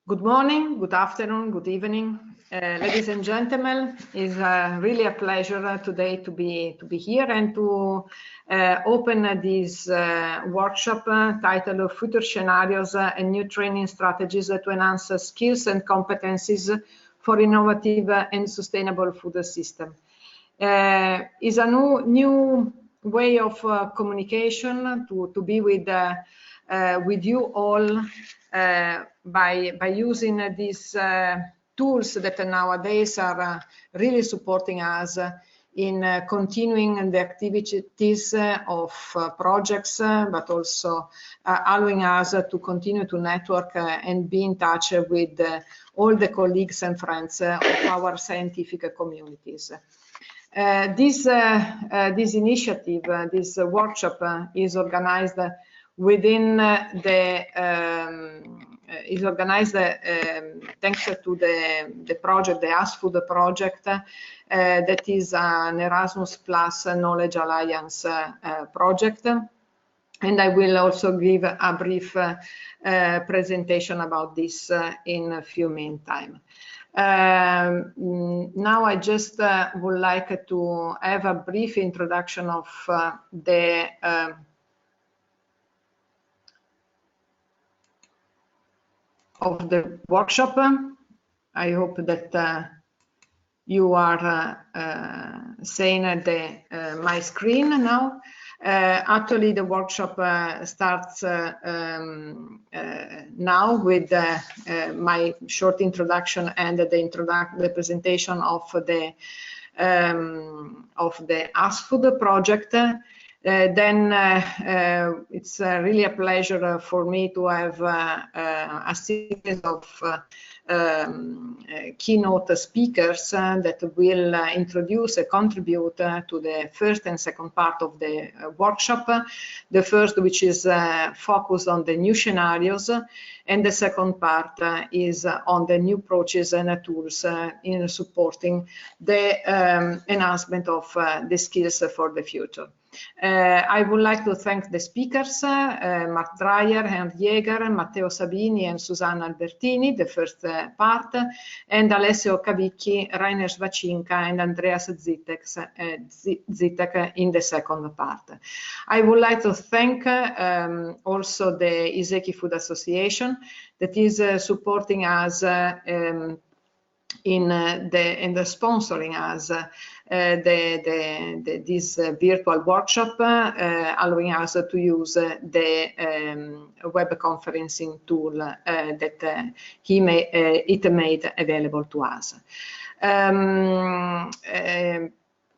Good morning, good afternoon, good evening, ladies and gentlemen. It's really a pleasure today to be here and to open this workshop titled Future Scenarios and New Training Strategies to Enhance Skills and Competencies for Innovative and Sustainable Food System. Is a new way of communication to be with you all by using these tools that nowadays are really supporting us in continuing the activities of projects, but also allowing us to continue to network and be in touch with all the colleagues and friends of our scientific communities. This initiative, this workshop is organized within thanks to the project, the ASKFOOD project, that is an Erasmus Plus Knowledge Alliance project. And I will also give a brief presentation about this in a few meantime. Now I just would like to have a brief introduction of the workshop. I hope that you are seeing my screen now. Actually, the workshop starts now with my short introduction and the presentation of the ASKFOOD project. Then it's really a pleasure for me to have a series of keynote speakers that will introduce and contribute to the first and second part of the workshop. The first, which is focused on the new scenarios, and the second part is on the new approaches and tools in supporting the enhancement of the skills for the future. I would like to thank the speakers, Mark Dreyer, Henry Jäger, Matteo Sabini, and Susanna Albertini, the first part, and Alessio Cavicchi, Rainer Svacinka, and Andreas Zitek in the second part. I would like to thank also the ISEKI-Food Association that is supporting us in the sponsoring us this virtual workshop, allowing us to use the web conferencing tool that it made available to us.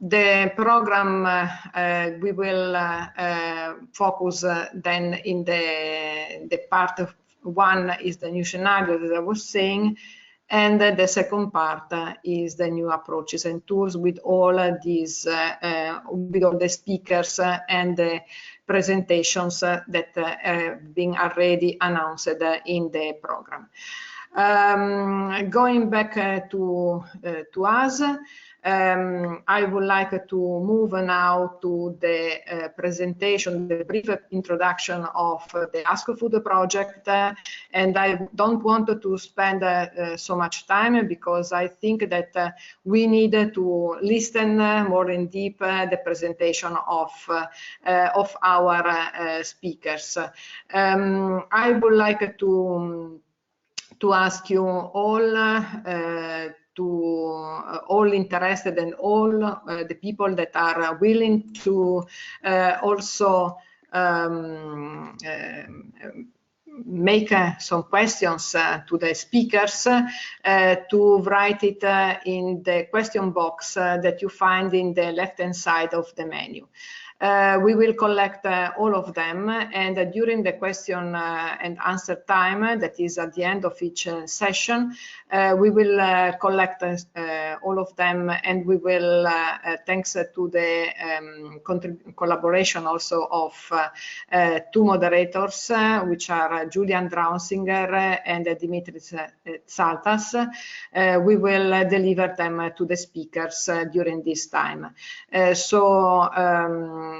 The program we will focus then in the part of one is the new scenario that I was saying, and the second part is the new approaches and tools with all these, with all the speakers and the presentations that have been already announced in the program. Going back to us, I would like to move now to the presentation, the brief introduction of the ASKFOOD project, and I don't want to spend so much time because I think that we need to listen more in deep the presentation of our speakers. I would like to ask you all all interested and all the people that are willing to also make some questions to the speakers to write it in the question box that you find in the left-hand side of the menu. We will collect all of them, and during the question and answer time, that is at the end of each session, we will collect all of them, and we will, thanks to the collaboration also of two moderators, which are Julian Draunsinger and Dimitris Tsaltas, we will deliver them to the speakers during this time. So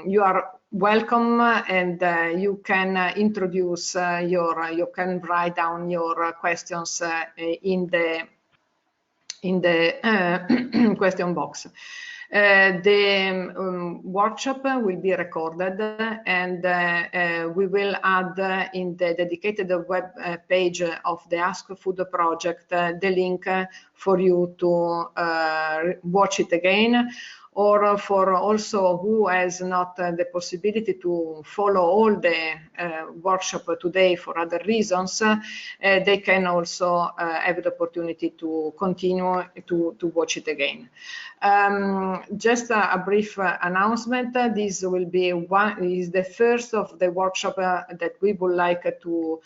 you are welcome, and you can introduce you can write down your questions in the question box. The workshop will be recorded, and we will add in the dedicated web page of the ASKFOOD project the link for you to watch it again, or for also who has not the possibility to follow all the workshop today for other reasons, they can also have the opportunity to continue to watch it again. Just a brief announcement. This will be is the first of the workshop that we would like to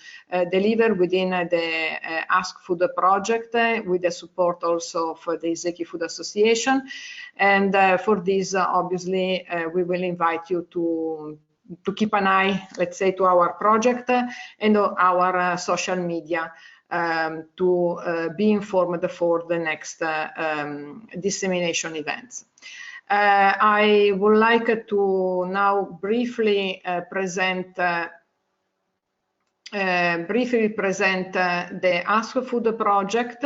deliver within the ASKFOOD project, with the support also of the ISEKI-Food Association. And for this, obviously, we will invite you to keep an eye, let's say, to our project and our social media to be informed for the next dissemination events. I would like to now briefly present the ASKFOOD project.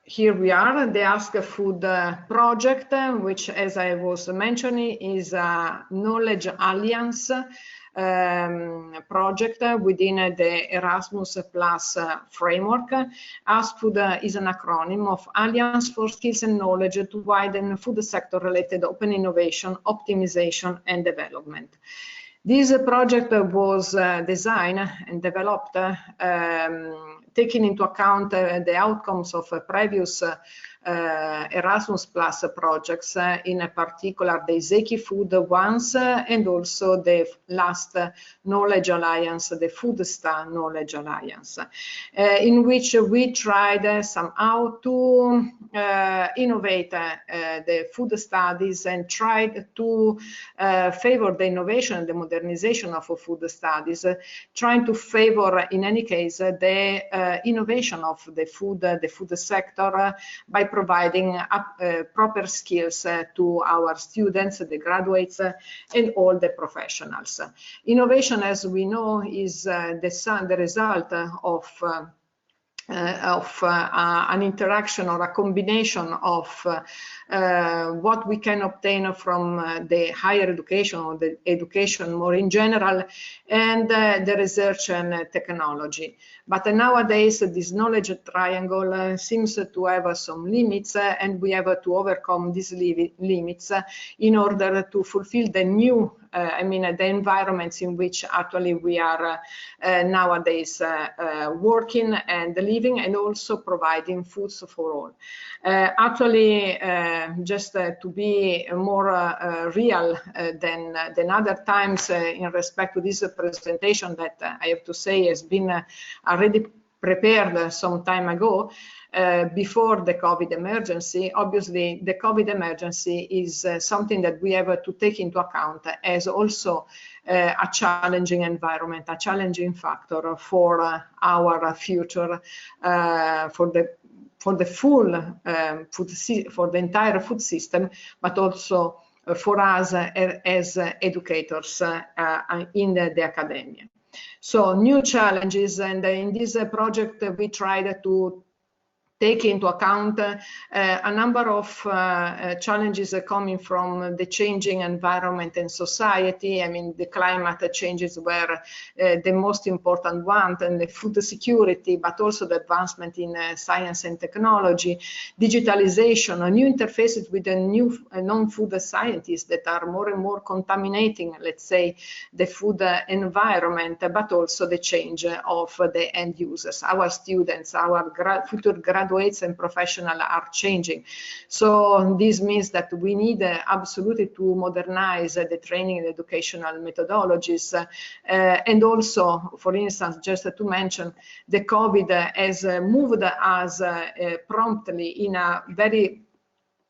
Here we are, the ASKFOOD project, which, as I was mentioning, is a knowledge alliance project within the Erasmus Plus framework. ASKFOOD is an acronym of Alliance for Skills and Knowledge to Widen Food Sector Related Open Innovation, Optimization and Development. This project was designed and developed taking into account the outcomes of previous Erasmus Plus projects, in particular the ISEKI-Food ones, and also the last Knowledge Alliance, the FoodStar Knowledge Alliance, in which we tried somehow to innovate the food studies and tried to favor the innovation and the modernization of food studies, trying to favor, in any case, the innovation of the food sector by providing proper skills to our students, the graduates, and all the professionals. Innovation, as we know, is the result of an interaction or a combination of what we can obtain from the higher education or the education more in general, and the research and technology. But nowadays, this knowledge triangle seems to have some limits, and we have to overcome these limits in order to fulfill the new the environments in which actually we are nowadays working and living, and also providing foods for all. Actually, just to be more real than other times in respect to this presentation that I have to say has been already prepared some time ago, before the COVID emergency. Obviously, the COVID emergency is something that we have to take into account as also a challenging environment, a challenging factor for our future, for the entire food system, but also for us as educators in the academia. So new challenges, and in this project we tried to take into account a number of challenges coming from the changing environment and society. I mean, the climate changes were the most important one, and the food security, but also the advancement in science and technology, digitalization, new interfaces with the new non-food scientists that are more and more contaminating, let's say, the food environment, but also the change of the end users. Our students, our future graduates and professionals are changing. So this means that we need absolutely to modernize the training and educational methodologies. And also, for instance, just to mention, the COVID has moved us promptly in a very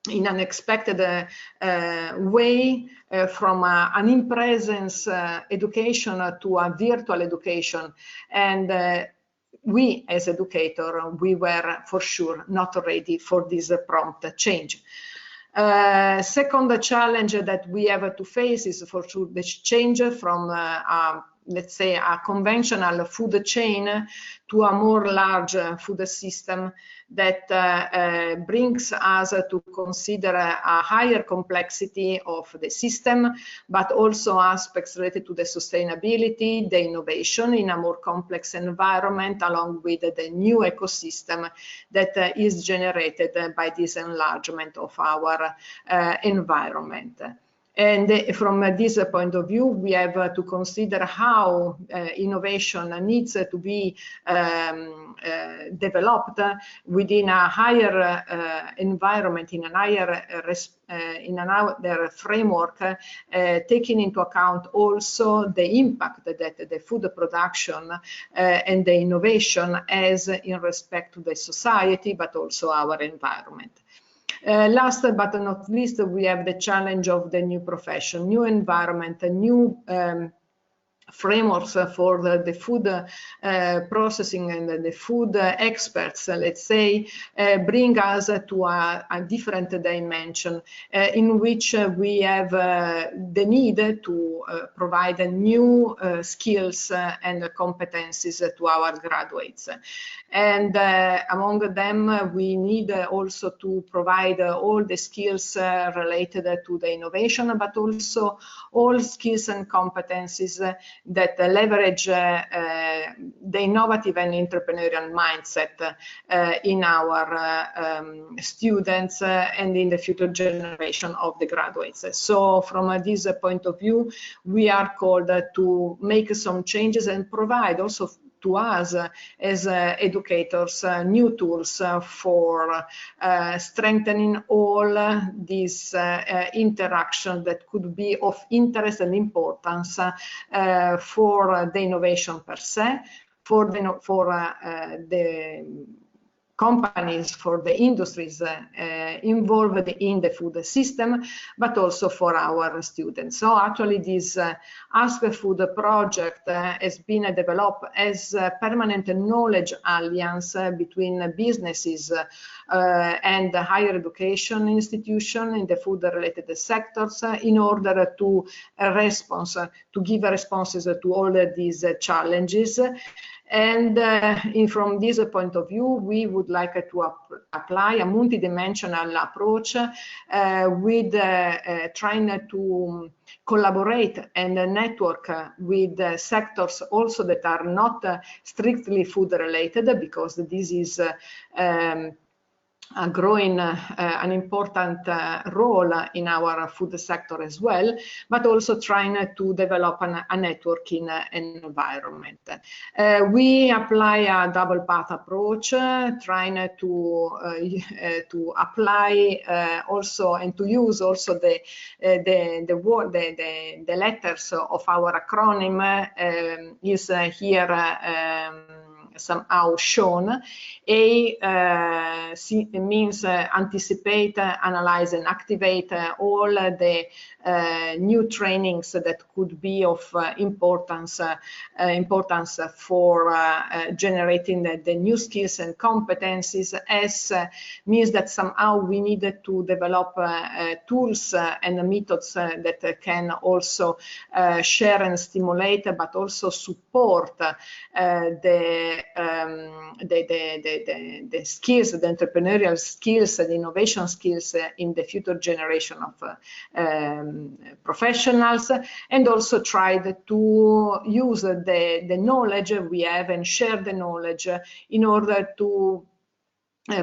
unexpected way from an in-presence education to a virtual education. And we as educators, we were for sure not ready for this prompt change. Second challenge that we have to face is for sure the change from let's say a conventional food chain to a more large food system that brings us to consider a higher complexity of the system, but also aspects related to the sustainability, the innovation in a more complex environment, along with the new ecosystem that is generated by this enlargement of our environment. And from this point of view, we have to consider how innovation needs to be developed within a higher environment, in another framework, taking into account also the impact that the food production and the innovation has in respect to the society, but also our environment. Last but not least, we have the challenge of the new profession, new environment, new frameworks for the food processing and the food experts, let's say, bring us to a different dimension in which we have the need to provide new skills and competencies to our graduates. And among them, we need also to provide all the skills related to the innovation, but also all skills and competencies that leverage the innovative and entrepreneurial mindset in our students and in the future generation of the graduates. So from this point of view, we are called to make some changes and provide also to us as educators new tools for strengthening all these interactions that could be of interest and importance for the innovation per se, for the companies, for the industries involved in the food system, but also for our students. So actually this ASKFOOD project has been developed as a permanent knowledge alliance between businesses and higher education institutions in the food-related sectors in order to give responses to all these challenges. And from this point of view, we would like to apply a multidimensional approach with trying to collaborate and network with sectors also that are not strictly food related, because this is growing an important role in our food sector as well, but also trying to develop a networking environment. We apply a double path approach, trying to apply also and to use also the letters of our acronym is here somehow shown. A means anticipate, analyze, and activate all the new trainings that could be of importance for generating the new skills and competencies. S means that somehow we need to develop tools and methods that can also share and stimulate, but also support the skills, the entrepreneurial skills, the innovation skills in the future generation of professionals, and also tried to use the knowledge we have and share the knowledge in order to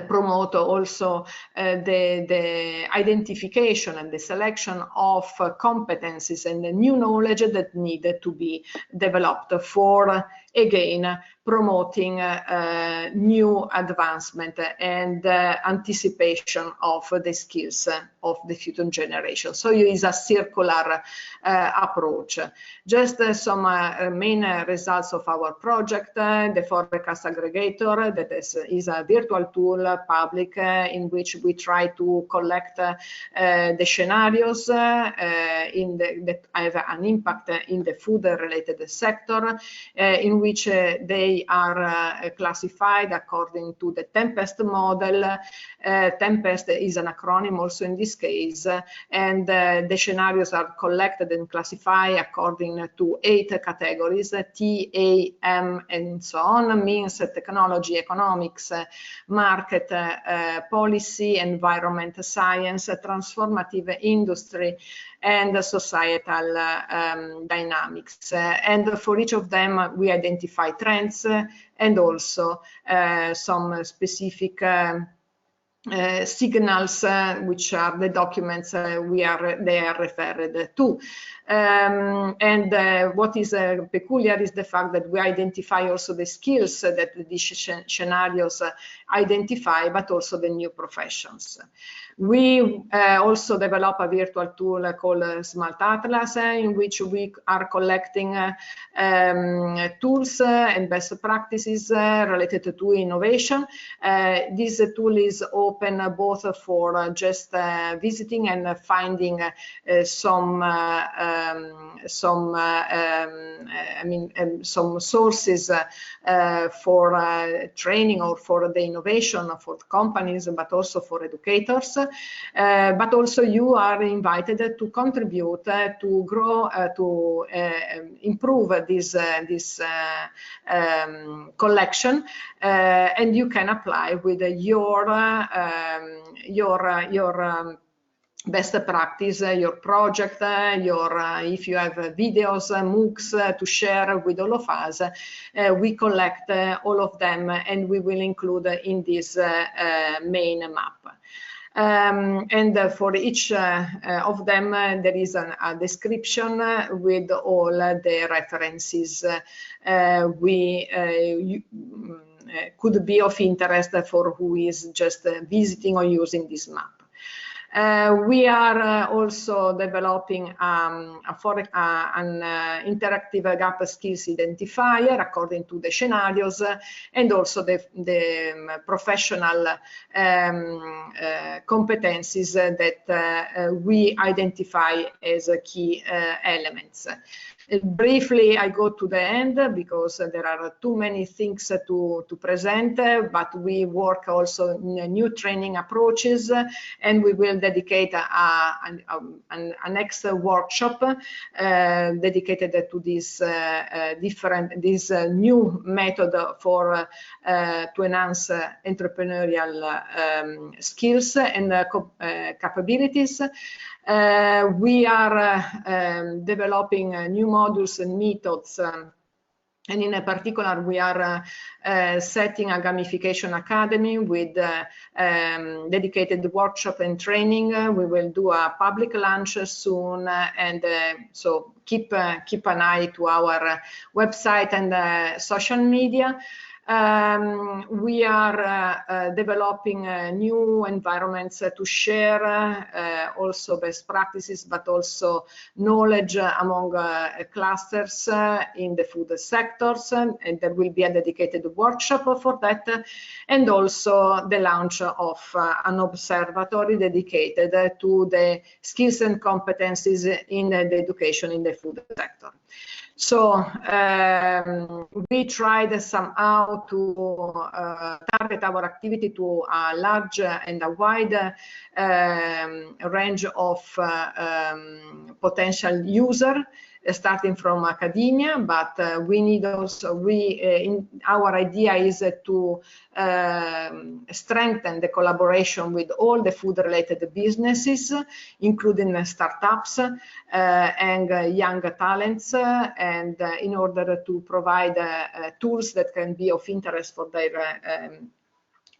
promote also the identification and the selection of competencies and the new knowledge that need to be developed for, again, promoting new advancement and anticipation of the skills of the future generation. So it is a circular approach. Just some main results of our project: the forecast aggregator, that is a virtual tool, public, in which we try to collect the scenarios that have an impact in the food-related sector, in which they they are classified according to the Tempest model. Tempest is an acronym also in this case, and the scenarios are collected and classified according to 8 categories: T, A, M, and so on, means technology, economics, market, policy, environment, science, transformative industry, and societal dynamics. And for each of them, we identify trends and also some specific signals, which are the documents they are referred to. What is peculiar is the fact that we identify also the skills that these scenarios identify, but also the new professions. We also develop a virtual tool called Smart Atlas, in which we are collecting tools and best practices related to innovation. This tool is open both for just visiting and finding some sources for training or for the innovation for companies, but also for educators. But also you are invited to contribute to grow, to improve this collection, and you can apply with your best practice, your project, if you have videos, MOOCs to share with all of us. We collect all of them and we will include in this main map. And for each of them, there is a description with all the references could be of interest for who is just visiting or using this map. We are also developing an interactive gap skills identifier according to the scenarios, and also the professional competencies that we identify as key elements. Briefly, I go to the end because there are too many things to present, but we work also in new training approaches, and we will dedicate a next workshop dedicated to this new method for to enhance entrepreneurial skills and capabilities. We are developing new modules and methods, and in particular we are setting a gamification academy with dedicated workshop and training. We will do a public launch soon, and so keep an eye to our website and social media. We are developing new environments to share also best practices, but also knowledge among clusters in the food sectors, and there will be a dedicated workshop for that, and also the launch of an observatory dedicated to the skills and competencies in the education in the food sector. So we tried somehow to target our activity to a large and a wide range of potential users, starting from academia, but we need also, our idea is to strengthen the collaboration with all the food-related businesses, including startups and young talents, and in order to provide tools that can be of interest for their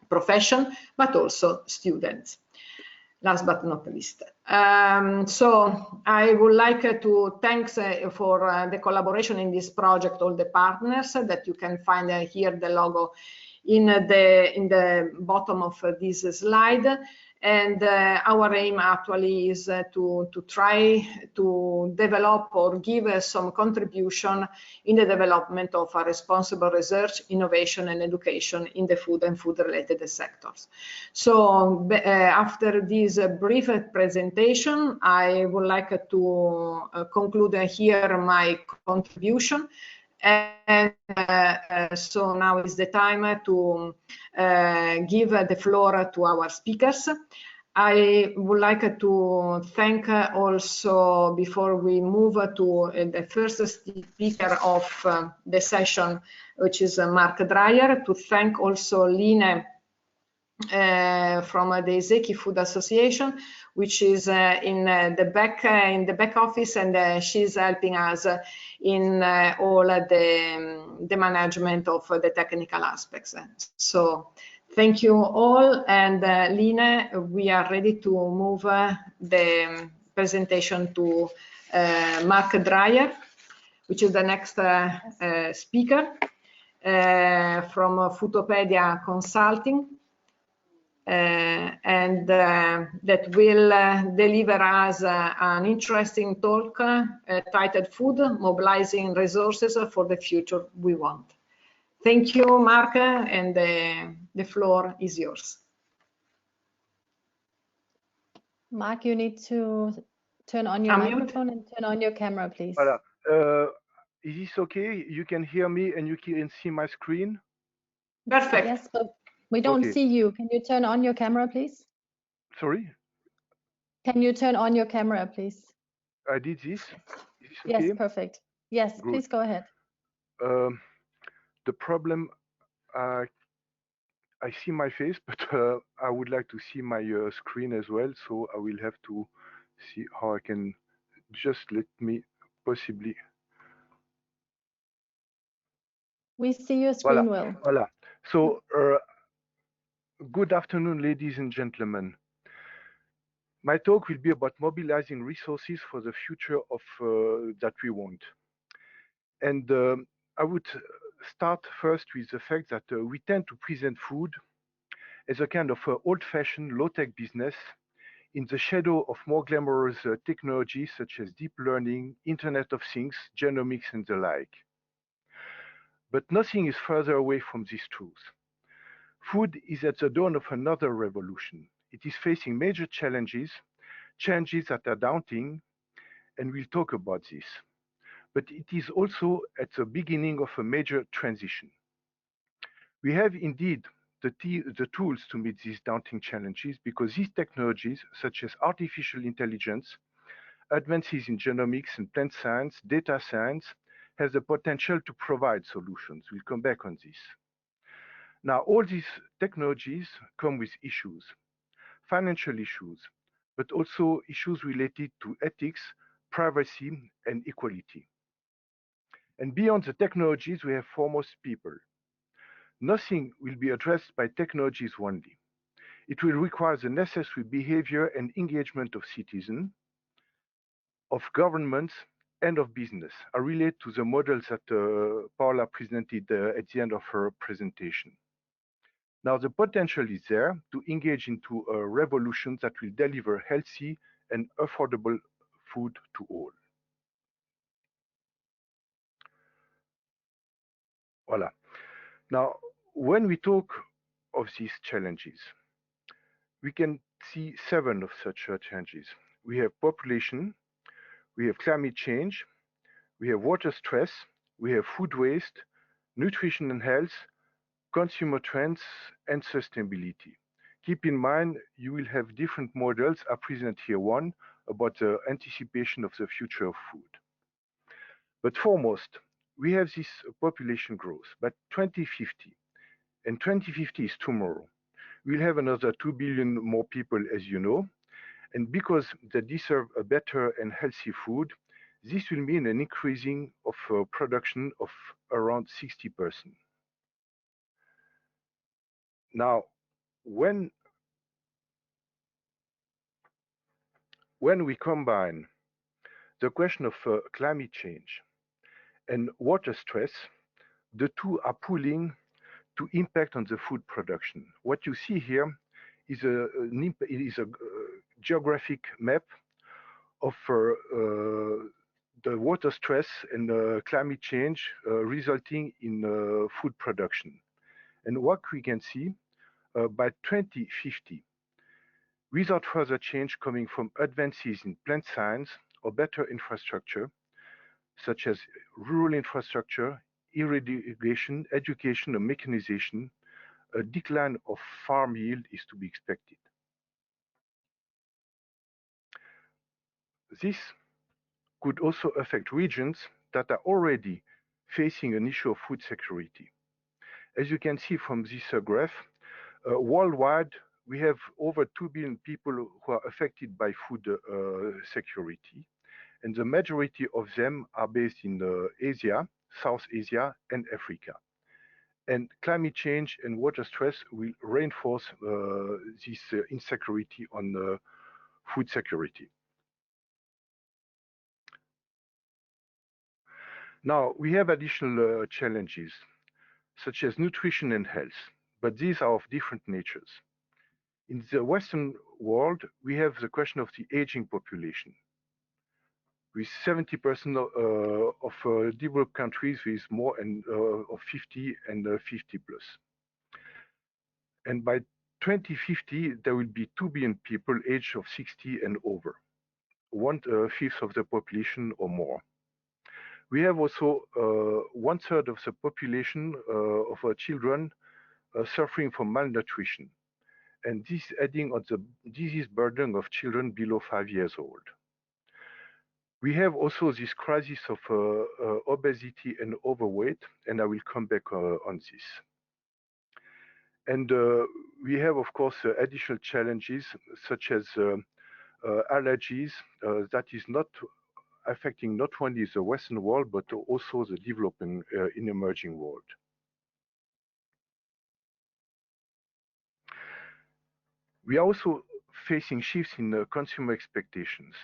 profession, but also students. Last but not least. So I would like to thank for the collaboration in this project, all the partners that you can find here, the logo in the bottom of this slide. And our aim actually is to try to develop or give some contribution in the development of a responsible research, innovation, and education in the food and food-related sectors. So after this brief presentation, I would like to conclude here my contribution. And so now is the time to give the floor to our speakers. I would like to thank also, before we move to the first speaker of the session, which is Mark Dreyer, to thank also Line from the ISEKI-Food Association, which is in the back office, and she's helping us in all the management of the technical aspects. So thank you all, and Line, we are ready to move the presentation to Mark Dreyer, which is the next speaker from Foodopedia Consulting. And that will deliver us an interesting talk titled Food, Mobilizing Resources for the Future We Want. Thank you, Mark, and the floor is yours. Mark, you need to turn on your microphone and turn on your camera, please. Voilà. Is this okay? You can hear me and you can see my screen? Perfect. Yes, but we don't see you. Can you turn on your camera, please? Sorry? Can you turn on your camera, please? I did this. Is this okay? Yes, perfect. Yes, good. Please go ahead. The problem, I see my face, but I would like to see my screen as well. So I will have to see how I can just let me possibly. We see your screen Voilà. well. Voilà. So good afternoon, ladies and gentlemen. My talk will be about mobilizing resources for the future of that we want. And I would start first with the fact that we tend to present food as a kind of old-fashioned low-tech business in the shadow of more glamorous technologies such as deep learning, Internet of Things, genomics, and the like. But nothing is further away from this truth. Food is at the dawn of another revolution. It is facing major challenges that are daunting, and we'll talk about this. But it is also at the beginning of a major transition. We have indeed the tools to meet these daunting challenges because these technologies, such as artificial intelligence, advances in genomics and plant science, data science, has the potential to provide solutions. We'll come back on this. Now, all these technologies come with issues, financial issues, but also issues related to ethics, privacy, and equality. And beyond the technologies, we have foremost people. Nothing will be addressed by technologies only. It will require the necessary behavior and engagement of citizens, of governments, and of business. I relate to the models that Paula presented at the end of her presentation. Now, the potential is there to engage into a revolution that will deliver healthy and affordable food to all. Voilà. Now, when we talk of these challenges, we can see 7 of such challenges. We have population, we have climate change, we have water stress, we have food waste, nutrition and health, consumer trends, and sustainability. Keep in mind, you will have different models. I present here one about the anticipation of the future of food. But foremost, we have this population growth. By 2050, and 2050 is tomorrow, we'll have another 2 billion more people, as you know. And because they deserve a better and healthy food, this will mean an increasing of production of around 60%. Now, when we combine the question of climate change and water stress, the two are pooling to impact on the food production. What you see here is a geographic map of the water stress and climate change resulting in food production. And what we can see by 2050, without further change coming from advances in plant science or better infrastructure, such as rural infrastructure, irrigation, education, and mechanization, a decline of farm yield is to be expected. This could also affect regions that are already facing an issue of food security. As you can see from this graph, worldwide, we have over 2 billion people who are affected by food security, and the majority of them are based in Asia, South Asia, and Africa. And climate change and water stress will reinforce this insecurity on food security. Now, we have additional challenges, such as nutrition and health, but these are of different natures. In the Western world, we have the question of the aging population, with 70% of developed countries with more of 50 and 50 plus. And by 2050, there will be 2 billion people aged of 60 and over, 1/5 of the population or more. We have also 1/3 of the population of children suffering from malnutrition, and this adding on the disease burden of children below 5 years old. We have also this crisis of obesity and overweight, and I will come back on this. And we have, of course, additional challenges such as allergies that is not affecting not only the Western world, but also the developing and emerging world. We are also facing shifts in consumer expectations.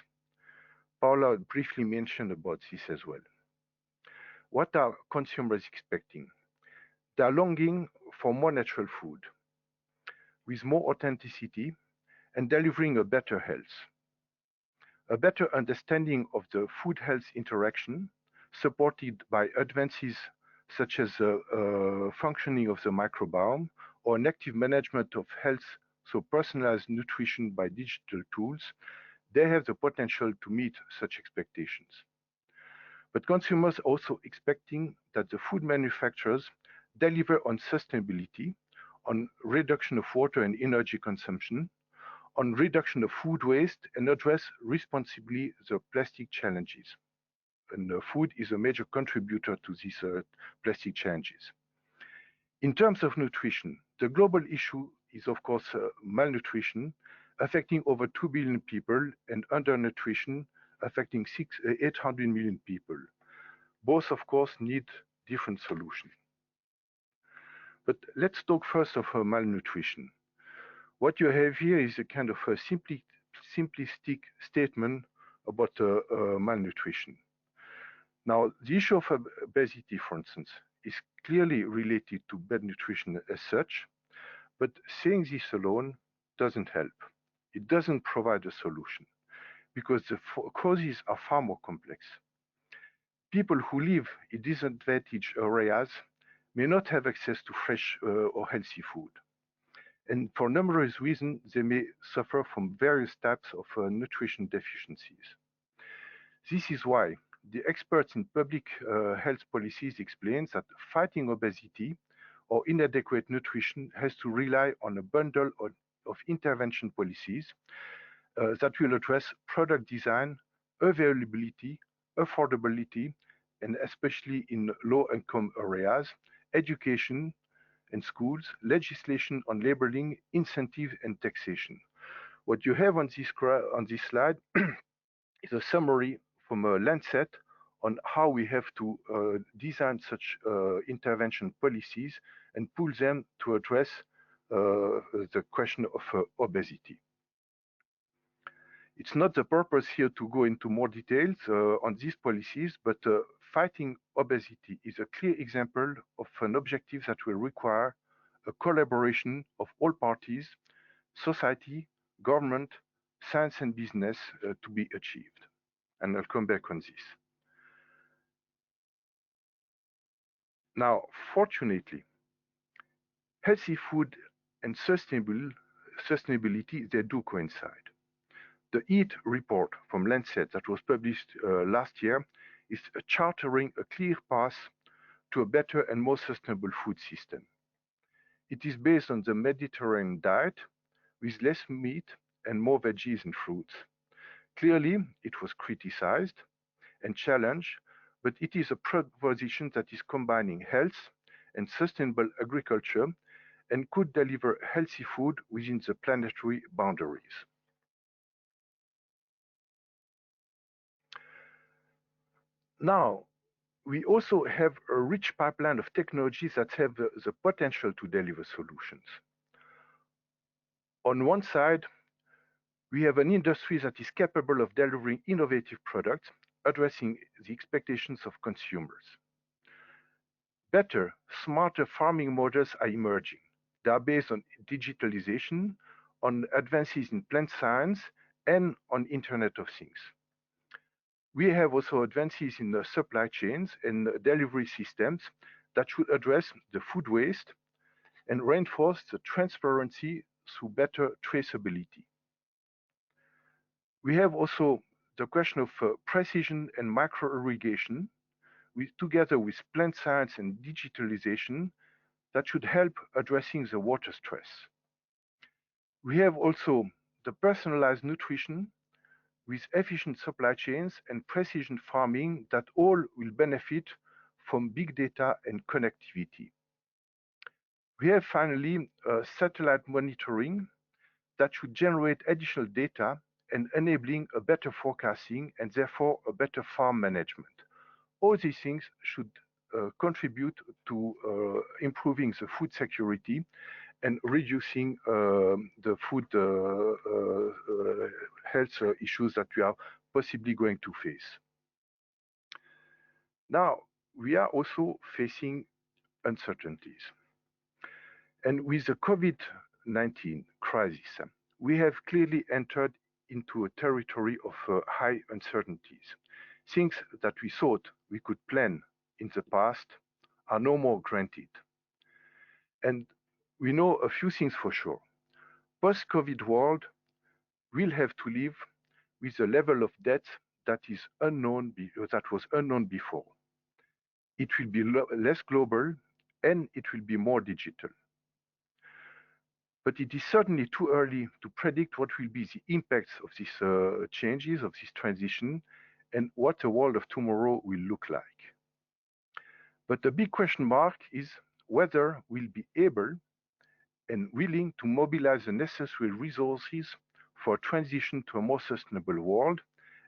Paula briefly mentioned about this as well. What are consumers expecting? They are longing for more natural food, with more authenticity and delivering a better health. A better understanding of the food-health interaction, supported by advances such as functioning of the microbiome or an active management of health, so personalized nutrition by digital tools, they have the potential to meet such expectations. But consumers are also expecting that the food manufacturers deliver on sustainability, on reduction of water and energy consumption, on reduction of food waste, and address responsibly the plastic challenges. And food is a major contributor to these plastic challenges. In terms of nutrition, the global issue is, of course, malnutrition, affecting over 2 billion people, and undernutrition, affecting 800 million people. Both, of course, need different solutions. But let's talk first of malnutrition. What you have here is a kind of a simplistic statement about malnutrition. Now, the issue of obesity, for instance, is clearly related to bad nutrition as such, but saying this alone doesn't help. It doesn't provide a solution, because the causes are far more complex. People who live in disadvantaged areas may not have access to fresh or healthy food. And for numerous reasons, they may suffer from various types of nutrition deficiencies. This is why the experts in public health policies explain that fighting obesity or inadequate nutrition has to rely on a bundle of intervention policies that will address product design, availability, affordability, and especially in low-income areas, education and schools, legislation on labeling, incentive, and taxation. What you have on this slide is a summary from a Lancet on how we have to design such intervention policies and pull them to address the question of obesity. It's not the purpose here to go into more details on these policies, but fighting obesity is a clear example of an objective that will require a collaboration of all parties, society, government, science and business to be achieved. And I'll come back on this. Now, fortunately, healthy food and sustainability, they do coincide. The EAT report from Lancet that was published last year is charting a clear path to a better and more sustainable food system. It is based on the Mediterranean diet with less meat and more veggies and fruits. Clearly, it was criticized and challenged, but it is a proposition that is combining health and sustainable agriculture and could deliver healthy food within the planetary boundaries. Now, we also have a rich pipeline of technologies that have the potential to deliver solutions. On one side, we have an industry that is capable of delivering innovative products addressing the expectations of consumers. Better, smarter farming models are emerging. They are based on digitalization, on advances in plant science, and on Internet of Things. We have also advances in the supply chains and delivery systems that should address the food waste and reinforce the transparency through better traceability. We have also the question of precision and micro-irrigation, together with plant science and digitalization, that should help addressing the water stress. We have also the personalized nutrition with efficient supply chains and precision farming that all will benefit from big data and connectivity. We have finally satellite monitoring that should generate additional data and enabling a better forecasting and therefore a better farm management. All these things should contribute to improving the food security and reducing the food health issues that we are possibly going to face. Now, we are also facing uncertainties. And with the COVID-19 crisis, we have clearly entered into a territory of high uncertainties. Things that we thought we could plan in the past are no more granted. And we know a few things for sure. Post-COVID world will have to live with a level of debt that is unknown, that was unknown before. It will be less global and it will be more digital. But it is certainly too early to predict what will be the impacts of these changes, of this transition, and what the world of tomorrow will look like. But the big question mark is whether we'll be able and willing to mobilize the necessary resources for a transition to a more sustainable world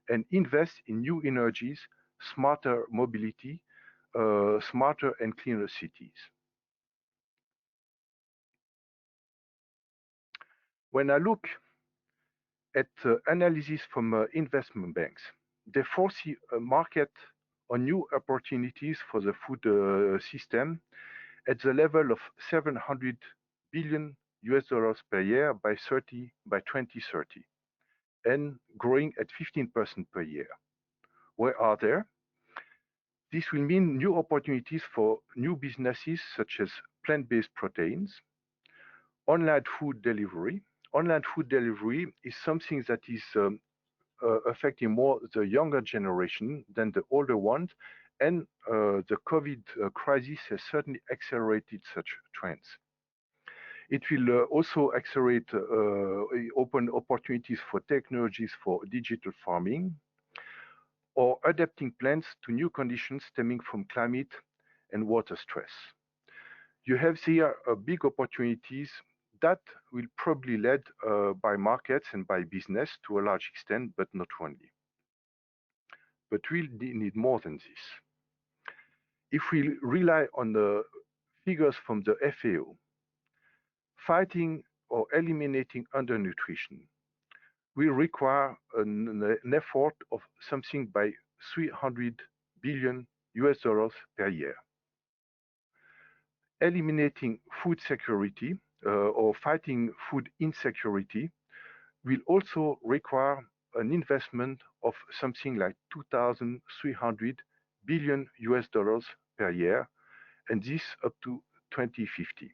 and invest in new energies, smarter mobility, smarter and cleaner cities. When I look at analysis from investment banks, they foresee a market on new opportunities for the food system at the level of $700 billion per year by 2030, and growing at 15% per year. Where are there? This will mean new opportunities for new businesses such as plant-based proteins, online food delivery. Online food delivery is something that is affecting more the younger generation than the older ones, and the COVID crisis has certainly accelerated such trends. It will also accelerate, open opportunities for technologies for digital farming, or adapting plants to new conditions stemming from climate and water stress. You have here big opportunities that will probably led by markets and by business to a large extent, but not only. But we need more than this. If we rely on the figures from the FAO, fighting or eliminating undernutrition will require an effort of something by $300 billion per year. Eliminating food security or fighting food insecurity will also require an investment of something like $2,300 billion per year, and this up to 2050.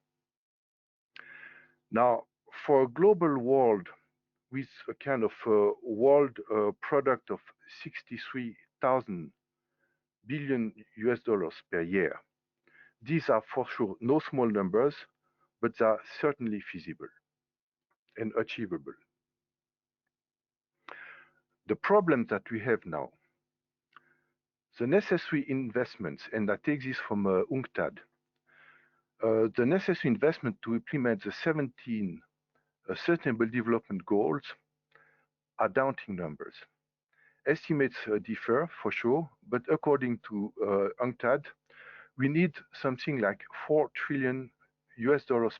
Now, for a global world with a kind of world product of 63,000 billion per year, These are for sure no small numbers, but they are certainly feasible and achievable. The problem that we have now, the necessary investments, and I take this from UNCTAD, the necessary investment to implement the 17 Sustainable Development Goals are daunting numbers. Estimates differ for sure, but according to UNCTAD, we need something like $4 trillion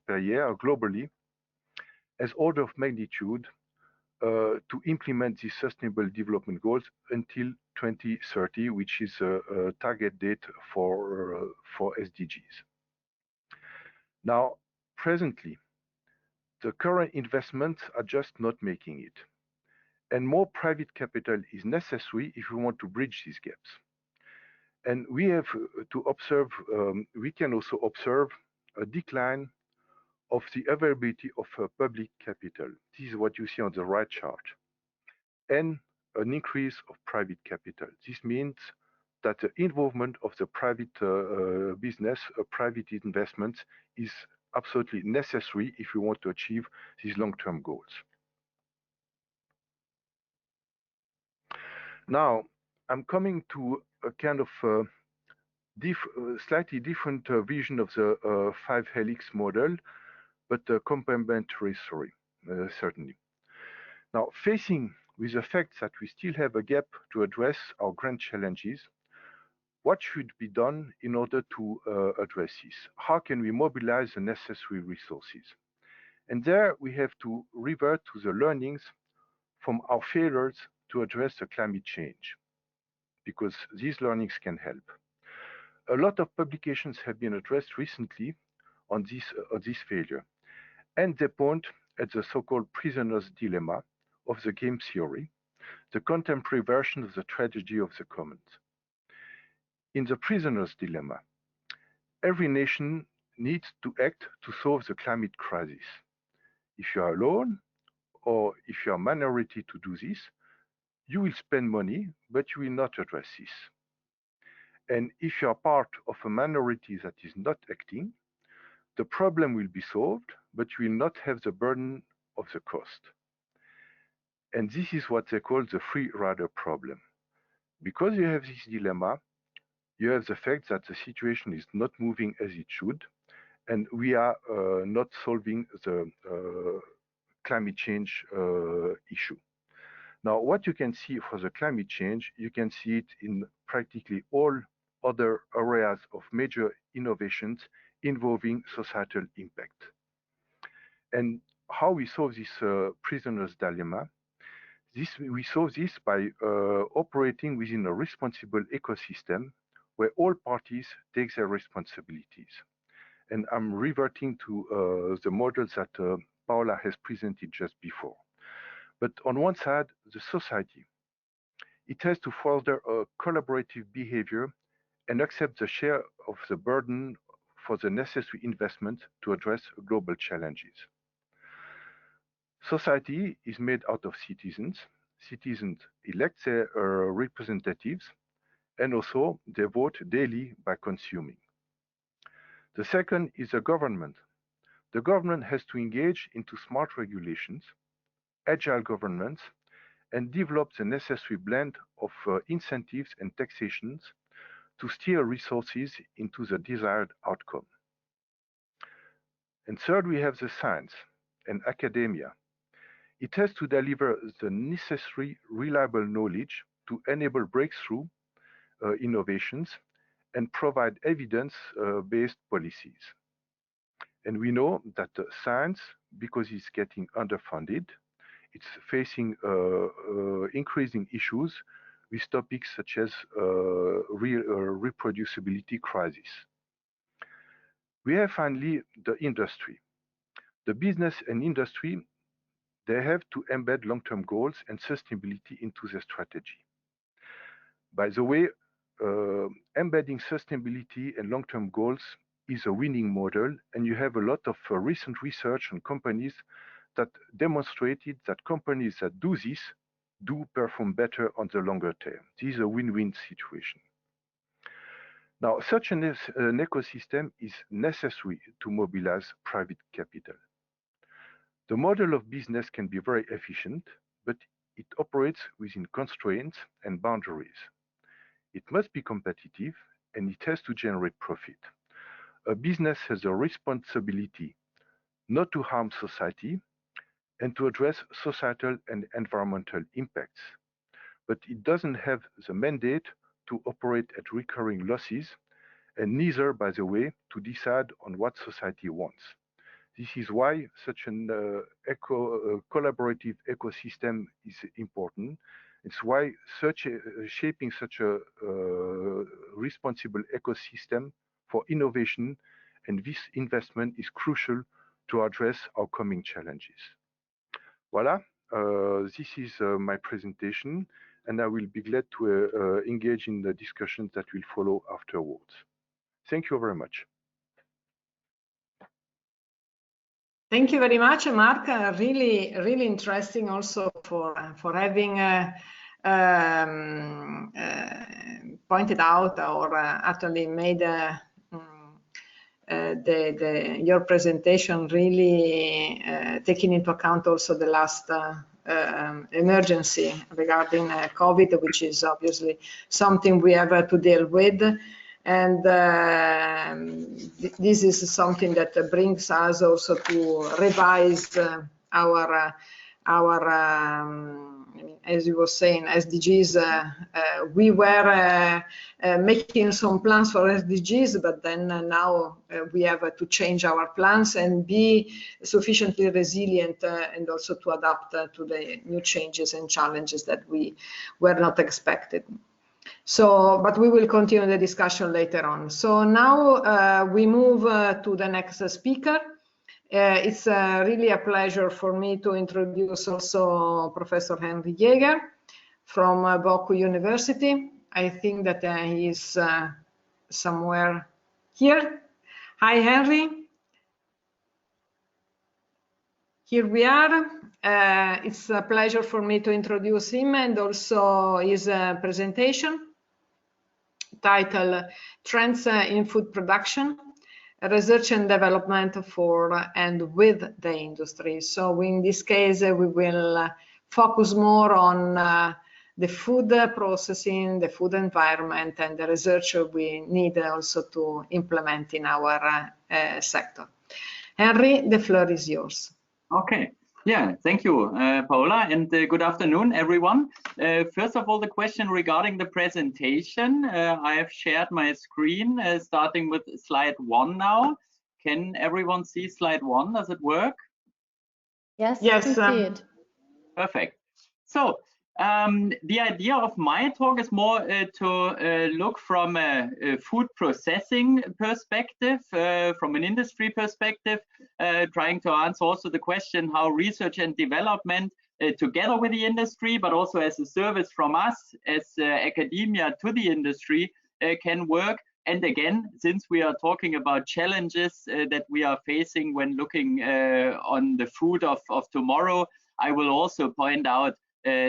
per year globally as order of magnitude to implement these Sustainable Development Goals until 2030, which is a target date for SDGs. Now, presently, the current investments are just not making it. And more private capital is necessary if we want to bridge these gaps. And we have to observe, we can also observe a decline of the availability of public capital. This is what you see on the right chart. And an increase of private capital. This means that the involvement of the private business, private investments is absolutely necessary if we want to achieve these long-term goals. Now, I'm coming to a kind of slightly different vision of the 5 helix model, but a complementary story, certainly. Now, facing with the fact that we still have a gap to address our grand challenges, what should be done in order to address this? How can we mobilize the necessary resources? And there we have to revert to the learnings from our failures to address the climate change, because these learnings can help. A lot of publications have been addressed recently on this failure, and they point at the so-called prisoner's dilemma of the game theory, the contemporary version of the tragedy of the commons. In the prisoner's dilemma, every nation needs to act to solve the climate crisis. If you are alone, or if you are a minority to do this, you will spend money, but you will not address this. And if you are part of a minority that is not acting, the problem will be solved, but you will not have the burden of the cost. And this is what they call the free rider problem. Because you have this dilemma, you have the fact that the situation is not moving as it should, and we are not solving the climate change issue. Now, what you can see for the climate change, you can see it in practically all other areas of major innovations involving societal impact. And how we solve this prisoner's dilemma? We solve this by operating within a responsible ecosystem where all parties take their responsibilities. And I'm reverting to the models that Paola has presented just before. But on one side, the society, it has to further a collaborative behavior and accept the share of the burden for the necessary investment to address global challenges. Society is made out of citizens. Citizens elect their representatives, and also they vote daily by consuming. The second is the government. The government has to engage into smart regulations, agile governance, and develop the necessary blend of incentives and taxations to steer resources into the desired outcome. And third, we have the science and academia. It has to deliver the necessary reliable knowledge to enable breakthrough innovations and provide evidence-based policies. And we know that science, because it's getting underfunded, it's facing increasing issues with topics such as reproducibility crisis. We have finally the industry. The business and industry, they have to embed long-term goals and sustainability into their strategy. By the way, embedding sustainability and long-term goals is a winning model, and you have a lot of recent research on companies that demonstrated that companies that do this do perform better on the longer term. This is a win-win situation. Now, such an ecosystem is necessary to mobilize private capital. The model of business can be very efficient, but it operates within constraints and boundaries. It must be competitive and it has to generate profit. A business has a responsibility not to harm society and to address societal and environmental impacts. But it doesn't have the mandate to operate at recurring losses, and neither, by the way, to decide on what society wants. This is why such an collaborative ecosystem is important. It's why shaping such a responsible ecosystem for innovation and this investment is crucial to address our coming challenges. Voila, this is my presentation, and I will be glad to engage in the discussions that will follow afterwards. Thank you very much. Thank you very much, Mark. Really interesting also for having pointed out or actually made your presentation really taking into account also the last emergency regarding COVID, which is obviously something we have to deal with. And this is something that brings us also to revise our as you were saying, SDGs. We were making some plans for SDGs, but then now we have to change our plans and be sufficiently resilient and also to adapt to the new changes and challenges that we were not expected. So, but we will continue the discussion later on. So now we move to the next speaker. It's really a pleasure for me to introduce also Professor Henry Jaeger from Boku University. I think that he is somewhere here. Hi, Henry. Here we are. It's a pleasure for me to introduce him and also his presentation titled Trends in Food Production, Research and Development for and with the Industry. So in this case, we will focus more on the food processing, the food environment, and the research we need also to implement in our sector. Henry, the floor is yours. Okay. Yeah, thank you, Paola, and good afternoon, everyone. First of all, the question regarding the presentation. I have shared my screen, starting with slide 1 now. Can everyone see slide 1? Does it work? Yes, yes, I can see it. Perfect. So, the idea of my talk is more to look from a food processing perspective, from an industry perspective, trying to answer also the question how research and development together with the industry, but also as a service from us as academia to the industry can work. And again, since we are talking about challenges that we are facing when looking on the food of tomorrow, I will also point out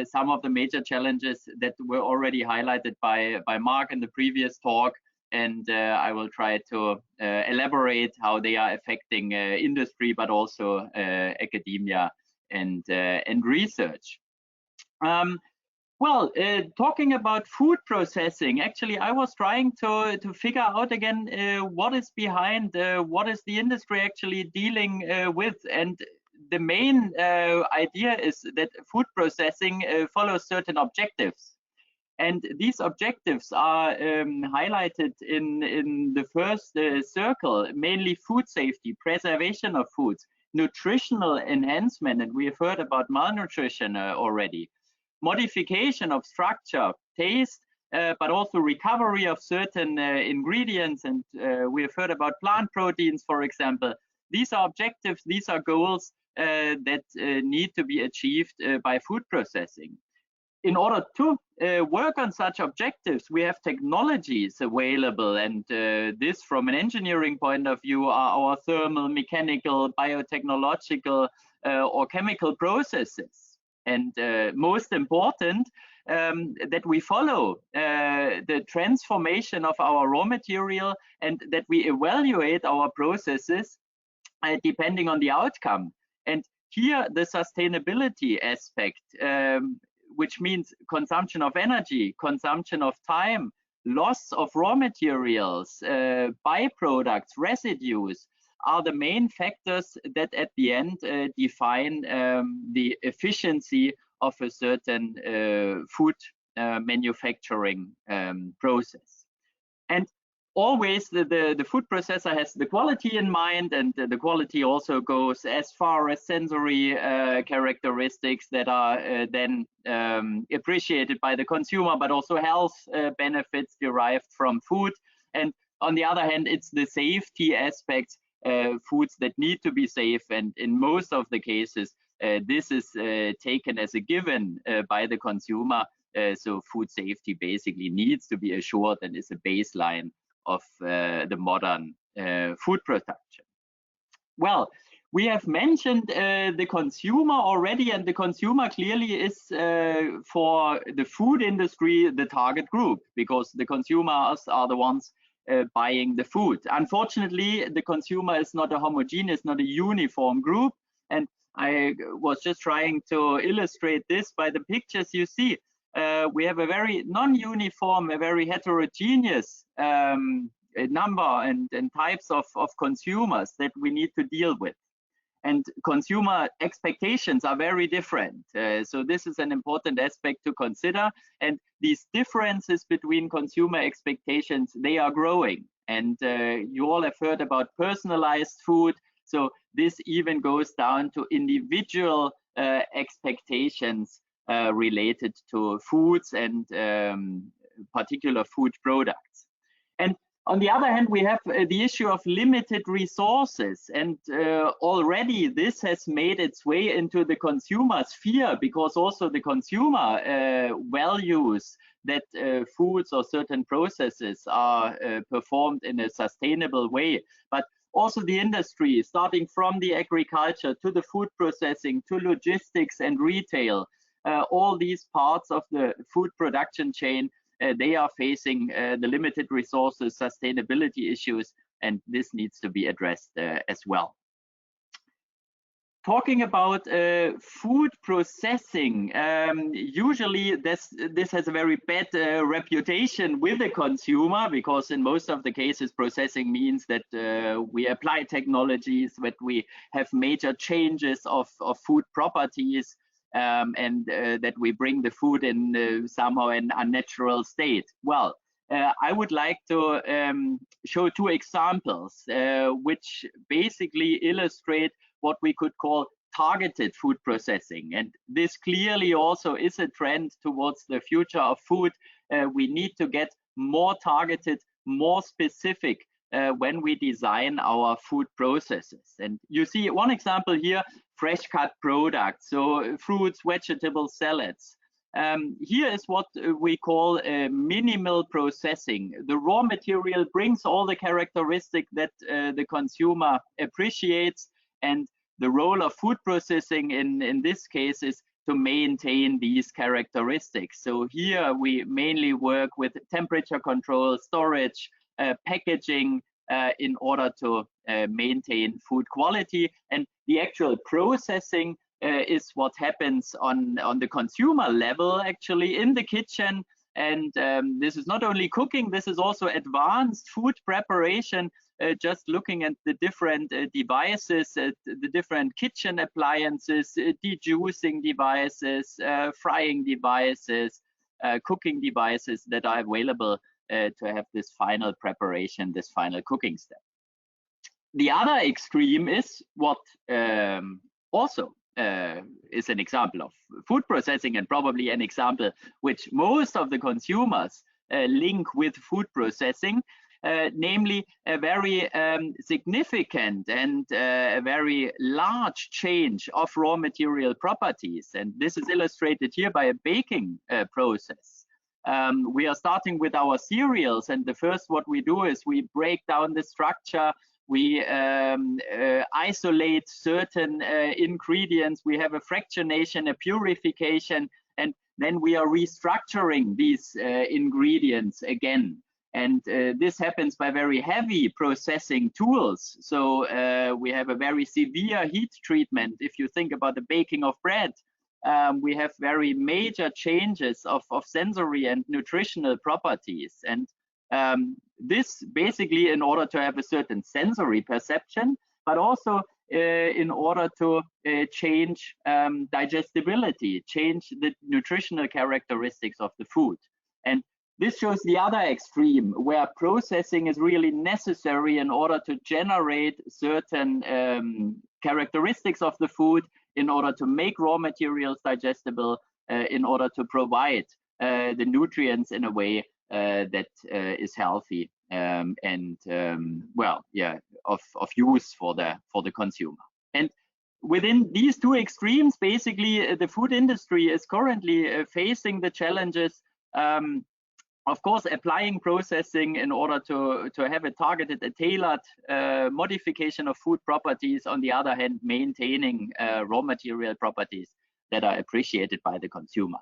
some of the major challenges that were already highlighted by Mark in the previous talk, and I will try to elaborate how they are affecting industry, but also academia and research. Well, talking about food processing, actually, I was trying to figure out again what is behind, what is the industry actually dealing with, and the main idea is that food processing follows certain objectives. And these objectives are highlighted in the first circle, mainly food safety, preservation of foods, nutritional enhancement, and we have heard about malnutrition already, modification of structure, taste, but also recovery of certain ingredients, and we have heard about plant proteins, for example. These are objectives, these are goals that need to be achieved by food processing. In order to work on such objectives, we have technologies available, and this from an engineering point of view are our thermal, mechanical, biotechnological or chemical processes. and most important, that we follow the transformation of our raw material and that we evaluate our processes depending on the outcome. And here the sustainability aspect, which means consumption of energy, consumption of time, loss of raw materials, byproducts, residues, are the main factors that at the end define the efficiency of a certain food manufacturing process. And always the food processor has the quality in mind, and the quality also goes as far as sensory characteristics that are then appreciated by the consumer, but also health benefits derived from food. And on the other hand, it's the safety aspects, foods that need to be safe, and in most of the cases this is taken as a given by the consumer. So food safety basically needs to be assured and is a baseline of the modern food production. Well, we have mentioned the consumer already, and the consumer clearly is for the food industry the target group, because the consumers are the ones buying the food. Unfortunately, the consumer is not a homogeneous, not a uniform group, and I was just trying to illustrate this by the pictures you see. We have a very non-uniform, a very heterogeneous number and types of consumers that we need to deal with. And consumer expectations are very different. So this is an important aspect to consider. And these differences between consumer expectations, they are growing. And you all have heard about personalized food. So this even goes down to individual expectations related to foods and particular food products. And on the other hand, we have the issue of limited resources, and already this has made its way into the consumer sphere, because also the consumer values that foods or certain processes are performed in a sustainable way. But also the industry, starting from the agriculture to the food processing to logistics and retail, all these parts of the food production chain, they are facing the limited resources, sustainability issues, and this needs to be addressed as well. Talking about food processing, usually this has a very bad reputation with the consumer, because in most of the cases processing means that we apply technologies, that we have major changes of food properties, and that we bring the food in somehow an unnatural state. Well, I would like to show two examples which basically illustrate what we could call targeted food processing. And this clearly also is a trend towards the future of food. We need to get more targeted, more specific when we design our food processes. And you see one example here, fresh cut products, so fruits, vegetables, salads. Here is what we call minimal processing. The raw material brings all the characteristics that the consumer appreciates, and the role of food processing in this case is to maintain these characteristics. So here we mainly work with temperature control, storage, packaging, in order to maintain food quality. And the actual processing is what happens on the consumer level, actually in the kitchen. And this is not only cooking, this is also advanced food preparation, just looking at the different devices, the different kitchen appliances, dejuicing devices, frying devices, cooking devices that are available to have this final preparation, this final cooking step. The other extreme is what also is an example of food processing, and probably an example which most of the consumers link with food processing, namely a very significant and a very large change of raw material properties. And this is illustrated here by a baking process. We are starting with our cereals, and the first what we do is we break down the structure, We isolate certain ingredients. We have a fractionation, a purification, and then we are restructuring these ingredients again. And this happens by very heavy processing tools. So we have a very severe heat treatment. If you think about the baking of bread, we have very major changes of sensory and nutritional properties. And this basically in order to have a certain sensory perception, but also in order to change digestibility, change the nutritional characteristics of the food. And this shows the other extreme, where processing is really necessary in order to generate certain characteristics of the food, in order to make raw materials digestible, in order to provide the nutrients in a way that is healthy and well, yeah, of use for the consumer. And within these two extremes, basically, the food industry is currently facing the challenges. Of course, applying processing in order to have a targeted, a tailored modification of food properties. On the other hand, maintaining raw material properties that are appreciated by the consumer.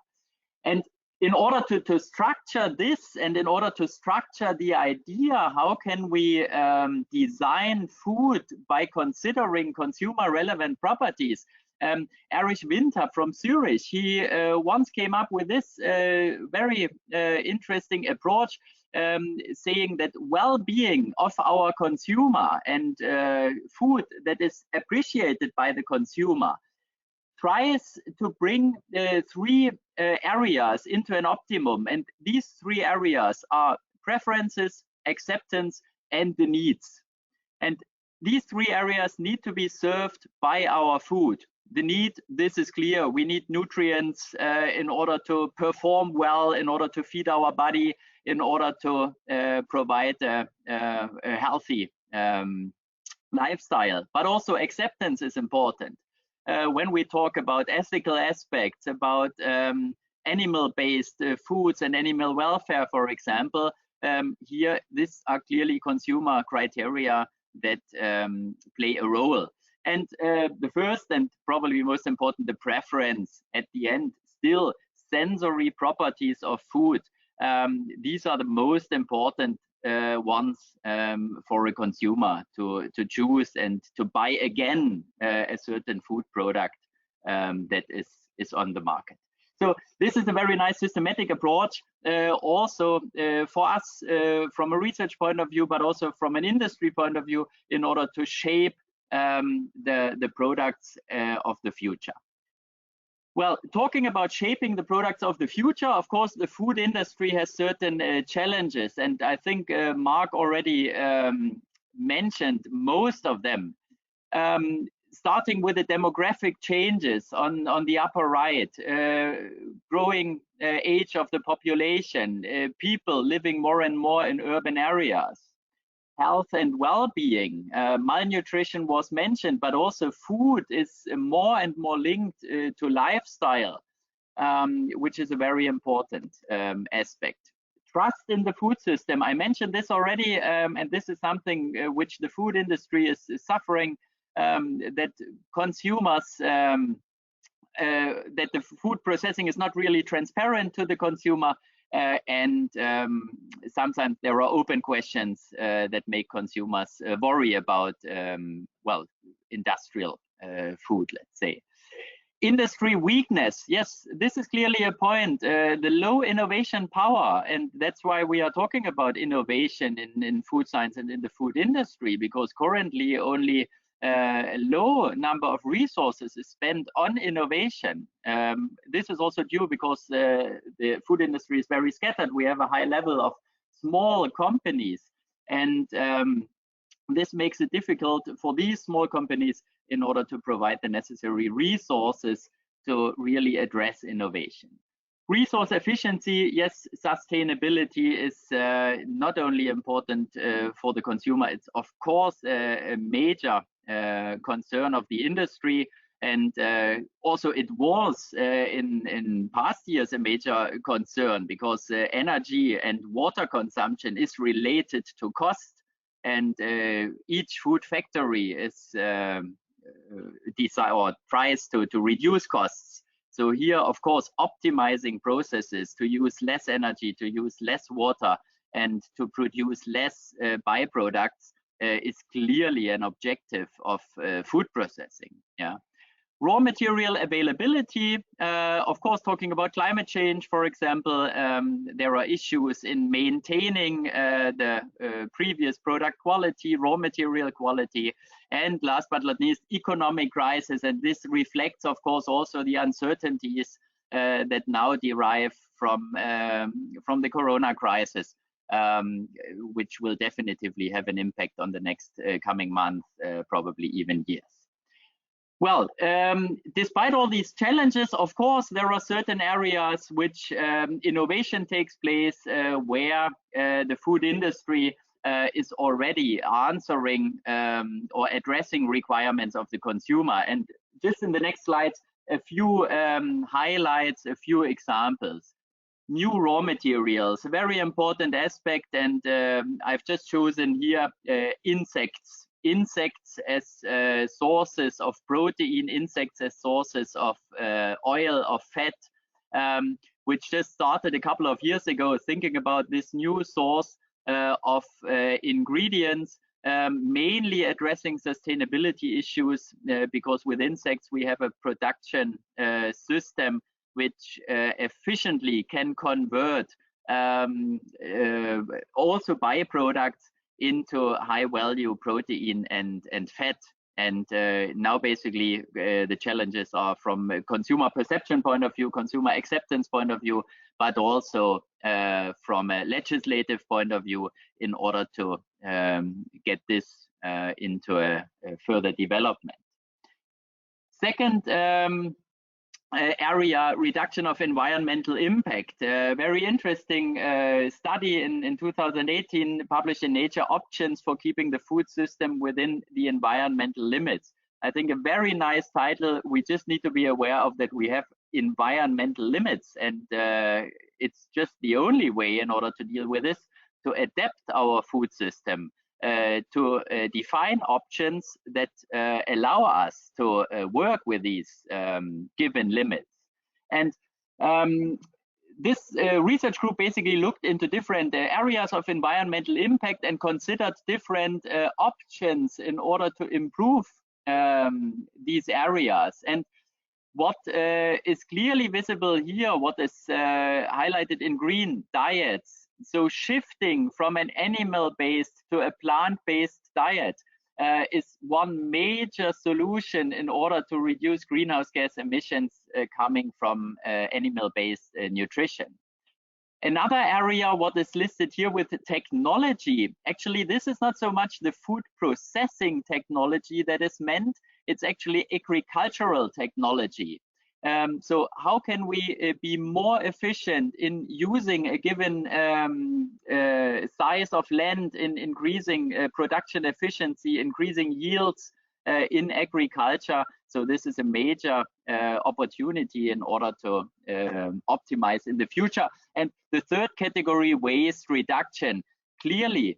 And in order to structure this, and in order to structure the idea, how can we design food by considering consumer relevant properties? Erich Winter from Zurich, he once came up with this very interesting approach, saying that well-being of our consumer and food that is appreciated by the consumer tries to bring three areas into an optimum. And these three areas are preferences, acceptance, and the needs. And these three areas need to be served by our food. The need, this is clear. We need nutrients in order to perform well, in order to feed our body, in order to provide a healthy lifestyle. But also acceptance is important. When we talk about ethical aspects, about animal-based foods and animal welfare, for example, here, these are clearly consumer criteria that play a role. And the first and probably most important, the preference at the end, still sensory properties of food. These are the most important ones for a consumer to choose and to buy again a certain food product that is on the market. So this is a very nice systematic approach, also for us from a research point of view, but also from an industry point of view, in order to shape the products of the future. Well, talking about shaping the products of the future, of course, the food industry has certain challenges, and I think Mark already mentioned most of them. Starting with the demographic changes on the upper right, growing age of the population, people living more and more in urban areas. Health and well-being, malnutrition was mentioned, but also food is more and more linked to lifestyle, which is a very important aspect. Trust in the food system, I mentioned this already, and this is something which the food industry is suffering, that consumers, that the food processing is not really transparent to the consumer. And sometimes there are open questions that make consumers worry about, well, industrial food, let's say. Industry weakness, yes, this is clearly a point. The low innovation power, and that's why we are talking about innovation in food science and in the food industry, because currently only a low number of resources is spent on innovation. This is also due because the food industry is very scattered. We have a high level of small companies, and this makes it difficult for these small companies in order to provide the necessary resources to really address innovation. Resource efficiency, yes, sustainability is not only important for the consumer, it's of course a major concern of the industry, and also it was in past years a major concern, because energy and water consumption is related to cost, and each food factory is tries to reduce costs. So here, of course, optimizing processes to use less energy, to use less water, and to produce less byproducts is clearly an objective of food processing. Yeah. Raw material availability, of course, talking about climate change, for example, there are issues in maintaining the previous product quality, raw material quality, and last but not least, economic crisis. And this reflects, of course, also the uncertainties that now derive from the corona crisis, which will definitively have an impact on the next coming months, probably even years. Well, despite all these challenges, of course, there are certain areas which innovation takes place where the food industry is already answering or addressing requirements of the consumer. And just in the next slides, a few highlights, a few examples. New raw materials, a very important aspect, and I've just chosen here insects. Insects as sources of protein, insects as sources of oil, of fat, which just started a couple of years ago, thinking about this new source of ingredients, mainly addressing sustainability issues, because with insects we have a production system which efficiently can convert also byproducts into high value protein and fat. And now basically the challenges are from a consumer perception point of view, consumer acceptance point of view, but also from a legislative point of view, in order to get this into a further development. Second area, reduction of environmental impact. Very interesting study in 2018 published in Nature, Options for Keeping the Food System Within the Environmental Limits. I think a very nice title. We just need to be aware of that we have environmental limits, and it's just the only way in order to deal with this, to adapt our food system, to define options that allow us to work with these given limits. And this research group basically looked into different areas of environmental impact and considered different options in order to improve these areas. And what is clearly visible here, what is highlighted in green, diets. So shifting from an animal-based to a plant-based diet is one major solution in order to reduce greenhouse gas emissions coming from animal-based nutrition. Another area, what is listed here with technology, actually this is not so much the food processing technology that is meant, it's actually agricultural technology. So how can we be more efficient in using a given size of land, in increasing production efficiency, increasing yields in agriculture? So this is a major opportunity in order to optimize in the future. And the third category, waste reduction. Clearly,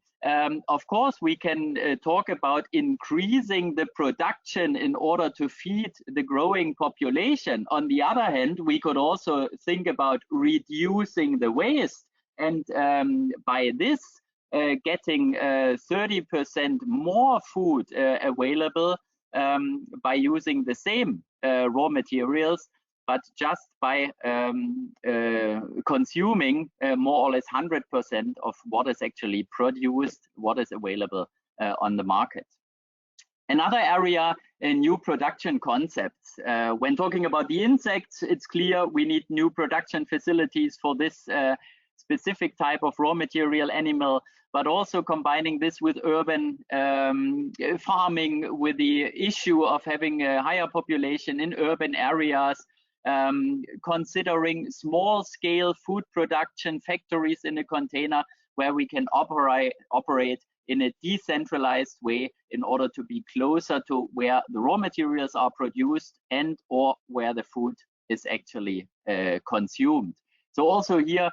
of course, we can talk about increasing the production in order to feed the growing population. On the other hand, we could also think about reducing the waste, and by this getting 30% more food available by using the same raw materials, but just by consuming more or less 100% of what is actually produced, what is available on the market. Another area, new production concepts. When talking about the insects, it's clear we need new production facilities for this specific type of raw material animal, but also combining this with urban farming, with the issue of having a higher population in urban areas, considering small-scale food production factories in a container where we can operate in a decentralized way in order to be closer to where the raw materials are produced and or where the food is actually consumed. So also here,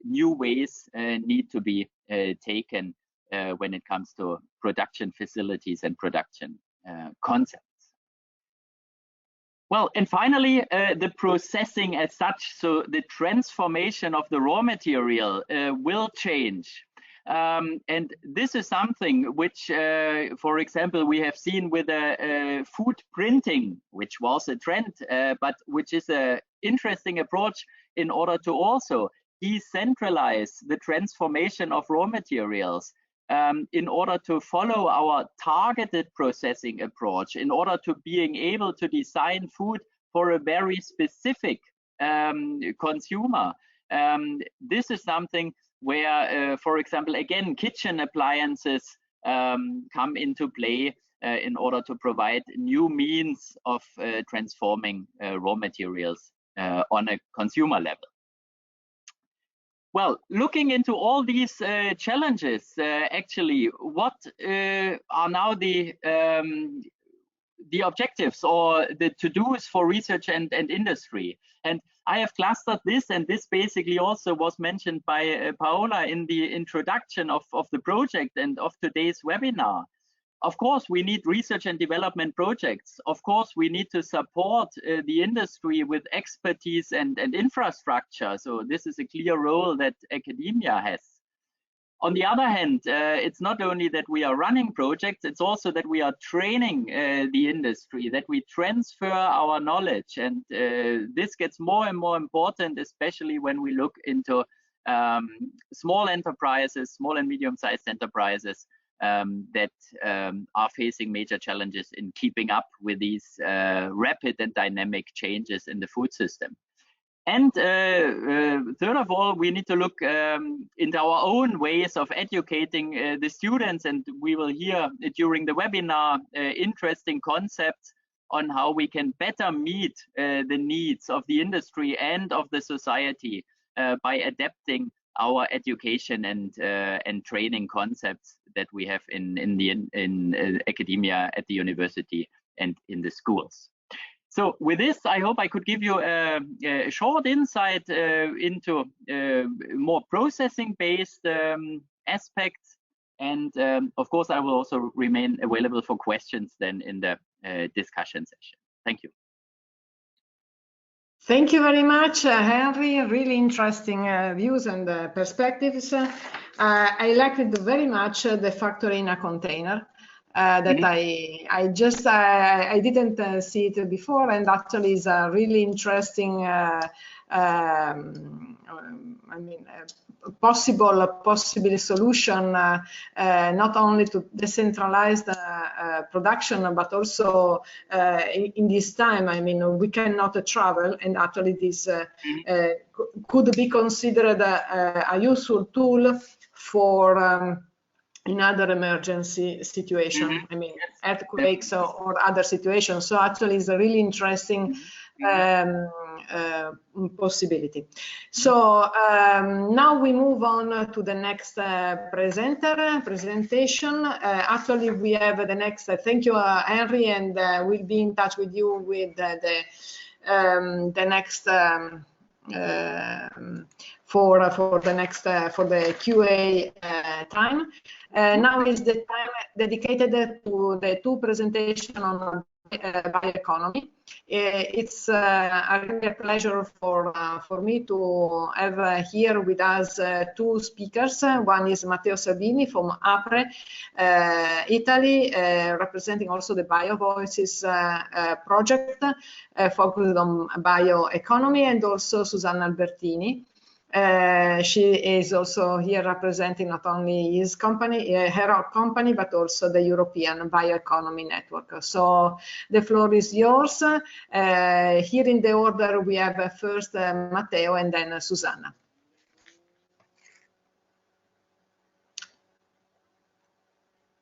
new ways need to be taken when it comes to production facilities and production concepts. Well, and finally, the processing as such, so the transformation of the raw material will change. And this is something which, for example, we have seen with food printing, which was a trend, but which is an interesting approach in order to also decentralize the transformation of raw materials in order to follow our targeted processing approach, in order to being able to design food for a very specific consumer. This is something where, for example, again, kitchen appliances come into play in order to provide new means of transforming raw materials on a consumer level. Well, looking into all these challenges, actually, what are now the objectives or the to-dos for research and industry? And I have clustered this, and this basically also was mentioned by Paola in the introduction of the project and of today's webinar. Of course, we need research and development projects. Of course, we need to support the industry with expertise and infrastructure. So this is a clear role that academia has. On the other hand, it's not only that we are running projects, it's also that we are training the industry, that we transfer our knowledge. And this gets more and more important, especially when we look into small enterprises, small and medium-sized enterprises that are facing major challenges in keeping up with these rapid and dynamic changes in the food system. And third of all, we need to look into our own ways of educating the students, and we will hear during the webinar interesting concepts on how we can better meet the needs of the industry and of the society by adapting our education and training concepts that we have in academia, at the university, and in the schools. So with this, I hope I could give you a short insight into more processing-based aspects. And of course, I will also remain available for questions then in the discussion session. Thank you. Thank you very much, Henry. Really interesting views and perspectives. I liked it very much, the factory in a container. That I didn't see it before, and actually is a really interesting possible solution, not only to decentralize the production, but also in this time. I mean, we cannot travel, and actually this could be considered a useful tool for in other emergency situation, I mean, earthquakes or other situations. So actually it's a really interesting possibility. So now we move on to the next presentation. Actually, we have the next, thank you, Henry, and we'll be in touch with you with the next for the QA time. Now is the time dedicated to the two presentations on bioeconomy. It's a real pleasure for me to have here with us two speakers. One is Matteo Sabini from APRE, Italy, representing also the BioVoices project focused on bioeconomy, and also Susanna Albertini. She is also here representing not only his company, her company, but also the European Bioeconomy Network. So the floor is yours. Here in the order, we have first Matteo and then Susanna.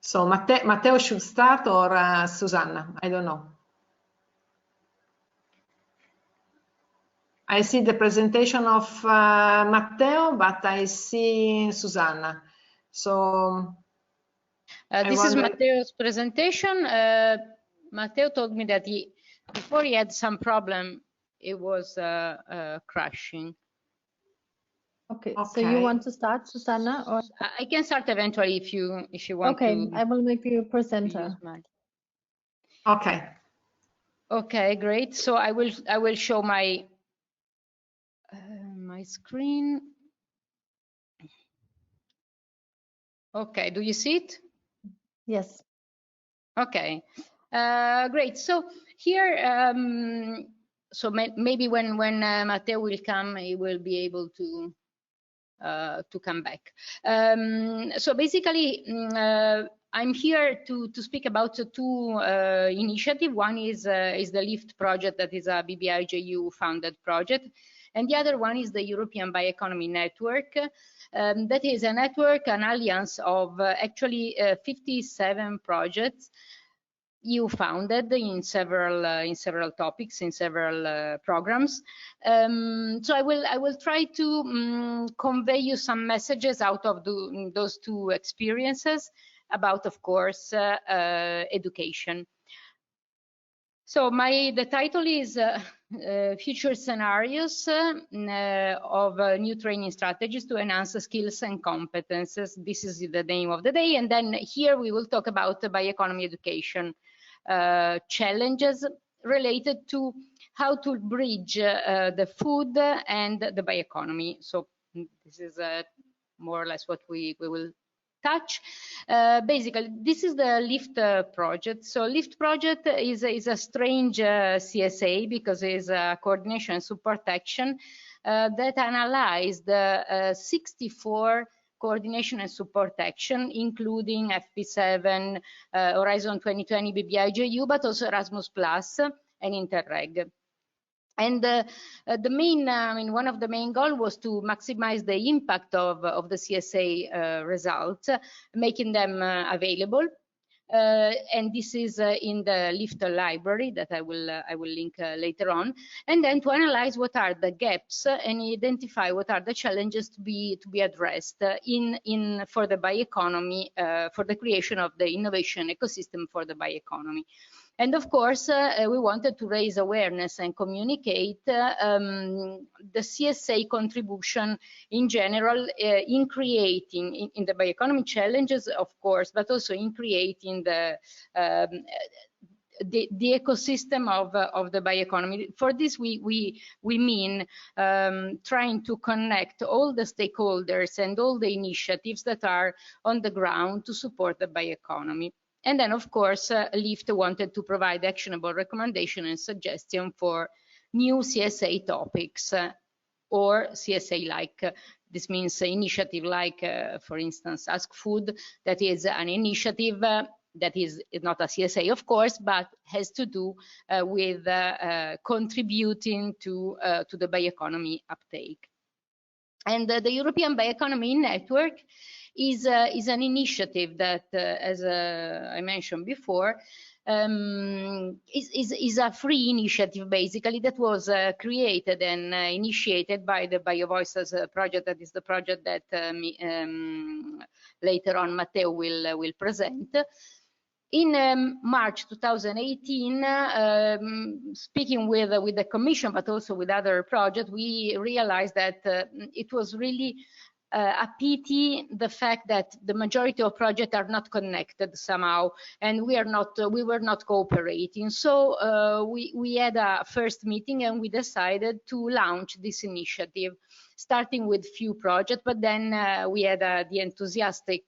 So Matteo should start, or Susanna, I don't know. I see the presentation of Matteo, but I see Susanna. So this is Matteo's presentation. Matteo told me that before he had some problem, it was crashing. Okay, so you want to start, Susanna, or I can start eventually if you want okay, to. I will make you presenter. Okay. Okay, great. So I will show my my screen. Okay, do you see it? Yes. Okay, great. So here, so maybe when Matteo will come, he will be able to come back. So basically, I'm here to speak about two initiatives. One is the LIFT project, that is a BBIJU funded project, and the other one is the European Bioeconomy Network. That is a network, an alliance of actually 57 projects EU founded in several topics, in several programs. So I will try to convey you some messages out of those two experiences about, of course, education. So the title is Future Scenarios of New Training Strategies to Enhance Skills and Competences. This is the name of the day. And then here we will talk about bioeconomy education challenges related to how to bridge the food and the bioeconomy. So this is more or less what we will touch. Basically, this is the LIFT project. So LIFT project is a strange CSA because it is a coordination and support action that analyzed 64 coordination and support action, including FP7, Horizon 2020, BBIJU, but also Erasmus Plus and Interreg. And the main, one of the main goals was to maximize the impact of the CSA results, making them available. And this is in the LIFT library that I will link later on, and then to analyze what are the gaps and identify what are the challenges to be addressed for the bioeconomy, for the creation of the innovation ecosystem for the bioeconomy. And of course, we wanted to raise awareness and communicate the CSA contribution in general in creating, in the bioeconomy challenges, of course, but also in creating the ecosystem of the bioeconomy. For this, we mean trying to connect all the stakeholders and all the initiatives that are on the ground to support the bioeconomy. And then, of course, LIFT wanted to provide actionable recommendation and suggestion for new CSA topics or CSA-like. This means initiative like, for instance, ASKFOOD, that is an initiative that is not a CSA, of course, but has to do with contributing to the bioeconomy uptake. And the European Bioeconomy Network is an initiative that, as I mentioned before, is a free initiative, basically, that was created and initiated by the BioVoices project. That is the project that later on Matteo will present. In March 2018, speaking with the Commission, but also with other projects, we realized that it was really a pity the fact that the majority of projects are not connected somehow, and we were not cooperating. So we had a first meeting and we decided to launch this initiative, starting with few projects, but then we had the enthusiastic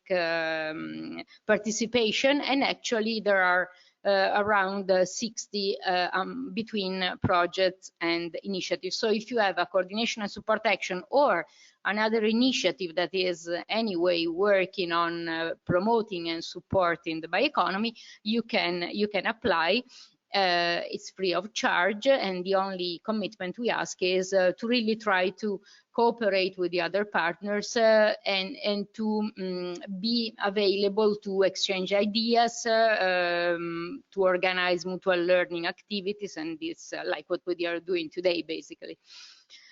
participation, and actually there are around 60 between projects and initiatives. So if you have a coordination and support action or another initiative that is anyway working on promoting and supporting the bioeconomy, you can apply. It's free of charge, and the only commitment we ask is to really try to cooperate with the other partners and to be available to exchange ideas, to organize mutual learning activities, and this like what we are doing today, basically.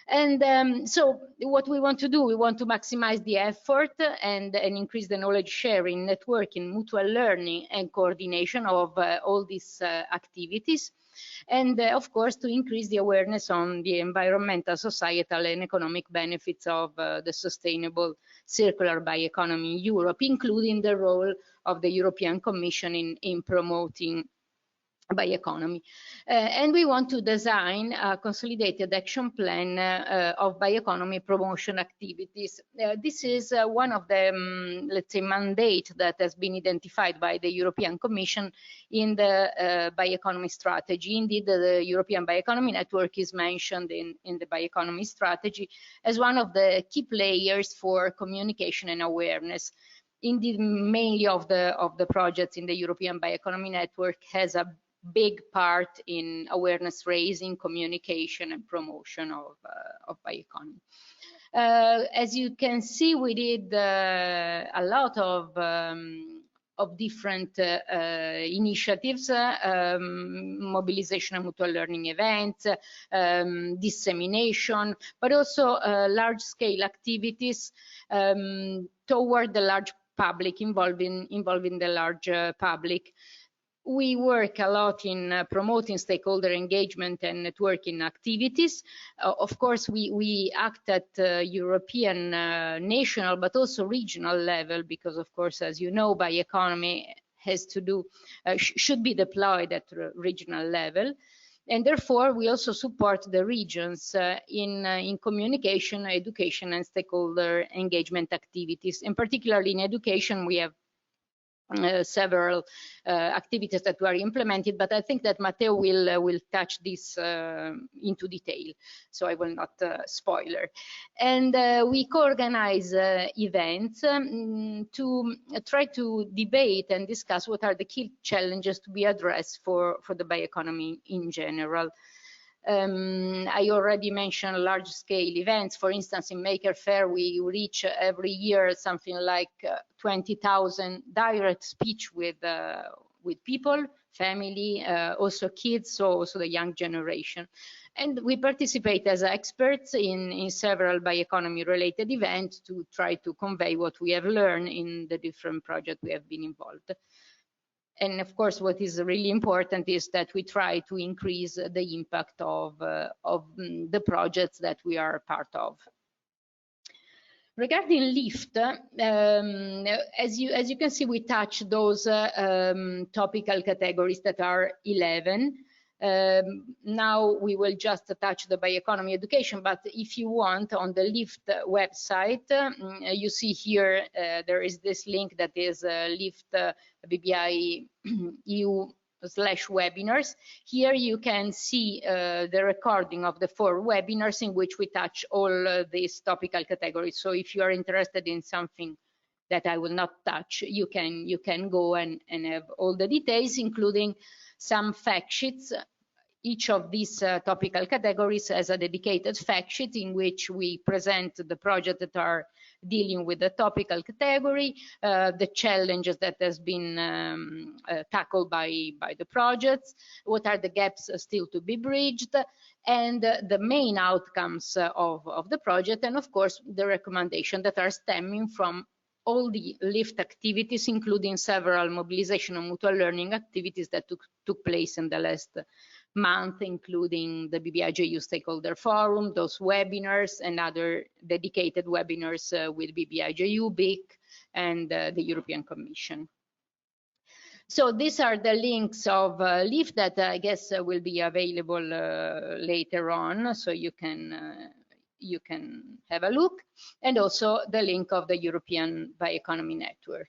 And so what we want to do, we want to maximize the effort and increase the knowledge sharing, networking, mutual learning, and coordination of all these activities. and of course to increase the awareness on the environmental, societal and economic benefits of the sustainable circular bioeconomy in Europe, including the role of the European Commission in promoting bioeconomy. And we want to design a consolidated action plan of bioeconomy promotion activities. This is one of the, let's say, mandate that has been identified by the European Commission in the bioeconomy strategy. Indeed, the European Bioeconomy Network is mentioned in the bioeconomy strategy as one of the key players for communication and awareness. Indeed, mainly of the projects in the European Bioeconomy Network has a big part in awareness raising, communication and promotion of bioeconomy. As you can see, we did a lot of different initiatives, mobilization and mutual learning events, dissemination, but also large-scale activities toward the large public, involving the large public. We work a lot in promoting stakeholder engagement and networking activities. Of course, we act at European, national, but also regional level, because of course, as you know, bioeconomy has to do, should be deployed at regional level. And therefore, we also support the regions in communication, education, and stakeholder engagement activities. And particularly in education, we have several activities that were implemented, but I think that Matteo will touch this into detail, so I will not spoiler. And we co-organize events to try to debate and discuss what are the key challenges to be addressed for the bioeconomy in general. I already mentioned large-scale events. For instance, in Maker Faire, we reach every year something like 20,000 direct speech with people, family, also kids, so also the young generation. And we participate as experts in several bioeconomy-related events to try to convey what we have learned in the different projects we have been involved. And of course, what is really important is that we try to increase the impact of the projects that we are part of. Regarding LIFT, as you can see, we touch those topical categories that are 11. Now we will just touch the bioeconomy education, but if you want, on the LIFT website, you see here there is this link that is LIFT BBI EU/webinars. Here you can see the recording of the 4 webinars in which we touch all these topical categories. So if you are interested in something that I will not touch, you can go and have all the details, including some fact sheets. Each of these topical categories has a dedicated fact sheet in which we present the projects that are dealing with the topical category, the challenges that has been tackled by the projects, what are the gaps still to be bridged, and the main outcomes of the project, and of course the recommendations that are stemming from all the LIFT activities, including several mobilization and mutual learning activities that took place in the last month, including the BBIJU Stakeholder Forum, those webinars, and other dedicated webinars with BBIJU, BIC, and the European Commission. So these are the links of LIFT that I guess will be available later on, so you can have a look, and also the link of the European Bioeconomy Network.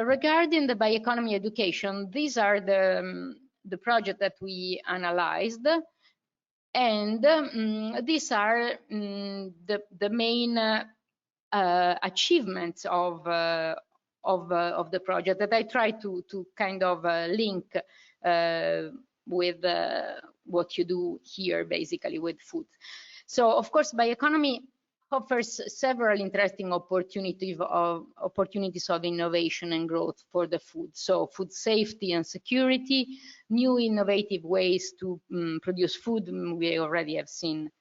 Regarding the bioeconomy education, these are the project that we analyzed, and these are the main achievements of the project that I try to kind of link with what you do here, basically with food. So of course, bioeconomy offers several interesting opportunities of innovation and growth for the food. So food safety and security, new innovative ways to produce food. We already have seen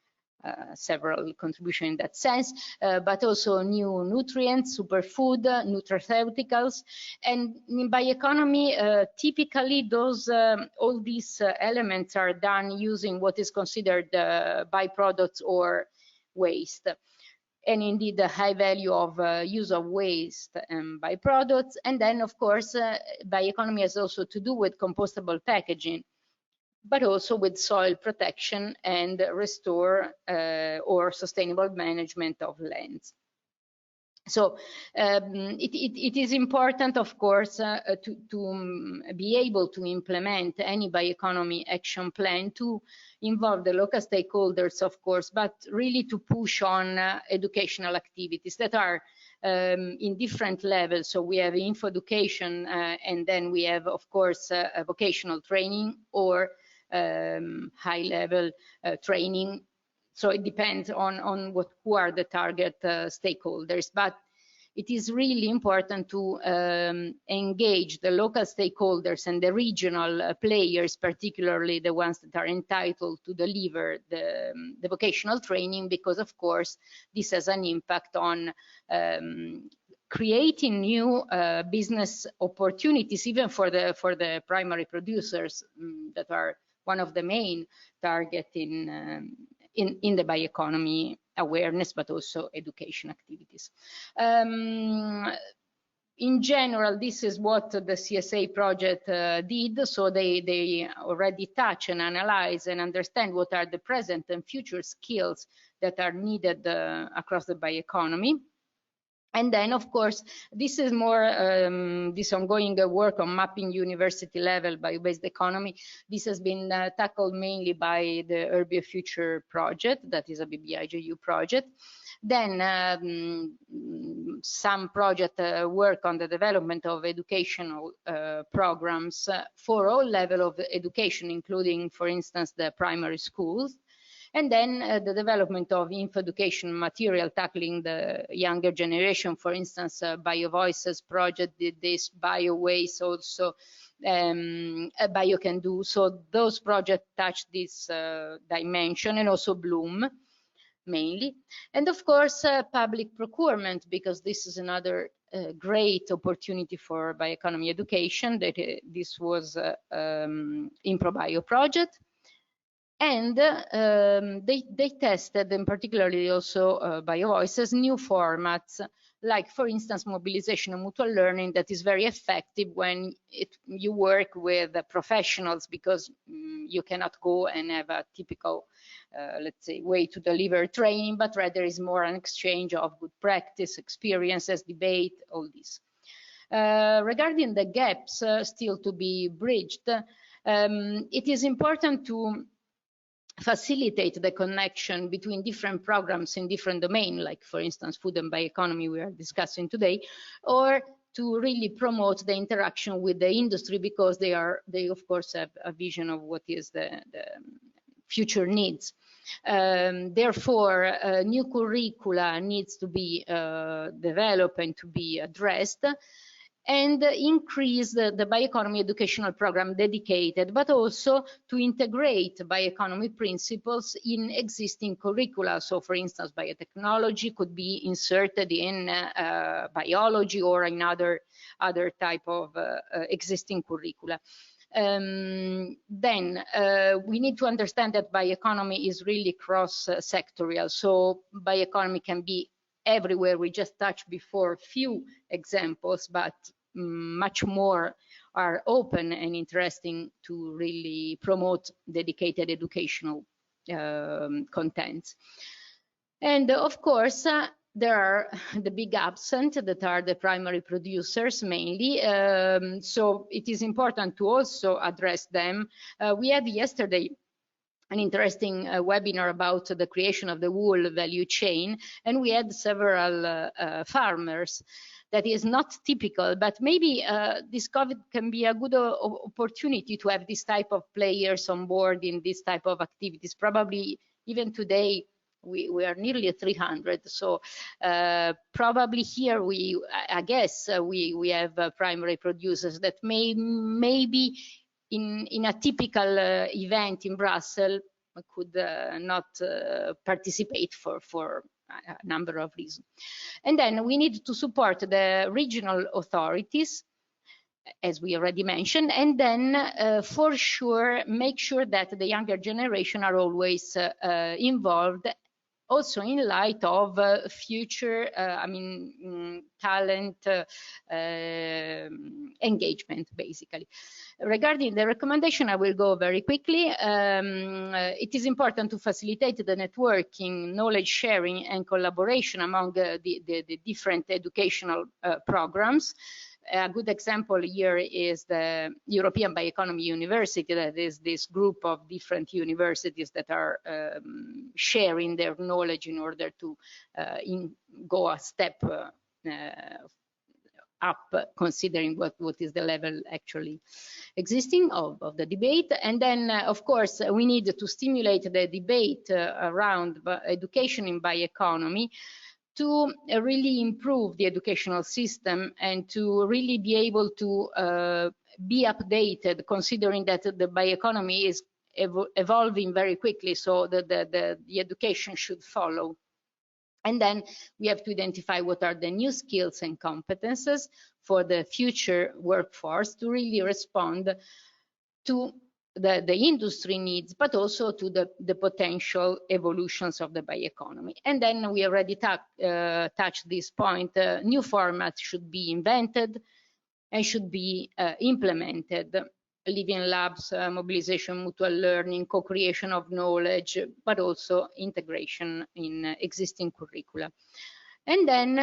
several contributions in that sense, but also new nutrients, superfood, nutraceuticals. And in bioeconomy, typically those all these elements are done using what is considered byproducts or waste. And indeed the high value of use of waste and byproducts. And then of course bioeconomy has also to do with compostable packaging, but also with soil protection and restore or sustainable management of lands. So it is important, of course, to be able to implement any bioeconomy action plan to involve the local stakeholders, of course, but really to push on educational activities that are in different levels. So we have info education, and then we have, of course, vocational training or high-level training. So it depends on who are the target stakeholders, but it is really important to engage the local stakeholders and the regional players, particularly the ones that are entitled to deliver the vocational training, because of course this has an impact on creating new business opportunities, even for the primary producers that are one of the main target in the bioeconomy awareness, but also education activities. In general, this is what the CSA project did. So they already touch and analyze and understand what are the present and future skills that are needed across the bioeconomy. And then, of course, this is more this ongoing work on mapping university level bio-based economy. This has been tackled mainly by the Urbio Future project, that is a BBIJU project. Then some project work on the development of educational programs for all levels of education, including, for instance, the primary schools. And then the development of info education material tackling the younger generation. For instance, BioVoices project did this, BioWays also, Bio Can Do. So those projects touch this dimension, and also Bloom mainly. And of course, public procurement, because this is another great opportunity for bioeconomy education. That this was ImproBio project. And they tested, and particularly also BioVoices, new formats, like, for instance, mobilization and mutual learning, that is very effective when you work with professionals, because you cannot go and have a typical, let's say, way to deliver training, but rather is more an exchange of good practice, experiences, debate, all this. Regarding the gaps still to be bridged, it is important to facilitate the connection between different programs in different domains, like, for instance, food and bioeconomy we are discussing today, or to really promote the interaction with the industry, because they of course have a vision of what is the future needs. Therefore, new curricula needs to be developed and to be addressed, and increase the bioeconomy educational program dedicated, but also to integrate bioeconomy principles in existing curricula. So, for instance, biotechnology could be inserted in biology or in other type of existing curricula. Then we need to understand that bioeconomy is really cross-sectorial. So bioeconomy can be everywhere. We just touched before few examples, but much more are open and interesting to really promote dedicated educational contents. And of course, there are the big absent, that are the primary producers mainly. So it is important to also address them. We had yesterday an interesting webinar about the creation of the wool value chain, and we had several farmers. That is not typical, but maybe this COVID can be a good opportunity to have this type of players on board in this type of activities. Probably even today we are nearly 300, so probably here I guess we have primary producers that maybe in a typical event in Brussels, could not participate for a number of reasons. And then we need to support the regional authorities, as we already mentioned, and then for sure make sure that the younger generation are always involved, also in light of future talent engagement, basically. Regarding the recommendation, I will go very quickly. It is important to facilitate the networking, knowledge sharing and collaboration among the different educational programs. A good example here is the European Bioeconomy University, that is this group of different universities that are sharing their knowledge in order to go a step up, considering what is the level actually existing of the debate. And then, of course, we need to stimulate the debate around education in bioeconomy, to really improve the educational system and to really be able to be updated, considering that the bioeconomy is evolving very quickly, so the education should follow. And then we have to identify what are the new skills and competences for the future workforce to really respond to the industry needs, but also to the potential evolutions of the bioeconomy. And then we already touched this point. New formats should be invented and should be implemented. Living labs, mobilization, mutual learning, co-creation of knowledge, but also integration in existing curricula. And then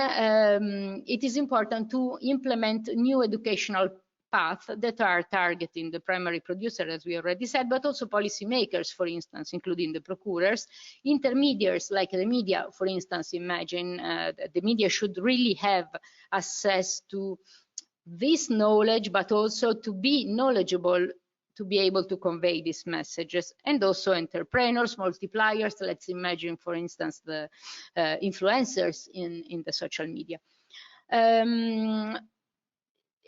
it is important to implement new educational paths that are targeting the primary producer, as we already said, but also policymakers, for instance, including the procurers, intermediaries like the media, for instance. Imagine the media should really have access to this knowledge, but also to be knowledgeable, to be able to convey these messages. And also entrepreneurs, multipliers. Let's imagine, for instance, the influencers in the social media.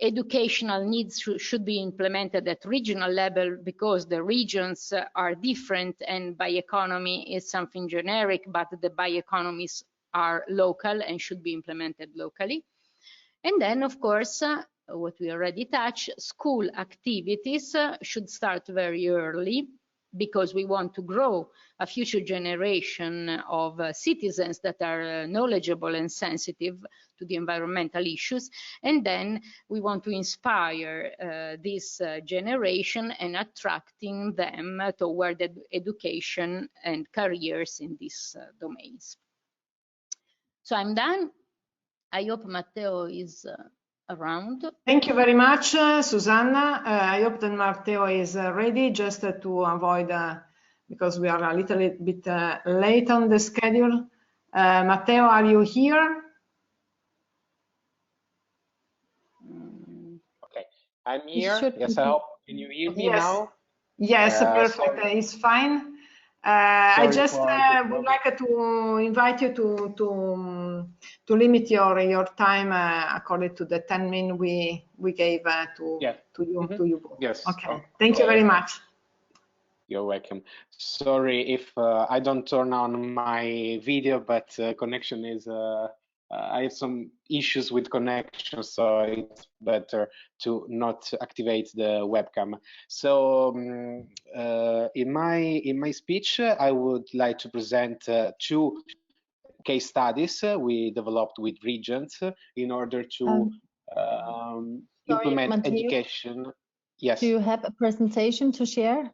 Educational needs should be implemented at regional level, because the regions are different, and bioeconomy is something generic, but the bioeconomies are local and should be implemented locally. And then, of course, what we already touched, school activities should start very early, because we want to grow a future generation of citizens that are knowledgeable and sensitive to the environmental issues. And then we want to inspire this generation and attracting them toward education and careers in these domains. So I'm done. I hope Matteo is around. Thank you very much, Susanna. I hope that Matteo is ready, just to avoid, because we are a little bit late on the schedule. Matteo, are you here? Okay, I'm here. Yes, I hope. Can you hear me now? Yes, perfect. Sorry. It's fine. I just would like to invite you to limit your time according to the 10 minutes we gave to you both. Yes. Okay. Thank you very much. You're welcome. Sorry if I don't turn on my video, but connection is. I have some issues with connection, so it's better to not activate the webcam. So in my speech, I would like to present two case studies we developed with regions in order to implement Matteo, education. Yes. Do you have a presentation to share?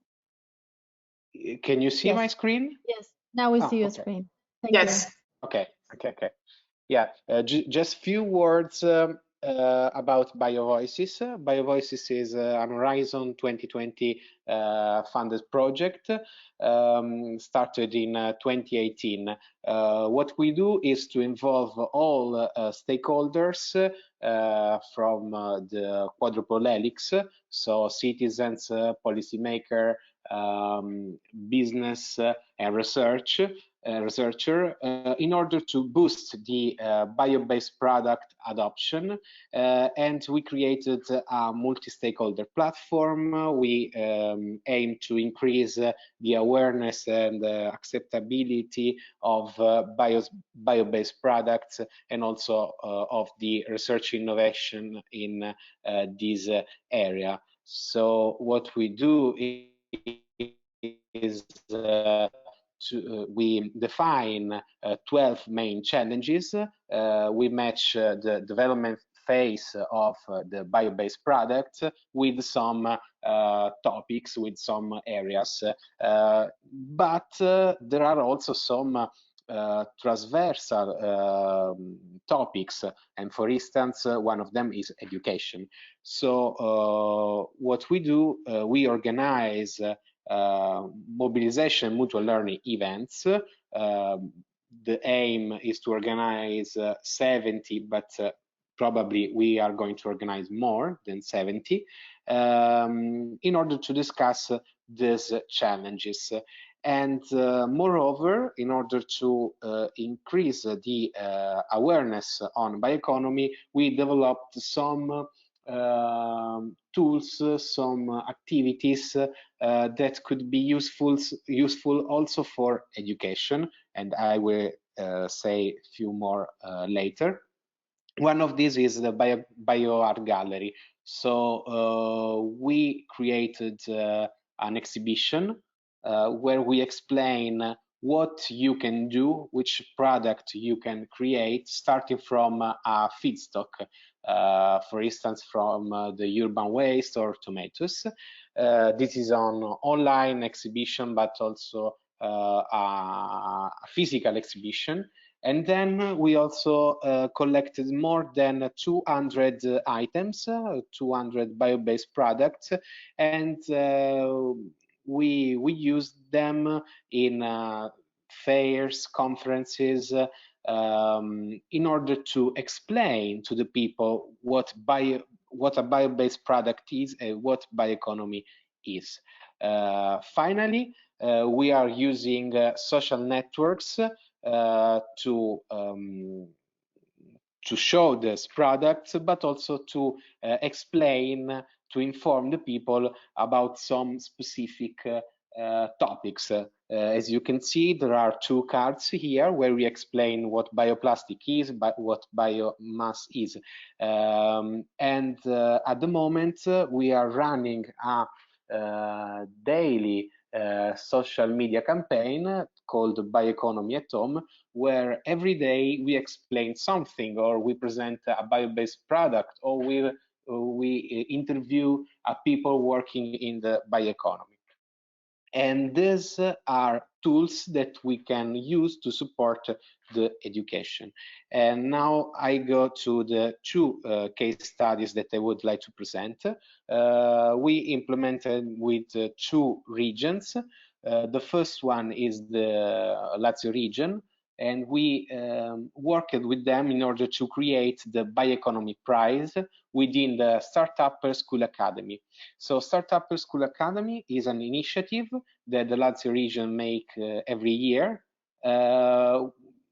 Can you see my screen? Yes. Now we see your screen. Thank you. Okay. Yeah, just few words about BioVoices. BioVoices is an Horizon 2020 funded project, started in 2018. What we do is to involve all stakeholders from the quadruple helix, so citizens, policymaker, business, and researcher, in order to boost the bio-based product adoption, and we created a multi-stakeholder platform. We aim to increase the awareness and acceptability of bio-based products, and also of the research innovation in this area. So what we do is we define 12 main challenges. We match the development phase of the bio-based product with some topics, with some areas. But there are also some transversal topics, and for instance, one of them is education. So what we do, we organize mobilization mutual learning events. The aim is to organize 70, but probably we are going to organize more than 70 in order to discuss these challenges. And moreover, in order to increase the awareness on bioeconomy, we developed some tools, some activities that could be useful also for education, and I will say a few more later. One of these is the bio art gallery. So we created an exhibition where we explain what you can do, which product you can create, starting from a feedstock, for instance, from the urban waste or tomatoes. This is an online exhibition, but also a physical exhibition. And then we also collected more than 200 items, 200 bio-based products, and we used them in fairs, conferences, in order to explain to the people what a bio-based product is and what bioeconomy is. Finally, we are using social networks to show these products, but also to explain, to inform the people about some specific topics. As you can see, there are two cards here where we explain what bioplastic is, but what biomass is. And at the moment, we are running a daily social media campaign called Bioeconomy at Home, where every day we explain something, or we present a bio-based product, or we interview people working in the bioeconomy. And these are tools that we can use to support the education. And now I go to the two case studies that I would like to present. We implemented with two regions. The first one is the Lazio region, and we worked with them in order to create the Bioeconomy Prize within the Startupper School Academy. So Startupper School Academy is an initiative that the Lazio region make every year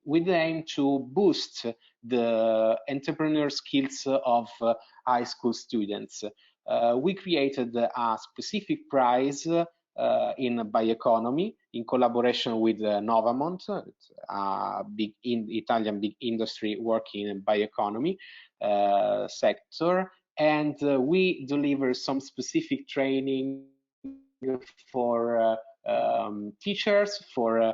with the aim to boost the entrepreneur skills of high school students. We created a specific prize in bioeconomy in collaboration with Novamont, a big Italian big industry working in bioeconomy sector, and we deliver some specific training for teachers, for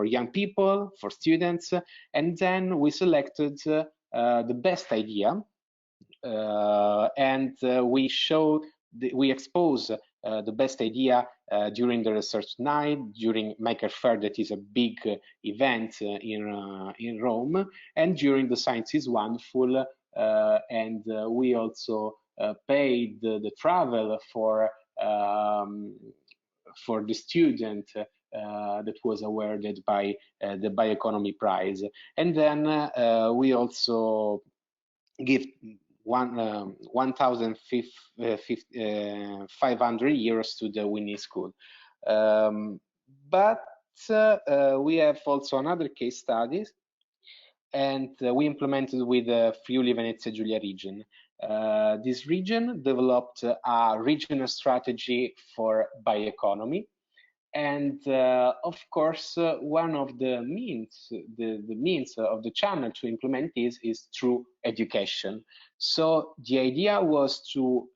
young people, for students, and then we selected the best idea, and we expose the best idea during the research night, during Maker Fair, that is a big event in Rome, and during the Science is Wonderful, and we also paid the travel for the student that was awarded by the Bioeconomy Prize. And then we also give 1,500 euros to the winning school. But we have also another case studies, and we implemented with the Friuli Venezia Giulia region. This region developed a regional strategy for bioeconomy, and of course, one of the means, the means of the channel to implement this is through education. So the idea was to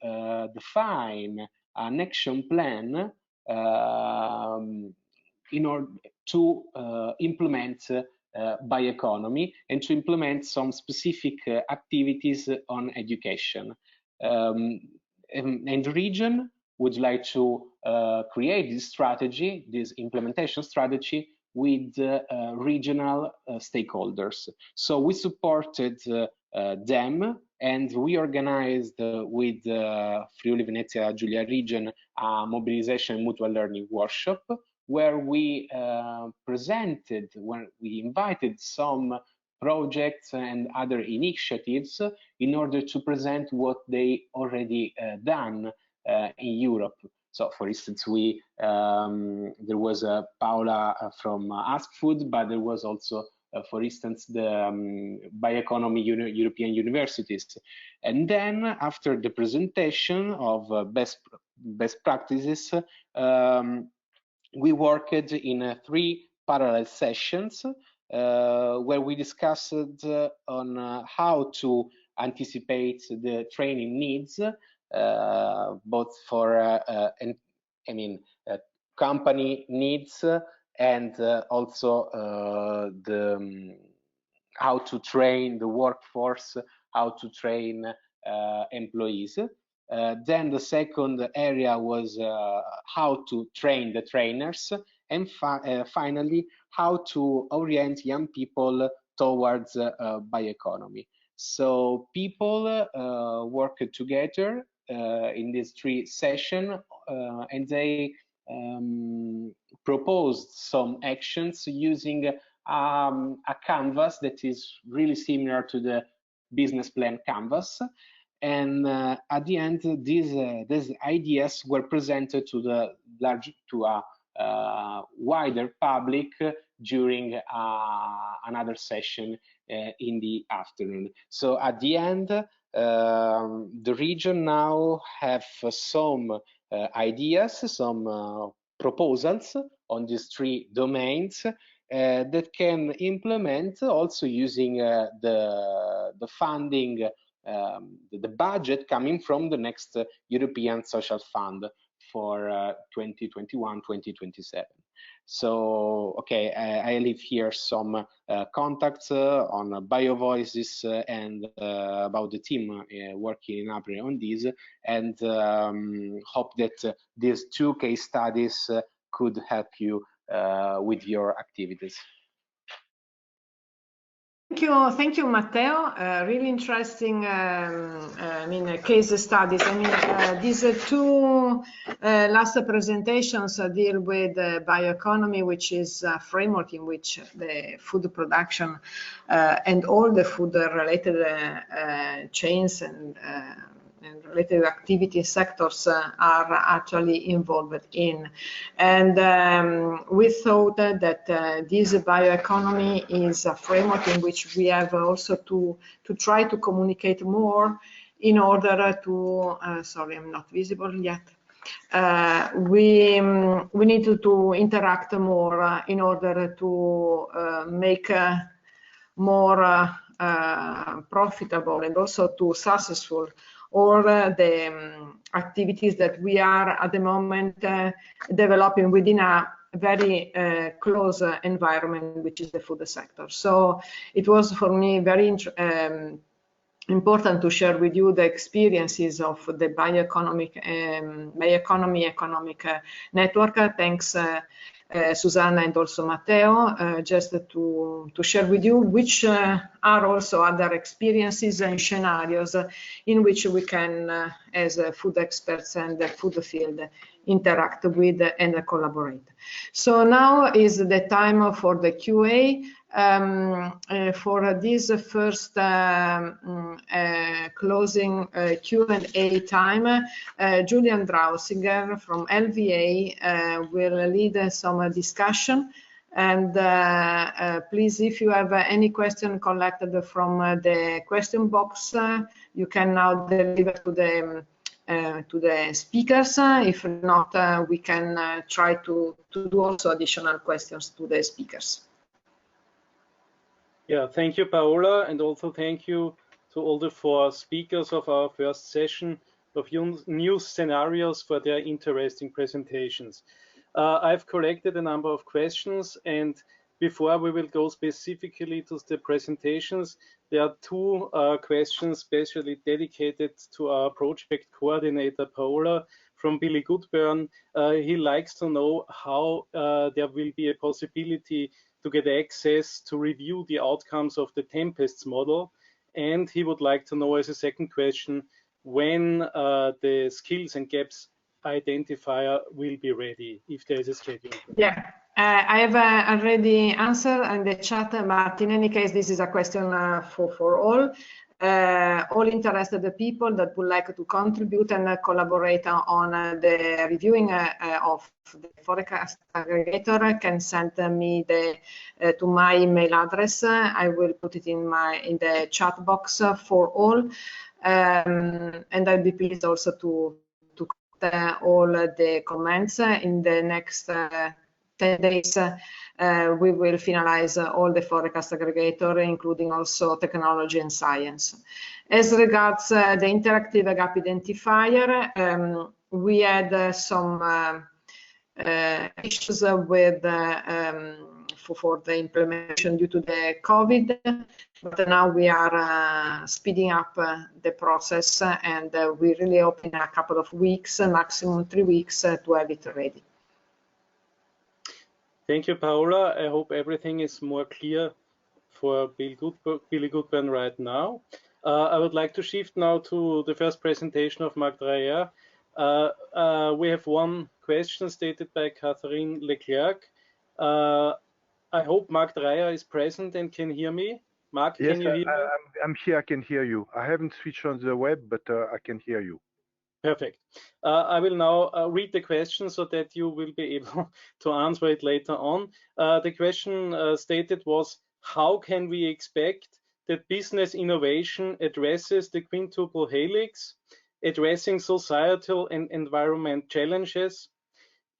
define an action plan in order to implement bioeconomy and to implement some specific activities on education. And the region would like to create this strategy, this implementation strategy, with regional stakeholders. So we supported them, and we organized with Friuli Venezia Giulia region a mobilization and mutual learning workshop, where we presented, when we invited some projects and other initiatives in order to present what they already done in Europe. So, for instance, we there was Paola from ASKFOOD, but there was also, for instance, the bioeconomy European universities. And then, after the presentation of best practices, we worked in 3 parallel sessions where we discussed on how to anticipate the training needs, both for company needs and also how to train the workforce, how to train employees. Then the second area was how to train the trainers, and finally, how to orient young people towards bioeconomy. So people worked together in these 3 sessions, and they proposed some actions using a canvas that is really similar to the business plan canvas. And at the end, these ideas were presented to a wider public during another session in the afternoon. So at the end, the region now have some ideas, some proposals on these 3 domains that can implement also using the funding, the budget coming from the next European Social Fund for 2021-2027. So, okay, I leave here some contacts on BioVoices and about the team working in April on this, and hope that these 2 case studies could help you with your activities. Thank you, Matteo. Really interesting, case studies. These 2 last presentations deal with bioeconomy, which is a framework in which the food production and all the food-related chains and related activity sectors are actually involved in. And we thought that this bioeconomy is a framework in which we have also to try to communicate more in order to, sorry, I'm not visible yet. We need to interact more in order to make more profitable and also to successful all the activities that we are at the moment developing within a very close environment, which is the food sector. So it was for me very important to share with you the experiences of the bioeconomy economic network. Thanks Susanna and also Matteo, just to share with you which are also other experiences and scenarios in which we can, as food experts and the food field, interact with and collaborate. So now is the time for the QA. For this first closing Q&A time, Julian Drausinger from LVA will lead some discussion And please, if you have any question collected from the question box, you can now deliver to the speakers. If not, we can try to do also additional questions to the speakers. Yeah, thank you, Paola, and also thank you to all the 4 speakers of our first session of new scenarios for their interesting presentations. I've collected a number of questions, and before we will go specifically to the presentations, there are 2 questions specially dedicated to our project coordinator, Paola, from Billy Goodburn. He likes to know how there will be a possibility to get access to review the outcomes of the Tempests model. And he would like to know as a second question, when the skills and gaps identifier will be ready, if there is a schedule. Yeah, I have already answered in the chat, but in any case, this is a question for all interested people that would like to contribute and collaborate on the reviewing of the forecast aggregator can send me to my email address. I will put it in the chat box for all, and I'll be pleased also to all the comments in the next 10 days. We will finalize all the forecast aggregator, including also technology and science. As regards the interactive gap identifier, we had some issues with for the implementation due to the COVID, but now we are speeding up the process, and we really hope in a couple of weeks, maximum 3 weeks, to have it ready. Thank you, Paola. I hope everything is more clear for Billy Goodburn right now. I would like to shift now to the first presentation of Marc Dreyer. We have 1 question stated by Catherine Leclerc. I hope Marc Dreyer is present and can hear me. Marc, yes, can you hear me? I'm here, I can hear you. I haven't switched on the web, but I can hear you. Perfect. I will now read the question so that you will be able to answer it later on. The question stated was, how can we expect that business innovation addresses the quintuple helix, addressing societal and environment challenges,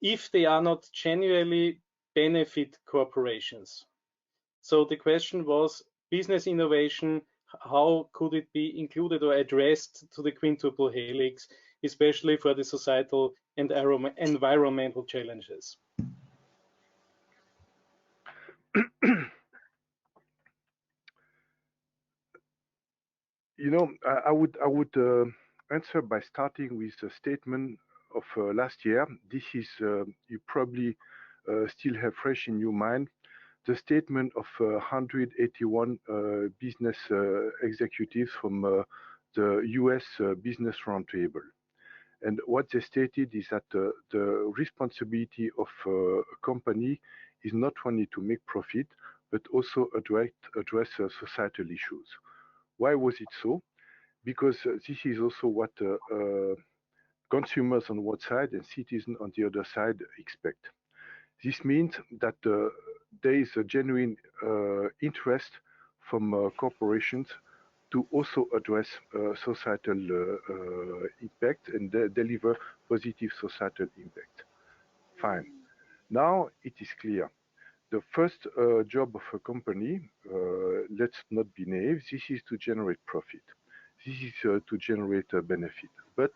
if they are not genuinely benefit corporations? So the question was, business innovation, how could it be included or addressed to the quintuple helix, especially for the societal and environmental challenges? You know, I would answer by starting with a statement of last year. This is, you probably still have fresh in your mind, the statement of 181 business executives from the US Business Roundtable. And what they stated is that the responsibility of a company is not only to make profit, but also address societal issues. Why was it so? Because this is also what consumers on one side and citizens on the other side expect. This means that there is a genuine interest from corporations to also address societal impact and deliver positive societal impact. Fine. Now it is clear. The first job of a company, let's not be naive, this is to generate profit. This is to generate a benefit. But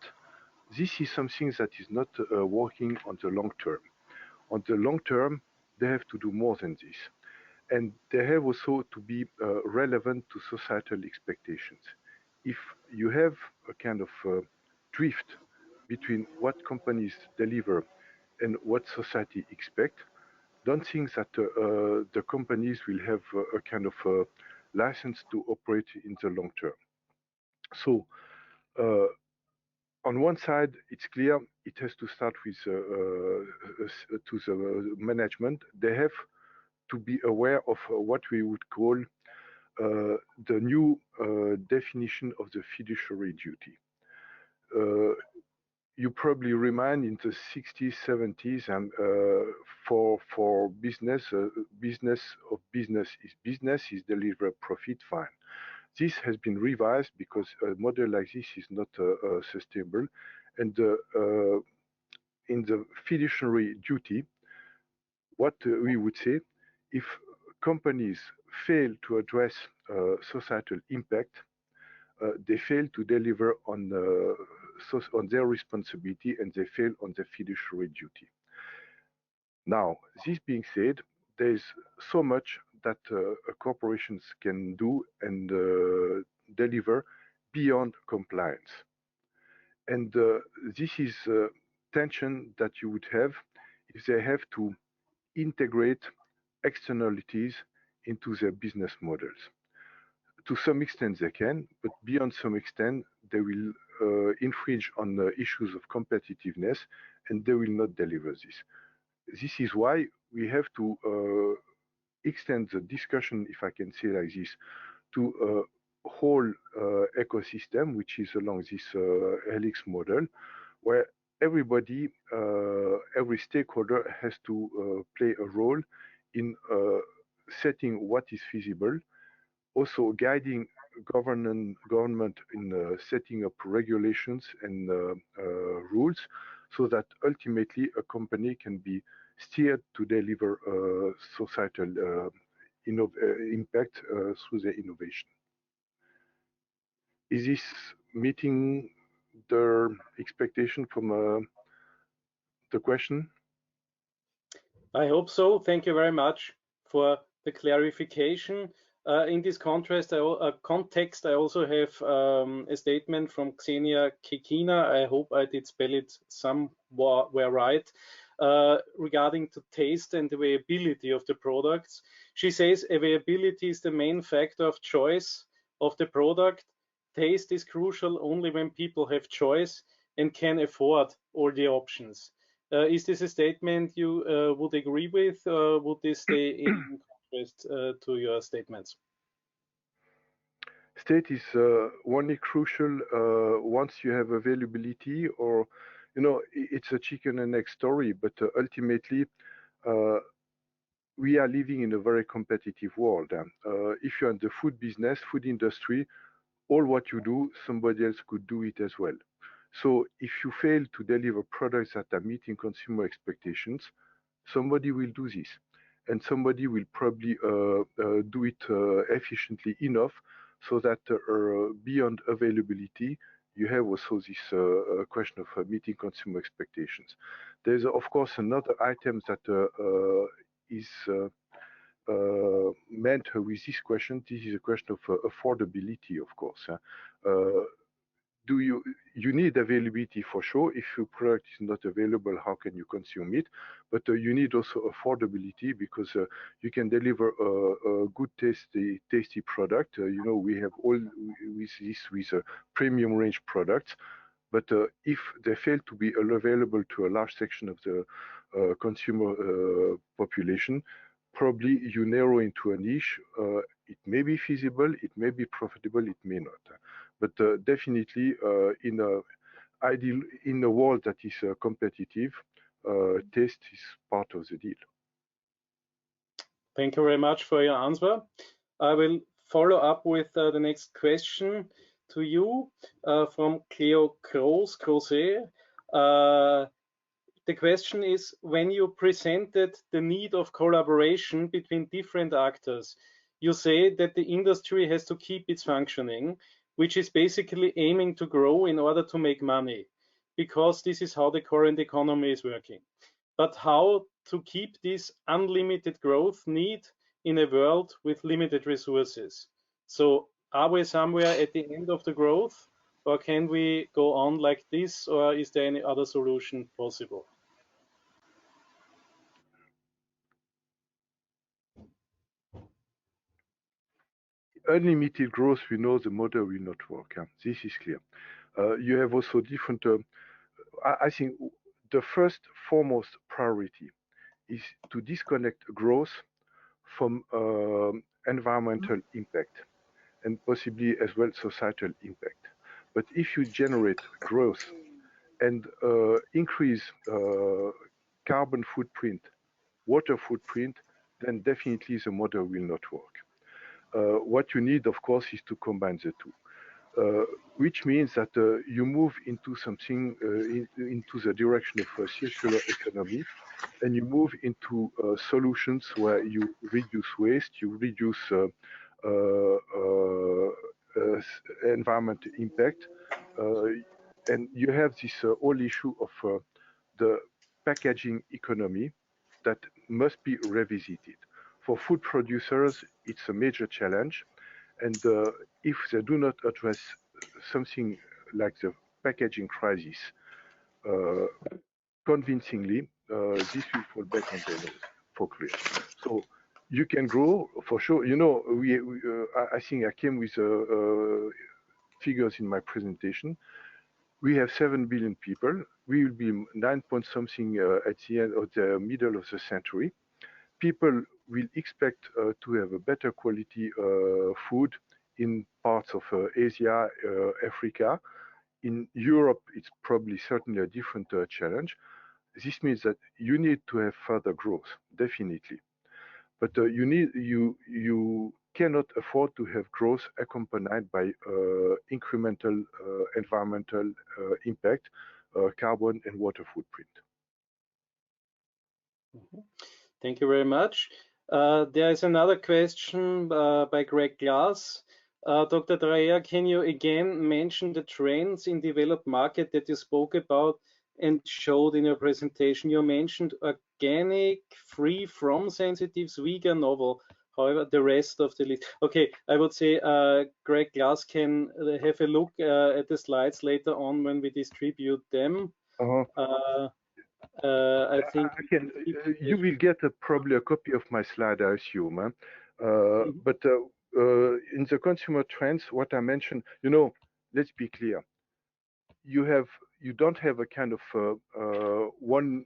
this is something that is not working on the long term. On the long term, they have to do more than this. And they have also to be relevant to societal expectations. If you have a kind of drift between what companies deliver and what society expects, don't think that the companies will have a kind of license to operate in the long term. So on one side, it's clear it has to start with to the management. They have to be aware of what we would call the new definition of the fiduciary duty. you probably remind in the 60s, 70s, and for business, business is business, is deliver profit, fine. This has been revised because a model like this is not sustainable. And in the fiduciary duty, what we would say, if companies fail to address societal impact, they fail to deliver on their responsibility, and they fail on their fiduciary duty. Now, this being said, there's so much that corporations can do and deliver beyond compliance. And this is a tension that you would have if they have to integrate externalities into their business models. To some extent they can, but beyond some extent they will infringe on the issues of competitiveness, and they will not deliver this. This is why we have to extend the discussion, if I can say like this, to a whole ecosystem, which is along this helix model, where everybody, every stakeholder has to play a role in setting what is feasible, also guiding government in setting up regulations and rules, so that ultimately a company can be steered to deliver societal impact through their innovation. Is this meeting the expectation from the question? I hope so. Thank you very much for the clarification. In this context, I also have a statement from Xenia Kekina. I hope I did spell it somewhere right, regarding to taste and availability of the products. She says availability is the main factor of choice of the product. Taste is crucial only when people have choice and can afford all the options. Is this a statement you would agree with, or would this stay in contrast to your statements? State is only crucial once you have availability, or, you know, it's a chicken and egg story, but ultimately we are living in a very competitive world. If you're in the food business, food industry, all what you do, somebody else could do it as well. So if you fail to deliver products that are meeting consumer expectations, somebody will do this, and somebody will probably do it efficiently enough so that beyond availability, you have also this question of meeting consumer expectations. There's of course another item that is meant with this question. This is a question of affordability, of course. You need availability for sure. If your product is not available, how can you consume it? But you need also affordability, because you can deliver a good tasty product. You know, we have all with premium range products, but if they fail to be available to a large section of the consumer population, probably you narrow into a niche. It may be feasible, it may be profitable, it may not. But definitely in a world that is competitive, taste is part of the deal. Thank you very much for your answer. I will follow up with the next question to you from Cleo Crozet. The question is, when you presented the need of collaboration between different actors, you say that the industry has to keep its functioning, which is basically aiming to grow in order to make money, because this is how the current economy is working. But how to keep this unlimited growth need in a world with limited resources? So are we somewhere at the end of the growth, or can we go on like this, or is there any other solution possible? Unlimited growth, we know the model will not work. This is clear. You have also different, I think the first foremost priority is to disconnect growth from environmental impact, and possibly as well societal impact. But if you generate growth and increase carbon footprint, water footprint, then definitely the model will not work. What you need, of course, is to combine the two. Which means that you move into something into the direction of a circular economy, and you move into solutions where you reduce waste, you reduce environmental impact, and you have this whole issue of the packaging economy that must be revisited. For food producers, it's a major challenge. And if they do not address something like the packaging crisis convincingly, this will fall back on their nose for clear. So you can grow for sure. You know, I think I came with figures in my presentation. We have 7 billion people. We will be 9 point something at the end of the middle of the century. People will expect to have a better quality food in parts of Asia, Africa. In Europe, it's probably certainly a different challenge. This means that you need to have further growth, definitely. But you cannot afford to have growth accompanied by incremental environmental impact, carbon and water footprint. Mm-hmm. Thank you very much. There is another question by Greg Glass. Dr. Dreyer, can you again mention the trends in developed market that you spoke about and showed in your presentation? You mentioned organic, free from sensitives, vegan, novel. However, the rest of the list. Okay, I would say Greg Glass can have a look at the slides later on when we distribute them. I think you will get probably a copy of my slide, I assume. But in the consumer trends, what I mentioned, you know, let's be clear. You don't have a kind of one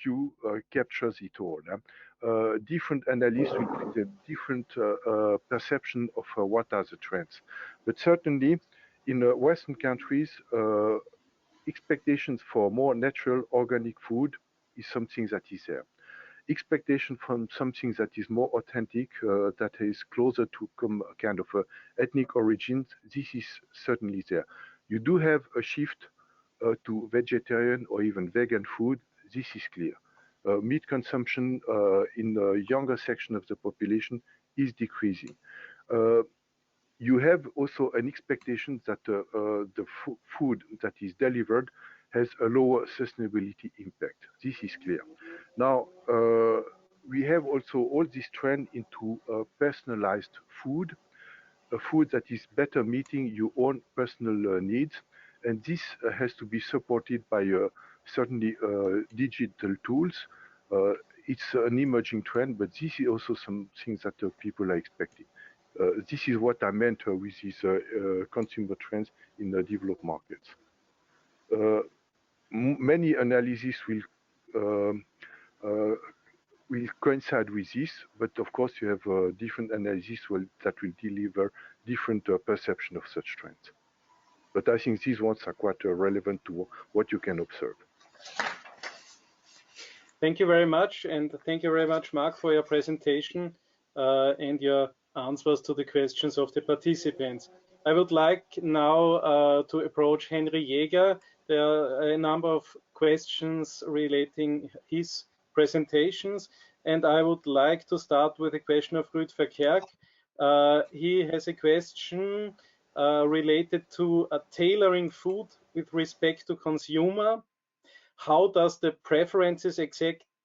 view captures it all. Different analysts will present different perception of what are the trends. But certainly, in Western countries, expectations for more natural organic food is something that is there. Expectation from something that is more authentic, that is closer to kind of ethnic origins, this is certainly there. You do have a shift to vegetarian or even vegan food, this is clear. Meat consumption in the younger section of the population is decreasing. You have also an expectation that the food that is delivered has a lower sustainability impact. This is clear. Now, we have also all this trend into personalized food, a food that is better meeting your own personal needs. And this has to be supported by certainly digital tools. It's an emerging trend, but this is also some things that people are expecting. This is what I meant with these consumer trends in the developed markets. Many analyses will coincide with this, but of course you have different analyses that will deliver different perception of such trends. But I think these ones are quite relevant to what you can observe. Thank you very much, and thank you very much, Mark, for your presentation and your answers to the questions of the participants. I would like now to approach Henry Jäger. There are a number of questions relating his presentations, and I would like to start with a question of Ruud Verkerk. He has a question related to tailoring food with respect to consumer. How does the preferences,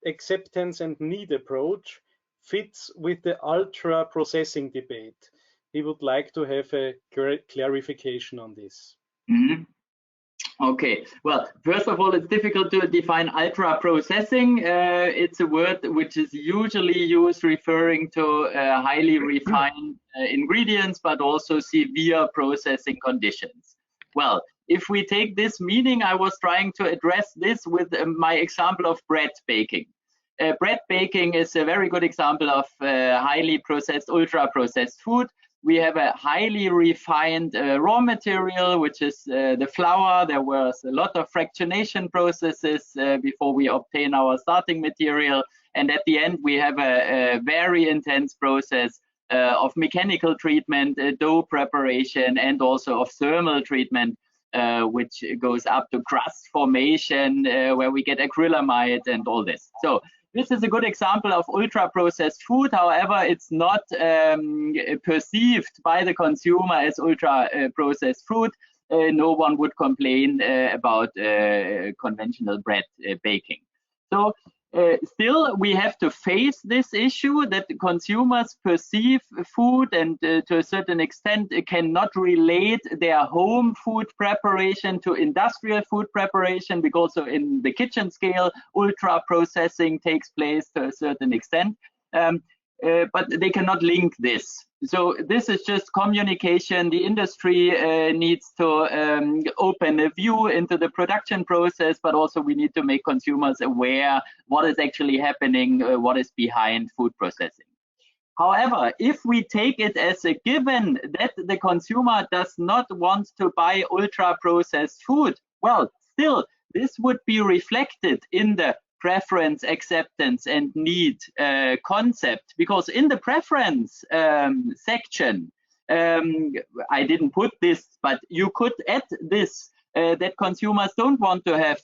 acceptance and need approach fits with the ultra processing debate? He would like to have a clarification on this. Mm-hmm. Okay, well, first of all, it's difficult to define ultra processing. It's a word which is usually used referring to highly refined ingredients, but also severe processing conditions. Well, if we take this meaning, I was trying to address this with my example of bread baking. Bread baking is a very good example of highly processed, ultra processed food. we have a highly refined raw material, which is the flour. There was a lot of fractionation processes before we obtain our starting material. And at the end, we have a very intense process of mechanical treatment, dough preparation, and also of thermal treatment, which goes up to crust formation, where we get acrylamide and all this. So this is a good example of ultra-processed food. However, it's not perceived by the consumer as ultra-processed food. No one would complain about conventional bread baking. So still, we have to face this issue that consumers perceive food and to a certain extent cannot relate their home food preparation to industrial food preparation, because in the kitchen scale, ultra processing takes place to a certain extent. But they cannot link this. So this is just communication. The industry needs to open a view into the production process, but also we need to make consumers aware what is actually happening, what is behind food processing. However, if we take it as a given that the consumer does not want to buy ultra-processed food, well, still, this would be reflected in the preference, acceptance, and need concept, because in the preference section, I didn't put this, but you could add this, that consumers don't want to have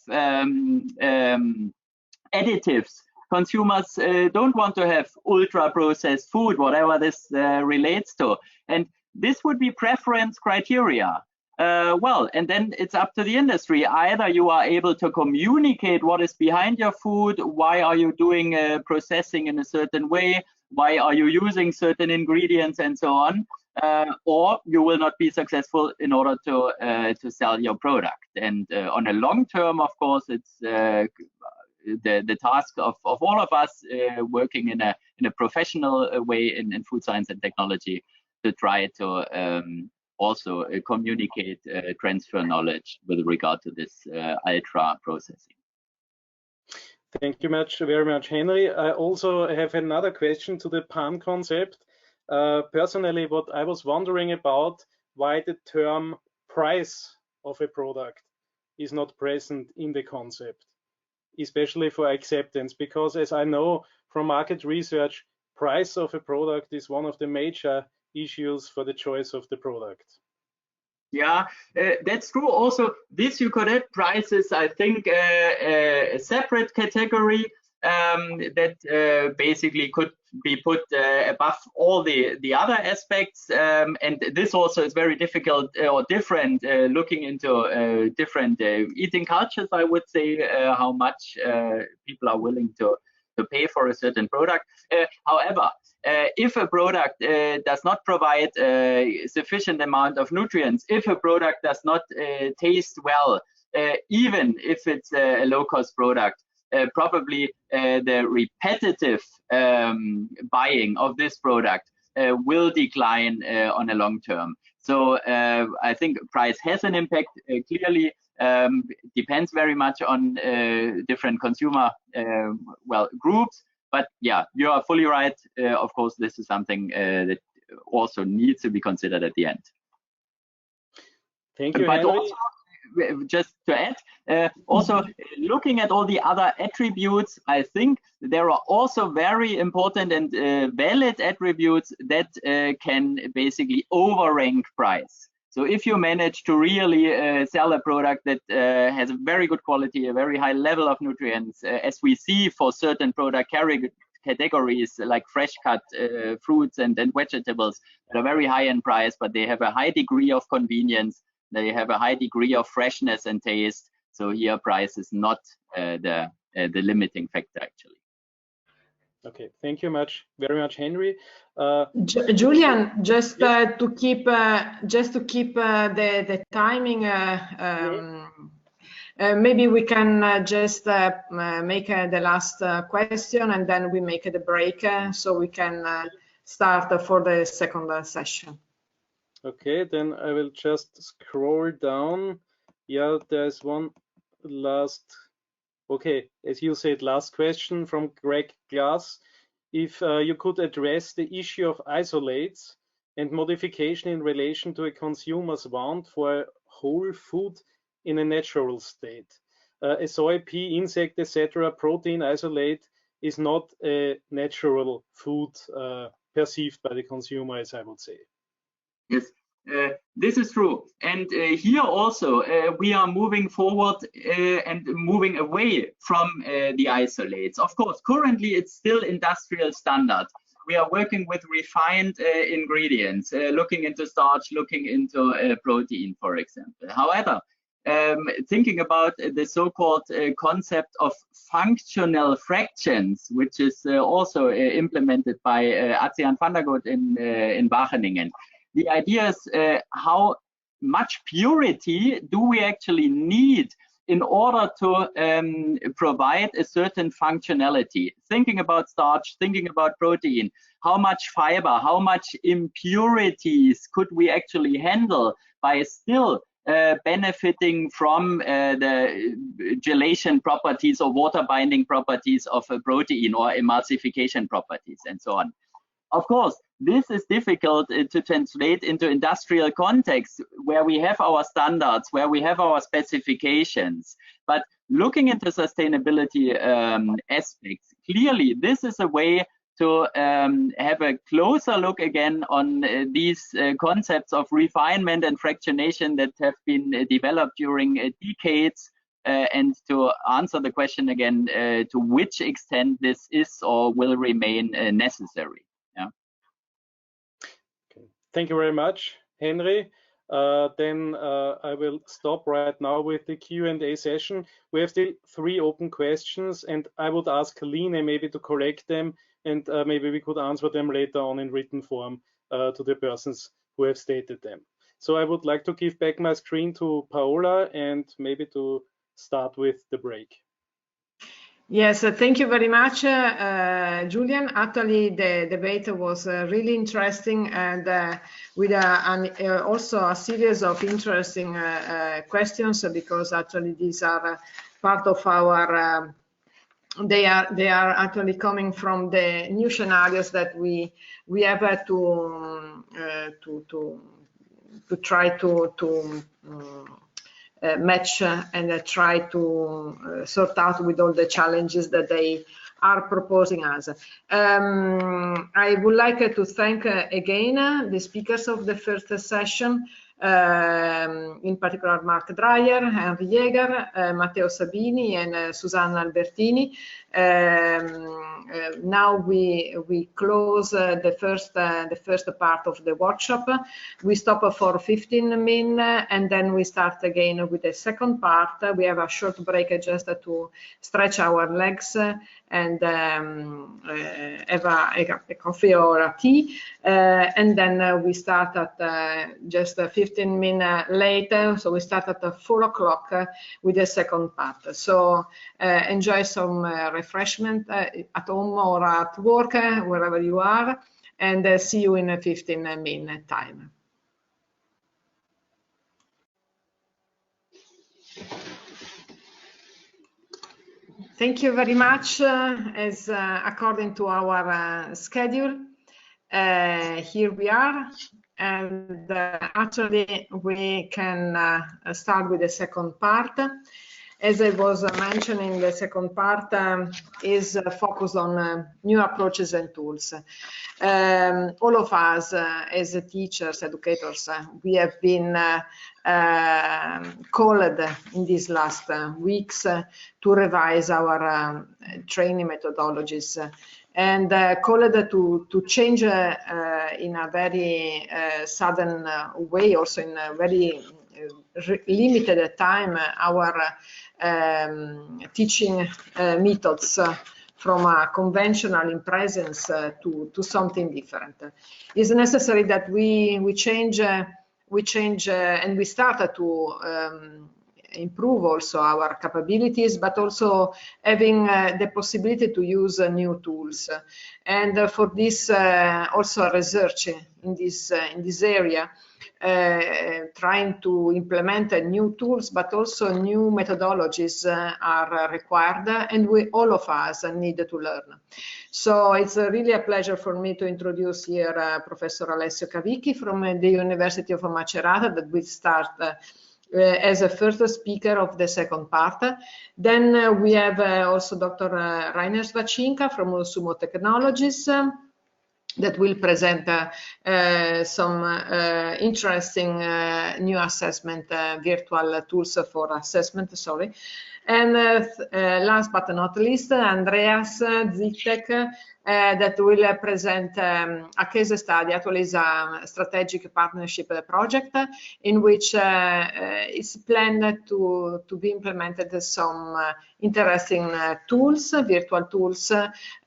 additives. Consumers don't want to have ultra-processed food, whatever this relates to. And this would be preference criteria. Well, and then it's up to the industry. Either you are able to communicate what is behind your food, why are you doing processing in a certain way, why are you using certain ingredients, and so on, or you will not be successful in order to sell your product. And on a long term, of course, it's the task of all of us working in a professional way in food science and technology to try to also communicate, transfer knowledge with regard to this ultra processing. Thank you very much, Henry. I also have another question to the PAN concept. Personally, what I was wondering about, why the term price of a product is not present in the concept, especially for acceptance, because as I know from market research, price of a product is one of the major issues for the choice of the product. Yeah, that's true. Also, this you could add prices, I think, a separate category that basically could be put above all the other aspects. And this also is very difficult or different looking into different eating cultures, I would say, how much people are willing to pay for a certain product. However, if a product does not provide a sufficient amount of nutrients, if a product does not taste well, even if it's a low-cost product, probably the repetitive buying of this product will decline on a long term. So I think price has an impact, clearly. Depends very much on different consumer groups. But yeah, you are fully right. Of course, this is something that also needs to be considered at the end. Thank you, but Henry. Also, just to add, also looking at all the other attributes, I think there are also very important and valid attributes that can basically overrank price. So if you manage to really sell a product that has a very good quality, a very high level of nutrients, as we see for certain product categories like fresh cut fruits and vegetables that are very high in price, but they have a high degree of convenience, they have a high degree of freshness and taste. So here price is not the limiting factor actually. Okay, thank you very much, Henry. Julian, just to keep the timing, maybe we can just make the last question, and then we make the break so we can start for the second session. Okay, then I will just scroll down. Yeah, there's one last. Okay, as you said, last question from Greg Glass. If you could address the issue of isolates and modification in relation to a consumer's want for whole food in a natural state. A soy, pea, insect, etc., protein isolate is not a natural food perceived by the consumer, as I would say. Yes, this is true. And here also we are moving forward and moving away from the isolates. Of course, currently it's still industrial standard. We are working with refined ingredients, looking into starch, looking into protein, for example. However, thinking about the so-called concept of functional fractions, which is also implemented by Adriaan van der Goot in Wageningen. The idea is how much purity do we actually need in order to provide a certain functionality? Thinking about starch, thinking about protein, how much fiber, how much impurities could we actually handle by still benefiting from the gelation properties or water binding properties of a protein or emulsification properties and so on. Of course, this is difficult to translate into industrial context where we have our standards, where we have our specifications. But looking into sustainability aspects, clearly this is a way to have a closer look again on these concepts of refinement and fractionation that have been developed during decades, and to answer the question again, to which extent this is or will remain necessary. Yeah. Okay. Thank you very much, Henry. Then I will stop right now with the Q&A session. We have still 3 open questions, and I would ask Line maybe to correct them, and maybe we could answer them later on in written form to the persons who have stated them. So I would like to give back my screen to Paola and maybe to start with the break. Yes, thank you very much, Julian. Actually, the debate was really interesting, and with also a series of interesting questions, because actually these are part of our they are actually coming from the new scenarios that we have to try to match and try to sort out with all the challenges that they are proposing us. I would like to thank again the speakers of the first session, in particular Mark Dreyer, Henry Jäger, Matteo Sabini, and Susanna Albertini. Now we close the first part of the workshop. We stop for 15 minutes, and then we start again with the second part. We have a short break just to stretch our legs and have a coffee or a tea, and then we start at just 15 minutes later. So we start at 4 o'clock with the second part. So enjoy some refreshment at home or at work, wherever you are, and see you in a 15-minute time. Thank you very much. As according to our schedule, here we are, and actually we can start with the second part. As I was mentioning, the second part is focused on new approaches and tools. All of us as teachers, educators, we have been called in these last weeks to revise our training methodologies, and called to change in a very sudden way, also in a very limited time, our teaching methods from a conventional in presence to something different. It's necessary that we change and we start to improve also our capabilities, but also having the possibility to use new tools. And for this, also research in this area, trying to implement new tools, but also new methodologies are required, and all of us need to learn. So it's really a pleasure for me to introduce here Professor Alessio Cavicchi from the University of Macerata, that will start as a first speaker of the second part. Then we have also Dr. Rainer Svacinka from Sumo Technologies, that will present some interesting new assessment, virtual tools for assessment, sorry. And last but not least, Andreas Zittek, that will present a case study. Actually, is a strategic partnership project in which it's planned to be implemented some interesting tools, virtual tools,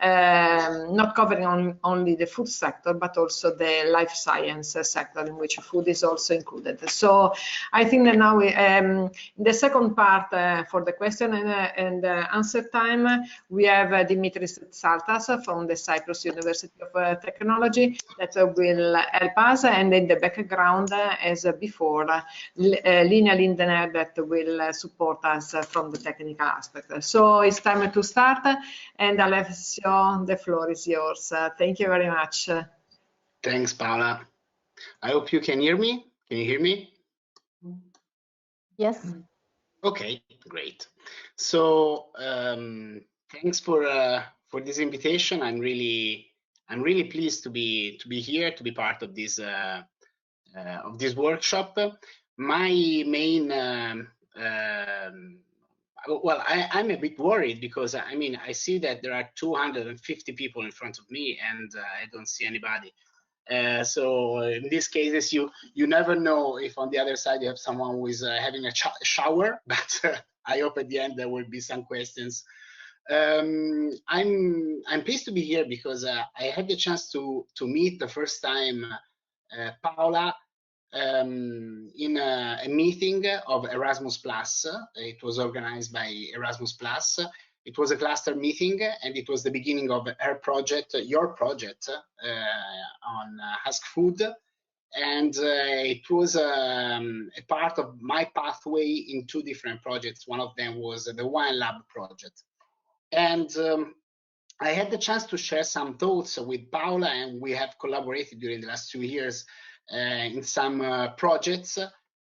not covering only the food sector, but also the life science sector, in which food is also included. So I think that now in the second part for the question and answer time, we have Dimitris Tsaltas from the Cyprus University of Technology that will help us, and in the background, as before, Lina Lindener that will support us from the technical aspect. So it's time to start, and Alessio, the floor is yours. Thank you very much. Thanks, Paola. I hope you can hear me. Can you hear me? Yes. Okay, great. So thanks for this invitation. I'm really pleased to be here, to be part of this workshop. My main well, I'm a bit worried because I mean I see that there are 250 people in front of me and I don't see anybody. So in these cases, you never know if on the other side you have someone who is having a shower. But I hope at the end there will be some questions. I'm pleased to be here because I had the chance to meet the first time Paola in a meeting of Erasmus Plus. It was organized by Erasmus Plus. It was a cluster meeting, and it was the beginning of her project, your project, on ASKFOOD. And it was a part of my pathway in two different projects. One of them was the Wine Lab project. And I had the chance to share some thoughts with Paola, and we have collaborated during the last 2 years in some projects.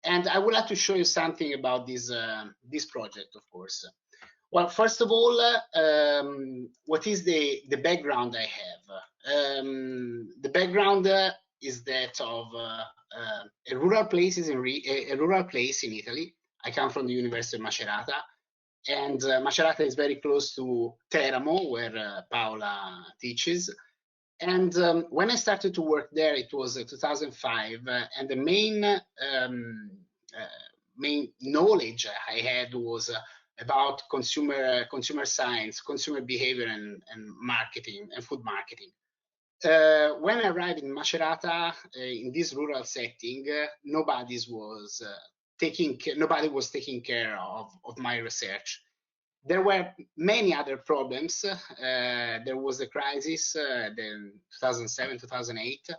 And I would like to show you something about this project, of course. Well, first of all, what is the background I have? The background is that of a rural place in Italy. I come from the University of Macerata, and Macerata is very close to Teramo, where Paola teaches. And when I started to work there, it was 2005, and the main knowledge I had was about consumer science, consumer behavior, and marketing and food marketing. When I arrived in Macerata, in this rural setting, nobody was taking care of my research. There were many other problems. There was the crisis, then 2007, 2008.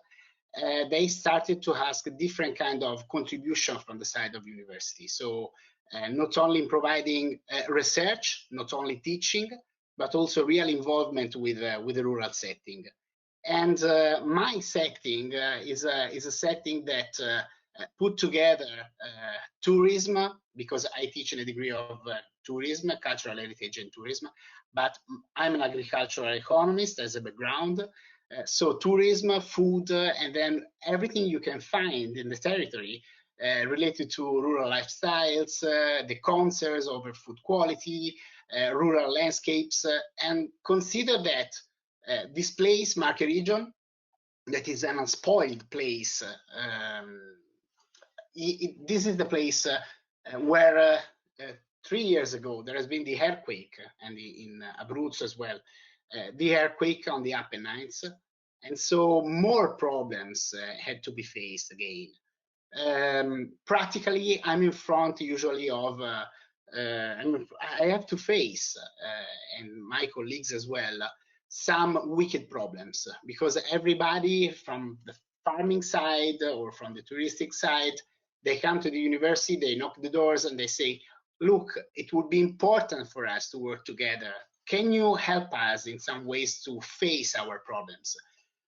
They started to ask a different kind of contribution from the side of university. So not only in providing research, not only teaching, but also real involvement with the rural setting. And my setting is a setting that put together tourism, because I teach in a degree of tourism, cultural heritage and tourism, but I'm an agricultural economist as a background. So tourism, food, and then everything you can find in the territory related to rural lifestyles, the concerns over food quality, rural landscapes, and consider that this place, Marche region, that is an unspoiled place. This is the place where 3 years ago there has been the earthquake, and in Abruzzo as well, the earthquake on the Apennines, and so more problems had to be faced again. Practically, I'm in front usually of, I have to face, and my colleagues as well, some wicked problems, because everybody from the farming side or from the touristic side, they come to the university, they knock the doors and they say, look, it would be important for us to work together. Can you help us in some ways to face our problems?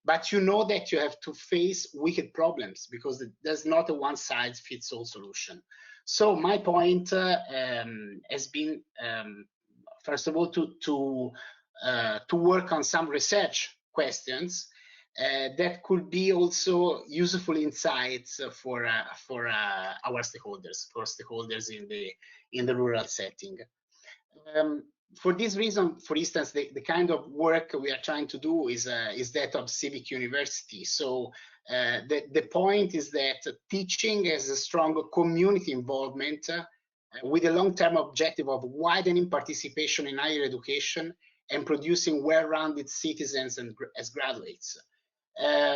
But you know that you have to face wicked problems, because there's not a one-size-fits-all solution. So my point has been, first of all, to work on some research questions that could be also useful insights for our stakeholders, for stakeholders in the rural setting. For this reason, for instance, the kind of work we are trying to do is that of civic university. So the point is that teaching has a strong community involvement with a long-term objective of widening participation in higher education and producing well-rounded citizens and as graduates.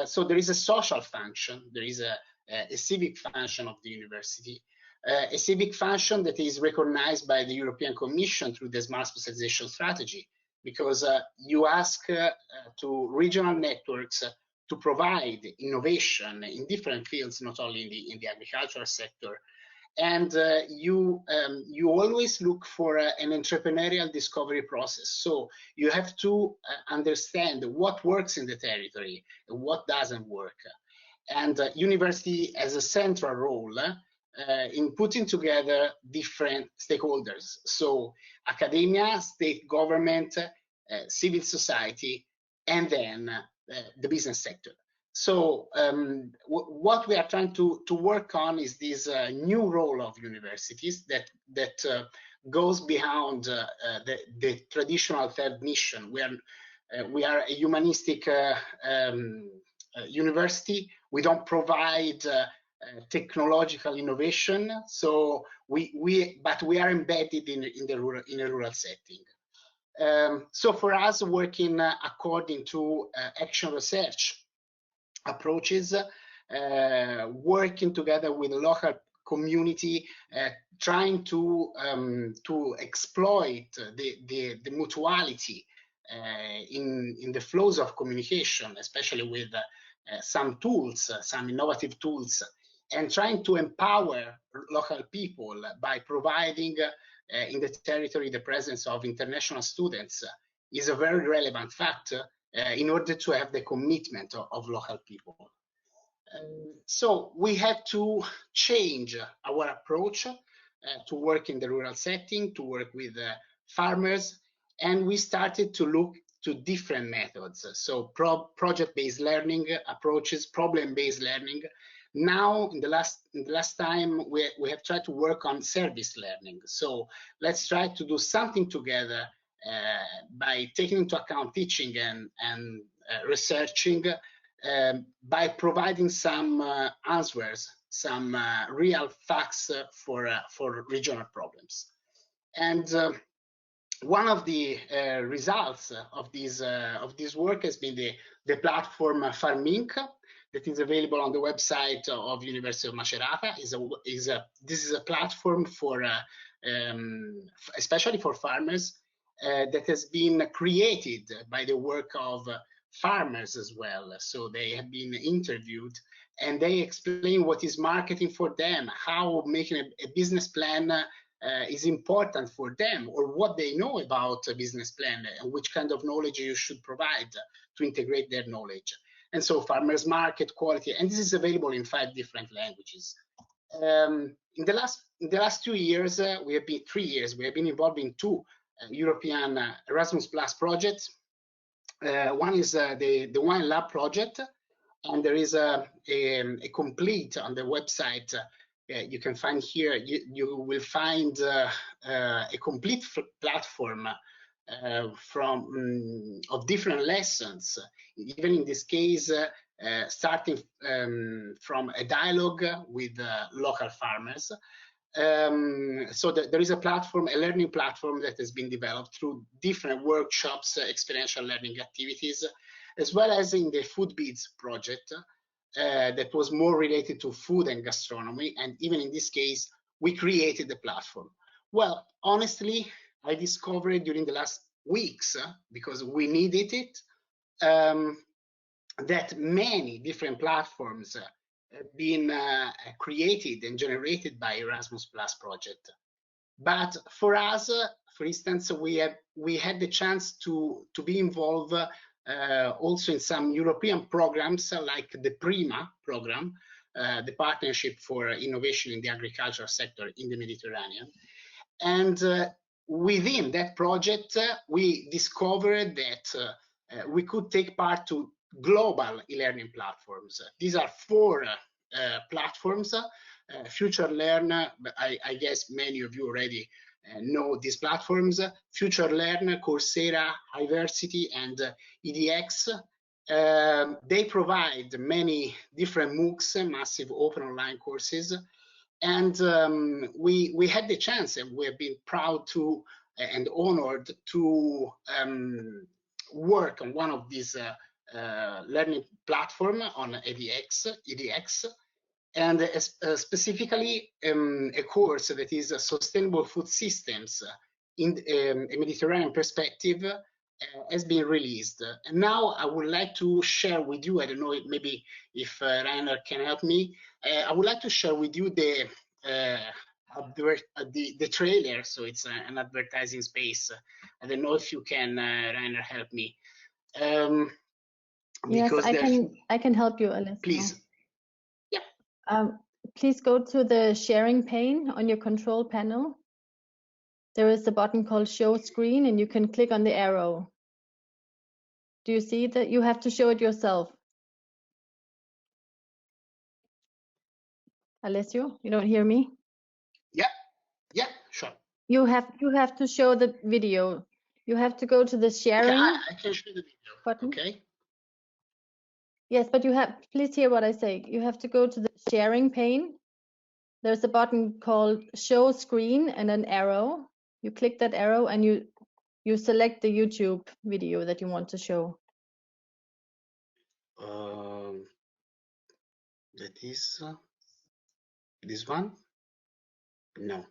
So there is a social function, there is a civic function of the university, a civic function that is recognized by the European Commission through the Smart Specialization Strategy, because you ask to regional networks to provide innovation in different fields, not only in the agricultural sector, and you always look for an entrepreneurial discovery process. So you have to understand what works in the territory and what doesn't work. And university has a central role in putting together different stakeholders. So academia, state government, civil society, and then the business sector. So what we are trying to work on is this new role of universities that goes beyond the traditional third mission. We are a humanistic university. We don't provide technological innovation, so but we are embedded in a rural setting. So for us, working according to action research approaches, working together with the local community, trying to exploit the mutuality in the flows of communication, especially with some tools, some innovative tools, and trying to empower local people by providing in the territory the presence of international students is a very relevant factor in order to have the commitment of local people. So we had to change our approach to work in the rural setting, to work with farmers, and we started to look to different methods. So project-based learning approaches, problem-based learning. Now, in the last time, we have tried to work on service learning. So let's try to do something together by taking into account teaching and researching, by providing some answers, some real facts for regional problems. And one of the results of this work has been the platform FarmInc that is available on the website of University of Macerata. This is a platform for especially for farmers that has been created by the work of farmers as well. So they have been interviewed and they explain what is marketing for them, how making a business plan is important for them, or what they know about a business plan and which kind of knowledge you should provide to integrate their knowledge. And so farmers market, quality, and this is available in 5 different languages. In the last 2 years, 3 years, we have been involved in 2 European Erasmus Plus projects. One is the Wine Lab project, and there is a complete on the website. You can find here. You will find a complete platform of different lessons. Even in this case, starting from a dialogue with local farmers. So there is a platform, a learning platform that has been developed through different workshops, experiential learning activities, as well as in the Food Beads project. that was more related to food and gastronomy. And even in this case, we created the platform. Well, honestly, I discovered during the last weeks, because we needed it, that many different platforms have been created and generated by Erasmus Plus project. But for us, for instance, we had the chance to be involved also in some European programs like the PRIMA program, the Partnership for Innovation in the Agricultural Sector in the Mediterranean. And within that project, we discovered that we could take part to global e-learning platforms. These are 4 platforms. Future Learn, I guess many of you already know these platforms. Future Learn, Coursera, Iversity, and EDX. They provide many different MOOCs, massive open online courses. And we had the chance, and we have been proud to and honored to work on one of these learning platform on EDX, and specifically a course that is Sustainable Food Systems in a Mediterranean Perspective has been released. And now I would like to share with you, I don't know, maybe if Rainer can help me, I would like to share with you the trailer, so it's an advertising space. I don't know if you can, Rainer, help me. Yes, I can help you, Alice. Please. Yeah. Please go to the sharing pane on your control panel. There is a button called Show Screen, and you can click on the arrow. Do you see that? You have to show it yourself. Alessio, you don't hear me? Yeah, sure. You have to show the video. You have to go to the sharing. Okay, I can show the video. Button. Okay. Yes, but please hear what I say. You have to go to the sharing pane. There's a button called Show Screen and an arrow. You click that arrow and you select the YouTube video that you want to show. That is this one? No,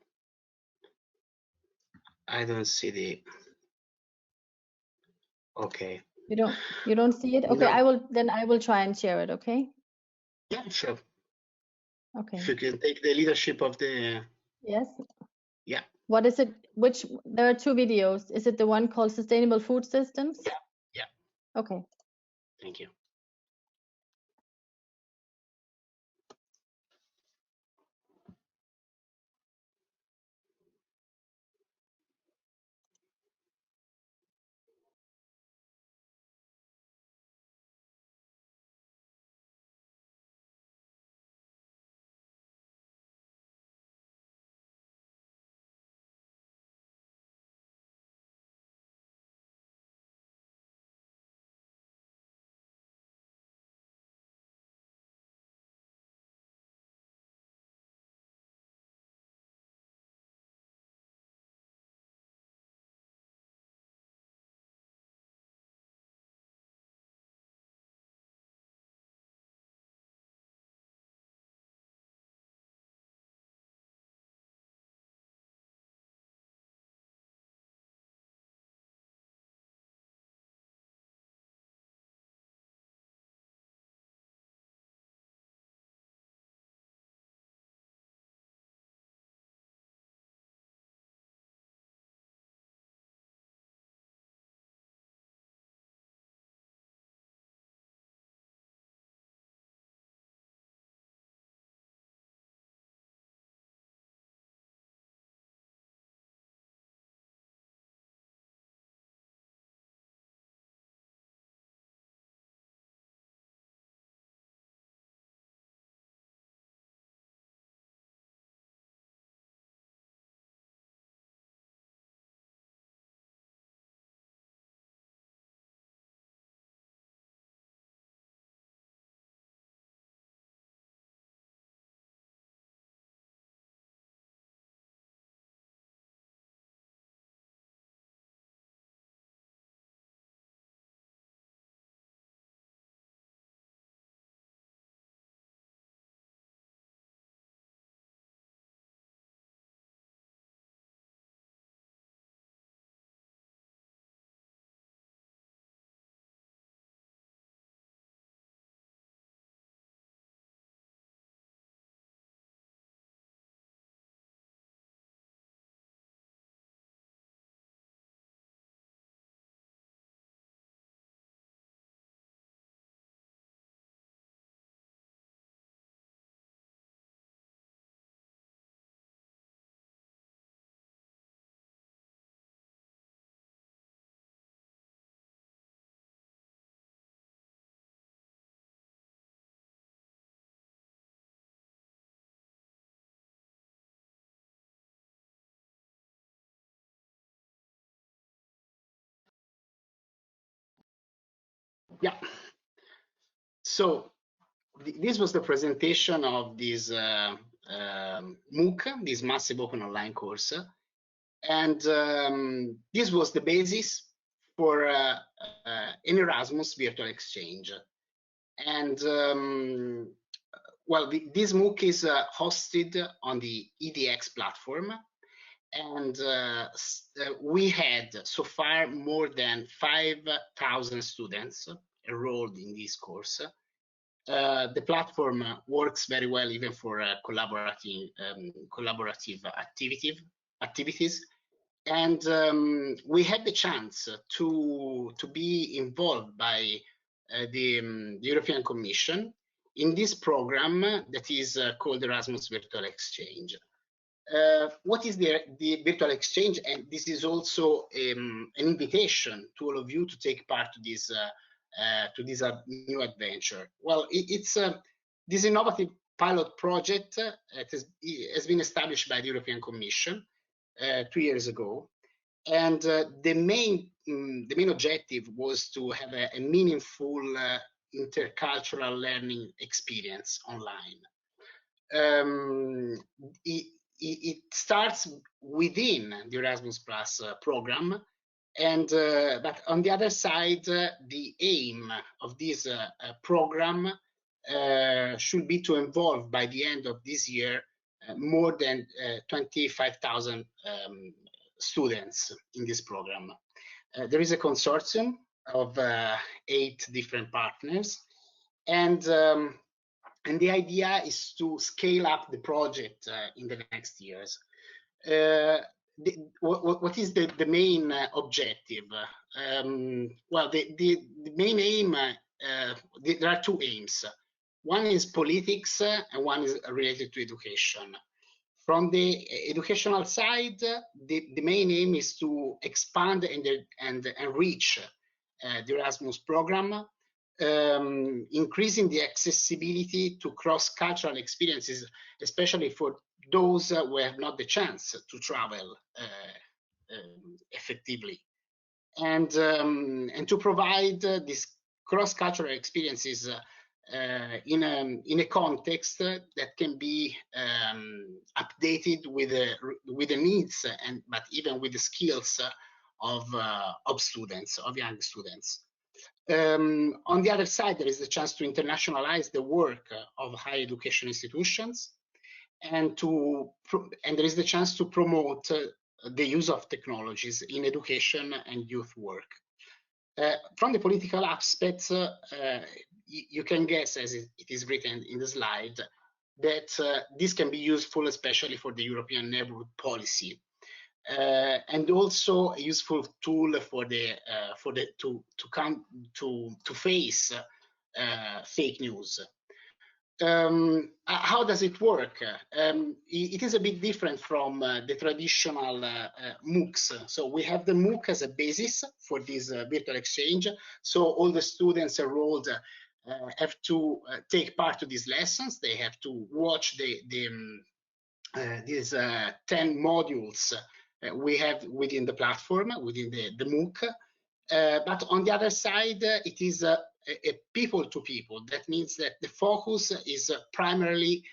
I don't see the. Okay. You don't see it? Okay, No. I will try and share it, okay? Yeah, sure. Okay. If you can take the leadership of the. Yes. Yeah. What is it? There are 2 videos. Is it the one called Sustainable Food Systems? Yeah. Okay. Thank you. Yeah. So this was the presentation of this MOOC, this massive open online course. And this was the basis for an Erasmus virtual exchange. And well, this MOOC is hosted on the EDX platform. And we had so far more than 5,000 students enrolled in this course. The platform works very well even for collaborative activities. And we had the chance to be involved by the European Commission in this program that is called Erasmus Virtual Exchange. What is the virtual exchange? And this is also an invitation to all of you to take part to this new adventure. Well, it's this innovative pilot project has been established by the European Commission 2 years ago, and the main objective was to have a meaningful intercultural learning experience online. It starts within the Erasmus Plus program, and but on the other side, the aim of this program should be to involve by the end of this year more than 25,000 students in this program. There is a consortium of 8 different partners, and the idea is to scale up the project in the next years. What is the main objective? Well, the main aim, there are 2 aims. One is politics and one is related to education. From the educational side, the main aim is to expand and enrich the Erasmus program, increasing the accessibility to cross-cultural experiences, especially for those who have not the chance to travel effectively, and to provide these cross-cultural experiences in a context that can be updated with the needs but even with the skills of students, of young students. On the other side, there is the chance to internationalize the work of higher education institutions, and there is the chance to promote the use of technologies in education and youth work. From the political aspects, you can guess, as it is written in the slide, that this can be useful especially for the European neighborhood policy, and also a useful tool for to face fake news. How does it work? It is a bit different from the traditional MOOCs. So we have the MOOC as a basis for this virtual exchange. So all the students enrolled have to take part to these lessons. They have to watch these 10 modules we have within the platform, within the MOOC. But on the other side, it is a people-to-people. That means that the focus is primarily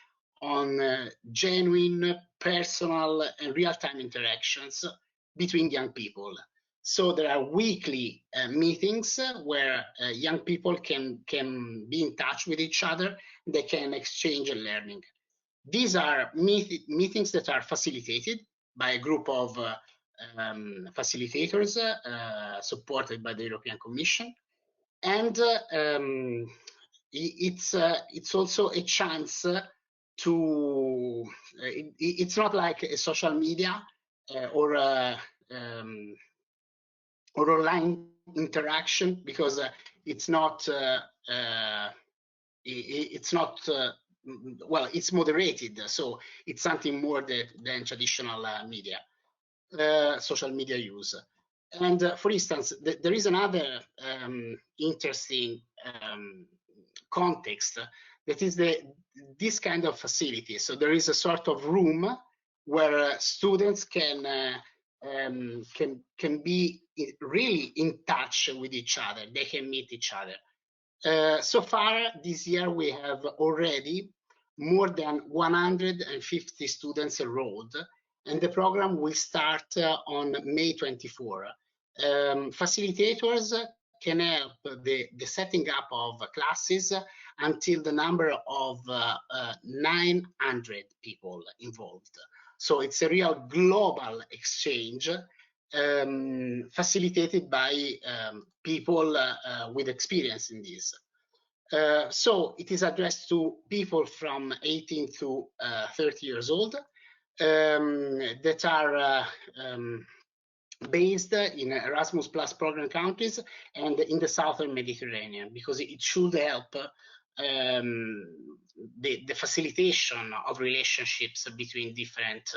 on genuine, personal, and real-time interactions between young people. So there are weekly meetings where young people can be in touch with each other. They can exchange learning. These are meetings that are facilitated by a group of facilitators supported by the European Commission. And it's also a chance to, it's not like a social media or online interaction, because it's not well, it's moderated, so it's something more than traditional media, social media use. And for instance, there is another interesting context that is this kind of facility. So there is a sort of room where students can be really in touch with each other. They can meet each other. So far this year, we have already more than 150 students enrolled, and the program will start on May 24. Facilitators can help the setting up of classes until the number of 900 people involved. So it's a real global exchange facilitated by people with experience in this. So it is addressed to people from 18 to 30 years old that are based in Erasmus Plus program countries and in the Southern Mediterranean, because it should help the facilitation of relationships between different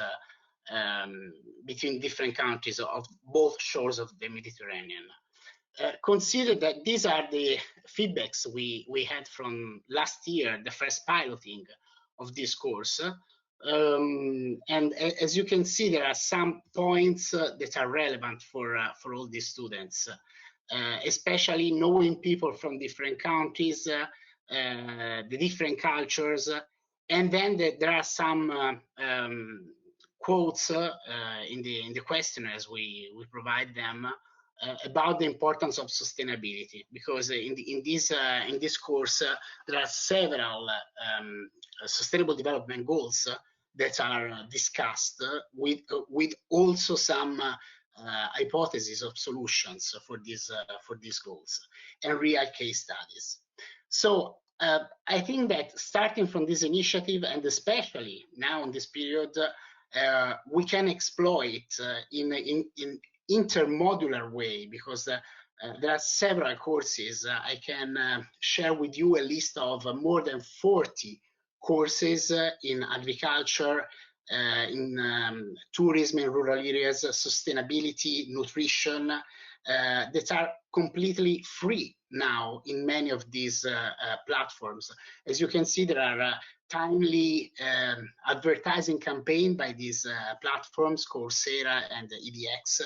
countries of both shores of the Mediterranean. Consider that these are the feedbacks we had from last year, the first piloting of this course. And as you can see, there are some points that are relevant for all these students, especially knowing people from different countries, the different cultures, and then there are some quotes in the questionnaires we provide them about the importance of sustainability, because in this course there are several sustainable development goals that are discussed with also some hypotheses of solutions for these goals and real case studies. So I think that starting from this initiative, and especially now in this period, we can exploit in intermodular way, because there are several courses. I can share with you a list of more than 40 courses in agriculture, in tourism in rural areas, sustainability, nutrition, that are completely free now in many of these platforms. As you can see, there are timely advertising campaign by these platforms, Coursera and EDX,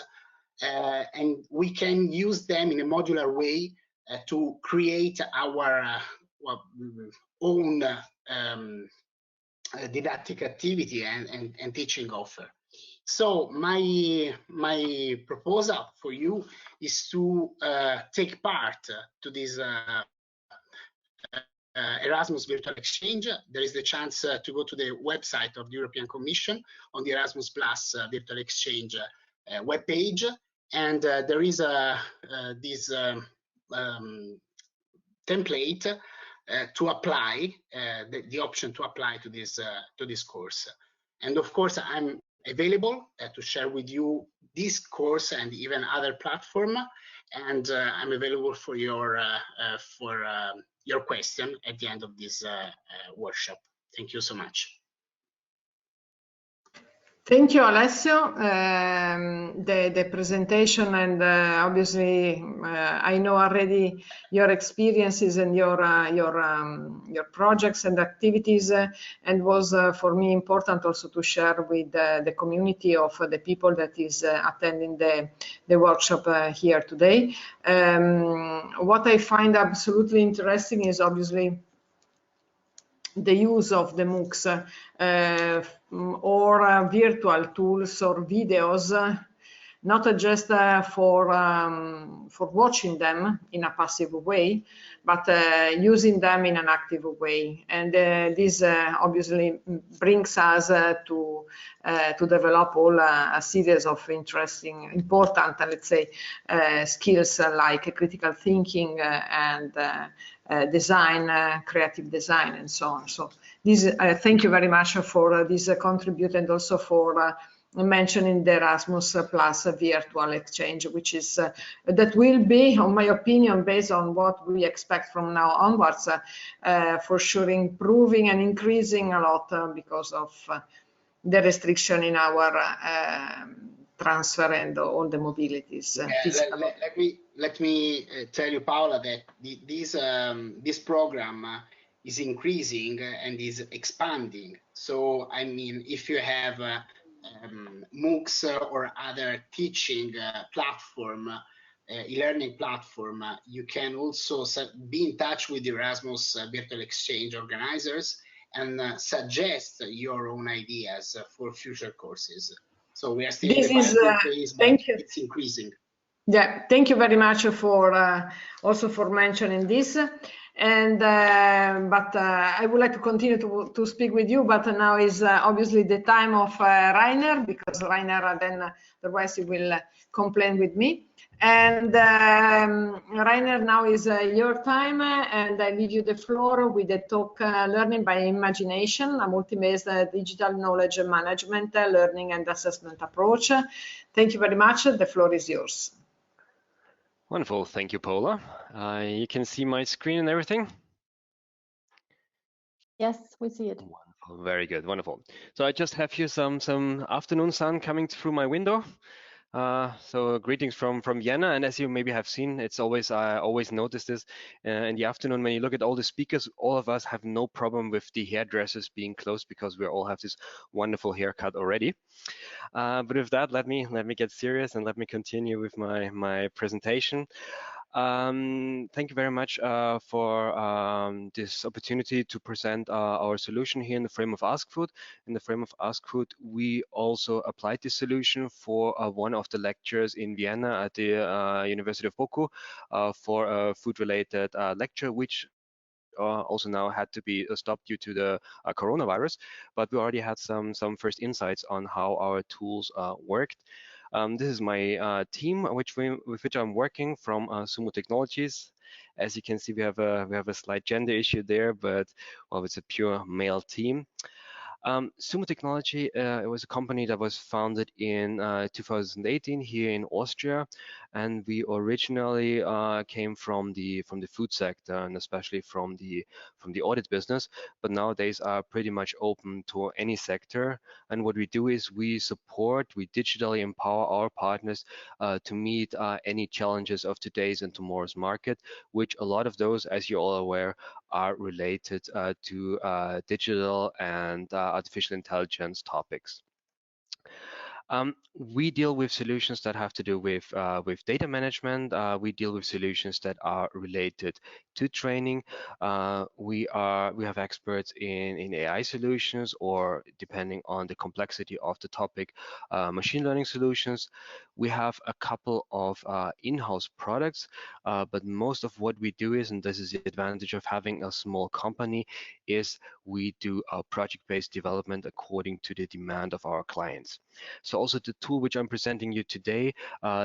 and we can use them in a modular way to create our own didactic activity and teaching offer. So my proposal for you is to take part to this Erasmus Virtual Exchange. There is the chance to go to the website of the European Commission on the Erasmus Plus Virtual Exchange webpage, and there is this template to apply, the option to apply to this course. And of course, I'm available to share with you this course and even other platform, and I'm available for your question at the end of this workshop. Thank you so much. Thank you, Alessio. The presentation, and obviously I know already your experiences and your projects and activities, and was for me important also to share with the community of the people that is attending the workshop here today. What I find absolutely interesting is obviously the use of the MOOCs or virtual tools or videos, not just for watching them in a passive way, but using them in an active way. And this obviously brings us to develop all a series of interesting, important, let's say, skills like critical thinking and design, creative design, and so on. So this, thank you very much for this contribute, and also for mentioning the Erasmus Plus virtual exchange, which is that will be, in my opinion, based on what we expect from now onwards, for sure improving and increasing a lot because of the restriction in our transfer and all the mobilities. Let me tell you, Paola, that this program is increasing and is expanding. So, I mean, if you have MOOCs or other teaching platform e-learning platform, you can also be in touch with the Erasmus Virtual Exchange organizers and suggest your own ideas for future courses. So we are still in the piloting phase, but it's increasing. Yeah, thank you very much for also for mentioning this. And but I would like to continue to speak with you, but now is obviously the time of Rainer, because Rainer then otherwise he will complain with me. And Rainer, now is your time, and I leave you the floor with the talk Learning by Imagination, a multi-based digital knowledge management, learning and assessment approach. Thank you very much. The floor is yours. Wonderful, thank you, Paula. You can see my screen and everything? Yes, we see it. Wonderful, very good, wonderful. So I just have here some afternoon sun coming through my window. So greetings from Vienna, and as you maybe have seen, it's always I always notice this in the afternoon when you look at all the speakers. All of us have no problem with the hairdressers being closed because we all have this wonderful haircut already. But with that, let me get serious and let me continue with my presentation. Thank you very much for this opportunity to present our solution here in the frame of ASKFOOD. In the frame of ASKFOOD, we also applied this solution for one of the lectures in Vienna at the University of Boku for a food-related lecture, which also now had to be stopped due to the coronavirus. But we already had some first insights on how our tools worked. This is my team, with which I'm working from Sumo Technologies. As you can see, we have a slight gender issue there, but well, it's a pure male team. Sumo Technology, it was a company that was founded in 2018 here in Austria, and we originally came from the food sector and especially from the audit business, but nowadays are pretty much open to any sector. And what we do is we digitally empower our partners to meet any challenges of today's and tomorrow's market, which a lot of those, as you're all aware, are related to digital and artificial intelligence topics. We deal with solutions that have to do with data management. We deal with solutions that are related to training. We have experts in AI solutions, or depending on the complexity of the topic, machine learning solutions. We have a couple of in-house products, but most of what we do is, and this is the advantage of having a small company, is we do project-based development according to the demand of our clients. So also the tool which I'm presenting you today,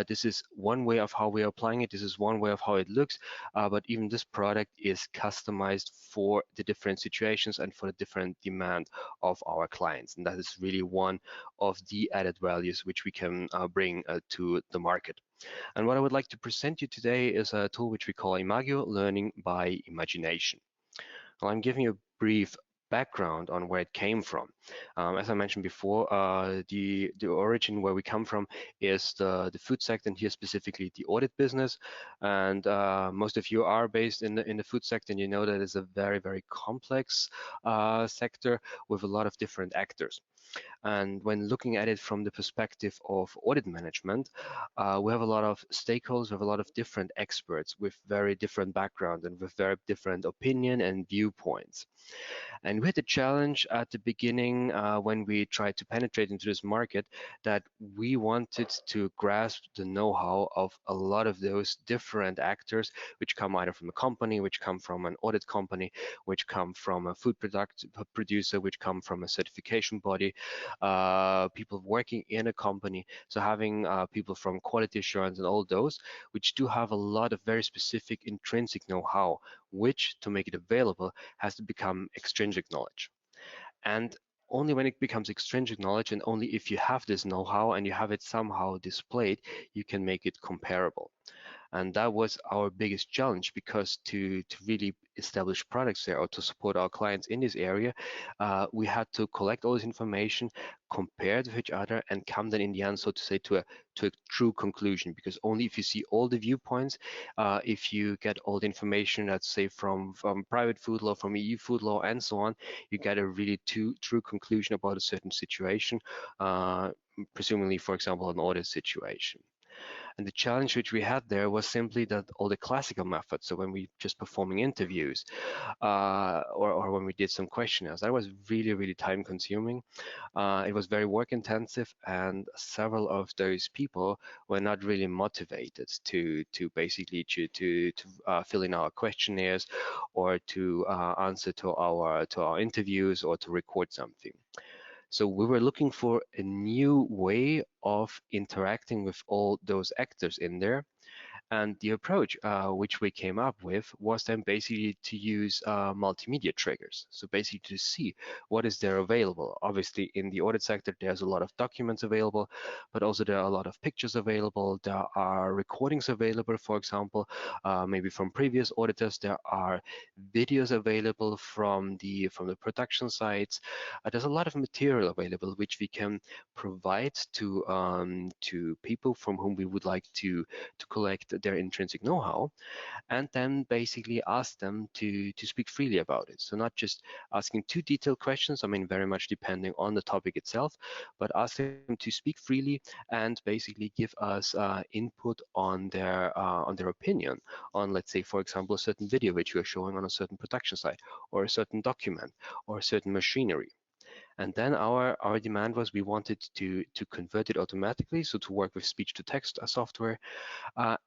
this is one way of how we are applying it. This is one way of how it looks, but even this product is customized for the different situations and for the different demand of our clients. And that is really one of the added values which we can bring to the market. And what I would like to present you today is a tool which we call Imagio, Learning by Imagination. Well, I'm giving you a brief background on where it came from. As I mentioned before, the origin where we come from is the food sector, and here specifically the audit business. And most of you are based in the food sector, and you know that it's a very, very complex sector with a lot of different actors. And when looking at it from the perspective of audit management, we have a lot of stakeholders, we have a lot of different experts with very different background and with very different opinion and viewpoints. And we had a challenge at the beginning when we tried to penetrate into this market, that we wanted to grasp the know-how of a lot of those different actors, which come either from a company, which come from an audit company, which come from a food producer, which come from a certification body, people working in a company. So having people from quality assurance and all those, which do have a lot of very specific intrinsic know-how, which, to make it available, has to become extrinsic knowledge. And only when it becomes extrinsic knowledge, and only if you have this know-how and you have it somehow displayed, you can make it comparable. And that was our biggest challenge, because to really establish products there or to support our clients in this area, we had to collect all this information, compare it with each other, and come then in the end, so to say, to a true conclusion. Because only if you see all the viewpoints, if you get all the information, let's say from private food law, from EU food law, and so on, you get a really true conclusion about a certain situation, presumably, for example, an audit situation. And the challenge which we had there was simply that all the classical methods, so when we just performing interviews or when we did some questionnaires, that was really, really time consuming. It was very work intensive, and several of those people were not really motivated to basically to fill in our questionnaires or to answer to our interviews or to record something. So we were looking for a new way of interacting with all those actors in there. And the approach which we came up with was then basically to use multimedia triggers. So basically to see what is there available. Obviously in the audit sector, there's a lot of documents available, but also there are a lot of pictures available. There are recordings available, for example, maybe from previous auditors. There are videos available from the production sites. There's a lot of material available which we can provide to people from whom we would like to collect their intrinsic know-how, and then basically ask them to speak freely about it. So not just asking too detailed questions, I mean, very much depending on the topic itself, but ask them to speak freely and basically give us input on their opinion on, let's say, for example, a certain video which we are showing on a certain production site, or a certain document, or a certain machinery. And then our demand was we wanted to convert it automatically, so to work with speech-to-text software,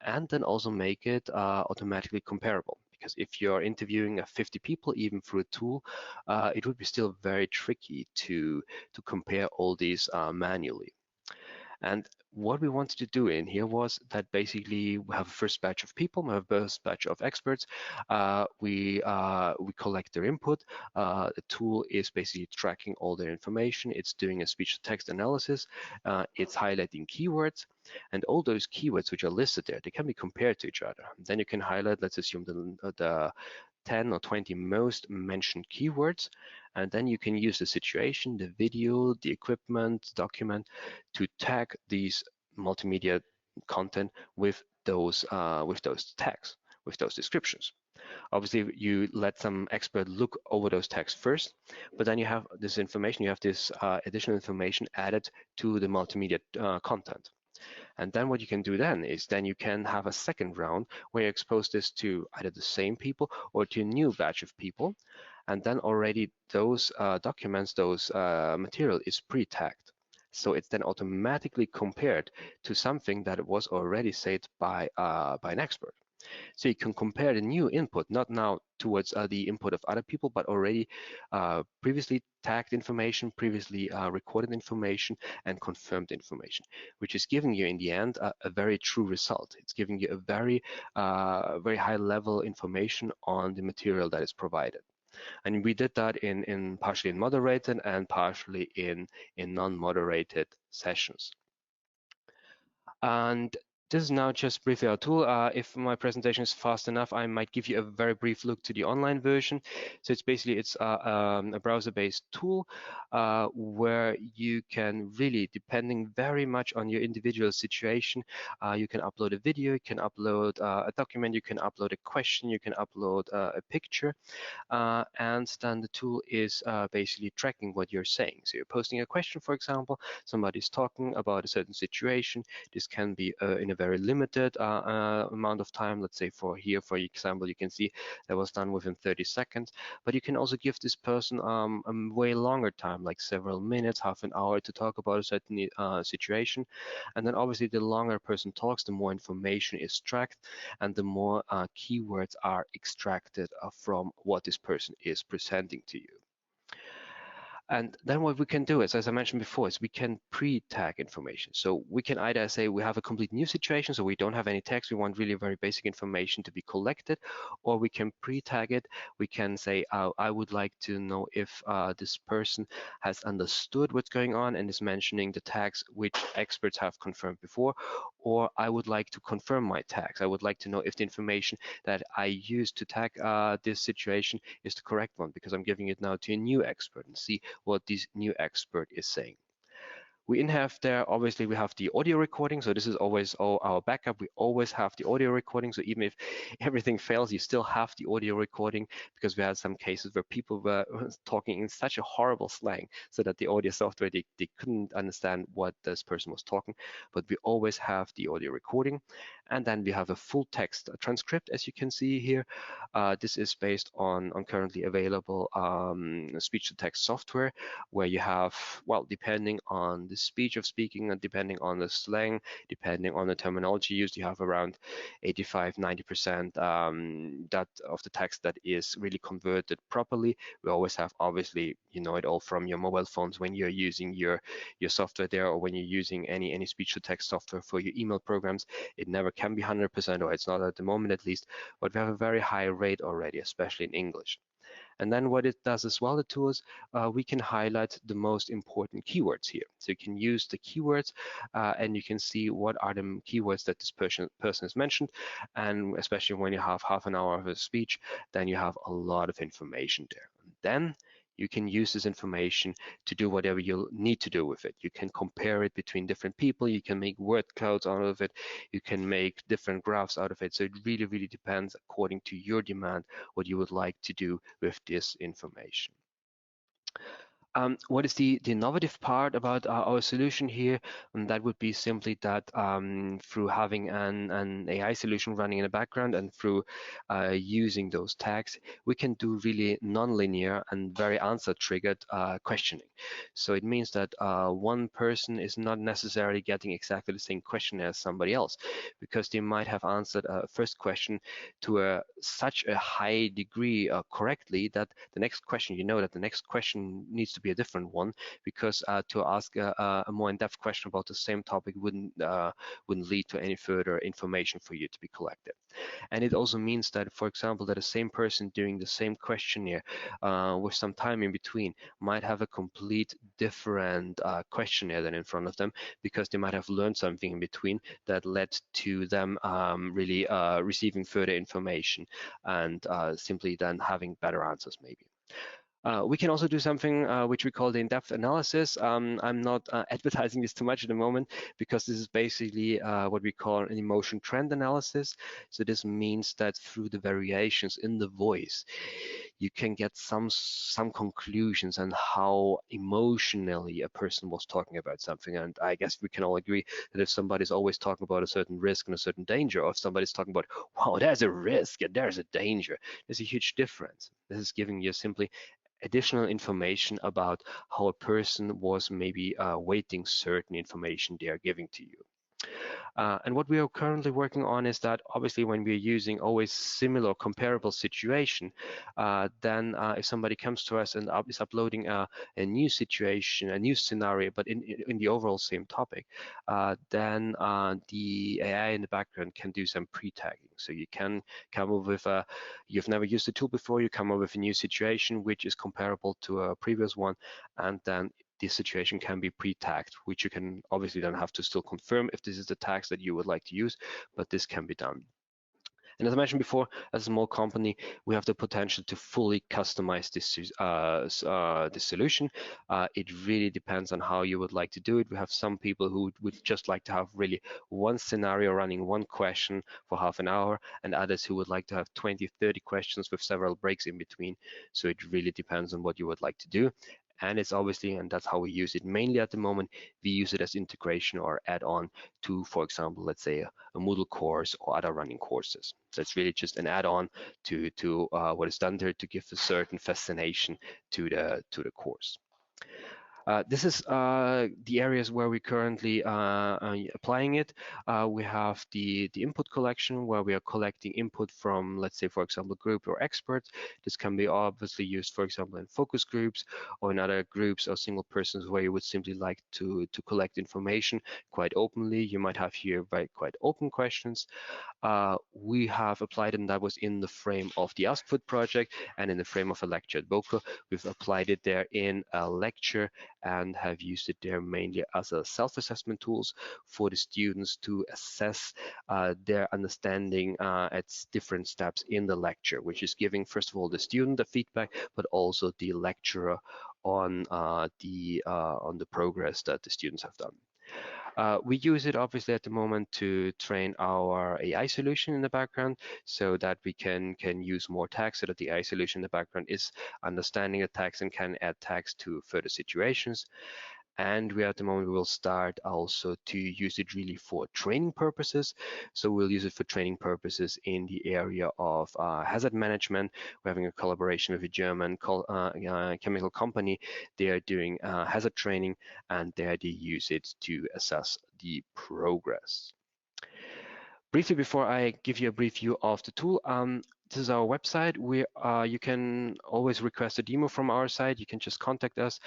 and then also make it automatically comparable. Because if you're interviewing 50 people, even through a tool, it would be still very tricky to compare all these manually. And what we wanted to do in here was that basically we have a first batch of people, we have a first batch of experts. We collect their input. The tool is basically tracking all their information. It's doing a speech-to-text analysis. It's highlighting keywords, and all those keywords which are listed there, they can be compared to each other. Then you can highlight, let's assume the 10 or 20 most mentioned keywords, and then you can use the situation, the video, the equipment, document to tag these multimedia content with those tags, with those descriptions. Obviously, you let some expert look over those tags first, but then you have this information, you have this additional information added to the multimedia content. And then what you can do then is then you can have a second round where you expose this to either the same people or to a new batch of people. And then already those documents, those material is pre-tagged. So it's then automatically compared to something that was already said by an expert. So you can compare the new input, not now towards the input of other people, but already previously tagged information, previously recorded information, and confirmed information, which is giving you in the end a very true result. It's giving you a very high level information on the material that is provided. And we did that in partially in moderated and partially in non-moderated sessions. And this is now just briefly our tool. If my presentation is fast enough, I might give you a very brief look to the online version. So it's basically a browser-based tool where you can really, depending very much on your individual situation, you can upload a video, you can upload a document, you can upload a question, you can upload a picture, and then the tool is basically tracking what you're saying. So you're posting a question, for example, somebody's talking about a certain situation. This can be in a very limited amount of time. Let's say for example, you can see that was done within 30 seconds, but you can also give this person a way longer time, like several minutes, half an hour, to talk about a certain situation. And then obviously the longer a person talks, the more information is tracked and the more keywords are extracted from what this person is presenting to you. And then what we can do is, as I mentioned before, is we can pre-tag information. So we can either say we have a complete new situation, so we don't have any text, we want really very basic information to be collected, or we can pre-tag it. We can say, I would like to know if this person has understood what's going on and is mentioning the tags which experts have confirmed before, or I would like to confirm my tags. I would like to know if the information that I used to tag this situation is the correct one, because I'm giving it now to a new expert and see what this new expert is saying. We have there, obviously, we have the audio recording. So this is always our backup. We always have the audio recording. So even if everything fails, you still have the audio recording, because we had some cases where people were talking in such a horrible slang so that the audio software, they couldn't understand what this person was talking. But we always have the audio recording. And then we have a full text transcript, as you can see here. This is based on currently available speech-to-text software, where you have, well, depending on the speech of speaking and depending on the slang, depending on the terminology used, you have around 85–90% that of the text that is really converted properly. We always have, obviously, you know it all from your mobile phones when you're using your software there, or when you're using any speech-to-text software for your email programs. It never can be 100%, or it's not at the moment at least, but we have a very high rate already, especially in English. And then what it does as well, the tools, we can highlight the most important keywords here. So you can use the keywords and you can see what are the keywords that this person has mentioned. And especially when you have half an hour of a speech, then you have a lot of information there. And then you can use this information to do whatever you need to do with it. You can compare it between different people. You can make word clouds out of it. You can make different graphs out of it. So it really, really depends according to your demand what you would like to do with this information. What is the innovative part about our solution here? And that would be simply that through having an AI solution running in the background and through using those tags, we can do really nonlinear and very answer-triggered questioning. So it means that one person is not necessarily getting exactly the same question as somebody else, because they might have answered a first question to such a high degree correctly that the next question, you know that the next question needs to be a different one, because to ask a more in-depth question about the same topic wouldn't lead to any further information for you to be collected. And it also means that, for example, that the same person doing the same questionnaire with some time in between might have a complete different questionnaire than in front of them, because they might have learned something in between that led to them really receiving further information and simply then having better answers maybe. We can also do something which we call the in-depth analysis. I'm not advertising this too much at the moment, because this is basically what we call an emotion trend analysis. So this means that through the variations in the voice, you can get some conclusions on how emotionally a person was talking about something. And I guess we can all agree that if somebody's always talking about a certain risk and a certain danger, or if somebody's talking about, wow, there's a risk and there's a danger, there's a huge difference. This is giving you simply additional information about how a person was maybe weighting certain information they are giving to you. And what we are currently working on is that, obviously, when we're using always similar comparable situation, then if somebody comes to us and is uploading a new situation, a new scenario, but in the overall same topic, then the AI in the background can do some pre-tagging. So you can come up with you've never used the tool before, you come up with a new situation which is comparable to a previous one, and then this situation can be pre-tagged, which you can obviously then have to still confirm if this is the tags that you would like to use, but this can be done. And as I mentioned before, as a small company, we have the potential to fully customize this solution. It really depends on how you would like to do it. We have some people who would just like to have really one scenario running one question for half an hour, and others who would like to have 20–30 questions with several breaks in between. So it really depends on what you would like to do. And it's obviously, and that's how we use it mainly at the moment, we use it as integration or add-on to, for example, let's say a Moodle course or other running courses. So it's really just an add-on to what is done there to give a certain fascination to the course. This is the areas where we currently applying it. We have the input collection, where we are collecting input from, let's say, for example, group or experts. This can be obviously used, for example, in focus groups or in other groups or single persons where you would simply like to collect information quite openly. You might have here quite open questions. We have applied it, and that was in the frame of the ASKFOOD project and in the frame of a lecture at BOCO. We've applied it there in a lecture and have used it there mainly as a self-assessment tools for the students to assess their understanding at different steps in the lecture, which is giving, first of all, the student the feedback, but also the lecturer on the progress that the students have done. We use it obviously at the moment to train our AI solution in the background, so that we can use more tags, so that the AI solution in the background is understanding the tags and can add tags to further situations. And we at the moment will start also to use it really for training purposes. So we'll use it for training purposes in the area of hazard management. We're having a collaboration with a German chemical company. They are doing hazard training, and there they use it to assess the progress. Briefly, before I give you a brief view of the tool, this is our website. You can always request a demo from our side. You can just contact us,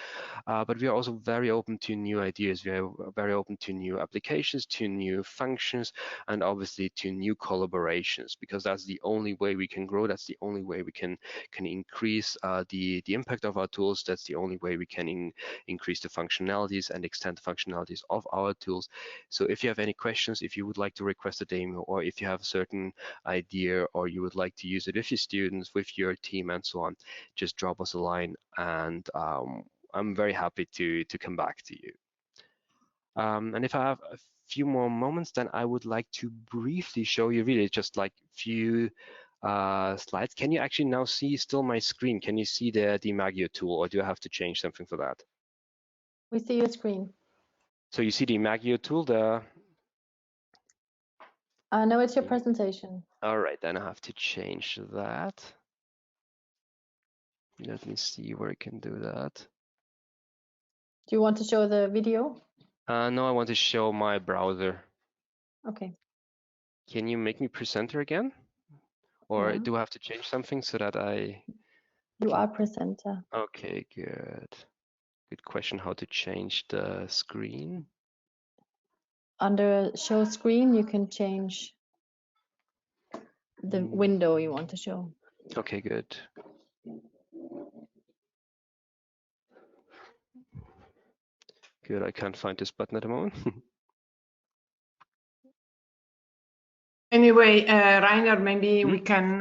but we are also very open to new ideas. We are very open to new applications, to new functions, and obviously to new collaborations, because that's the only way we can grow. That's the only way we can increase the impact of our tools. That's the only way we can increase the functionalities and extend the functionalities of our tools. So if you have any questions, if you would like to request a demo, or if you have a certain idea or you would like to use it with your students, with your team, and so on, just drop us a line, and I'm very happy to come back to you. And if I have a few more moments, then I would like to briefly show you really just like few slides. Can you actually now see still my screen? Can you see the Imagio tool, or do I have to change something for that? We see your screen. So you see the Imagio tool, No, it's your presentation. All right, then I have to change that. Let me see where I can do that. Do you want to show the video? No, I want to show my browser. Okay. Can you make me presenter again? Or Yeah. do I have to change something so that I... You are presenter. Okay, good. Good question, how to change the screen. Under show screen, you can change the window you want to show. Okay, good. Good, I can't find this button at the moment. Anyway, Rainer, maybe we can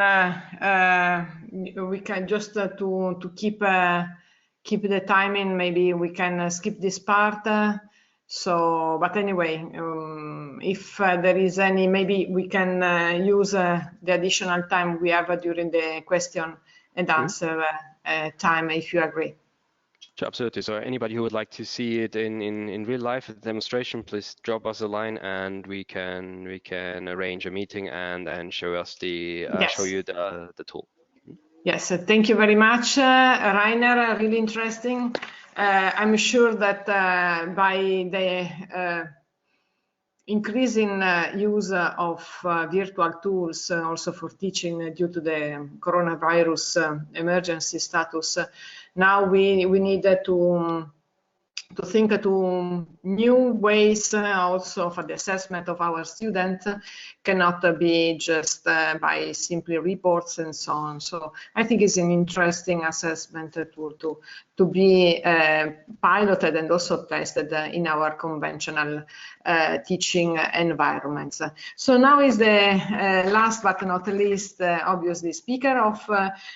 just to keep the timing. Maybe we can skip this part. So, but anyway, if there is any, maybe we can use the additional time we have during the question and answer time, if you agree. Sure, absolutely. So anybody who would like to see it in real life, a demonstration, please drop us a line, and we can arrange a meeting and show us the Yes. show you the tool. Yes, thank you very much, Rainer. Really interesting. I'm sure that by the increasing use of virtual tools also for teaching due to the coronavirus emergency status, now we need to think to new ways also for the assessment of our students. Cannot be just by simply reports and so on. So I think it's an interesting assessment tool to be piloted and also tested in our conventional teaching environments. So now is the last but not least, obviously, speaker of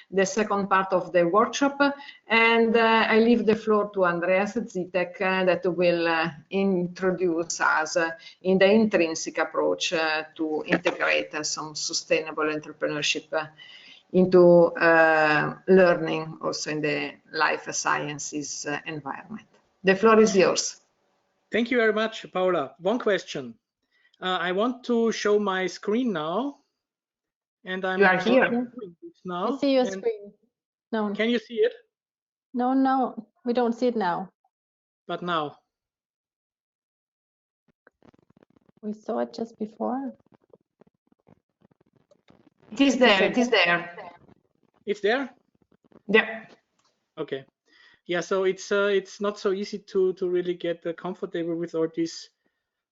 the second part of the workshop, and I leave the floor to Andreas Zitek that will introduce us in the intrinsic approach to integrate some sustainable entrepreneurship into learning also in the life sciences environment. The floor is yours. Thank you very much, Paula. One question. I want to show my screen now, and I'm You are here doing this now. I see your screen. No. Can you see it? No, we don't see it now. But now. We saw it just before. It is there. It is there. It's there? Yeah. Okay. Yeah. So it's not so easy to really get comfortable with all these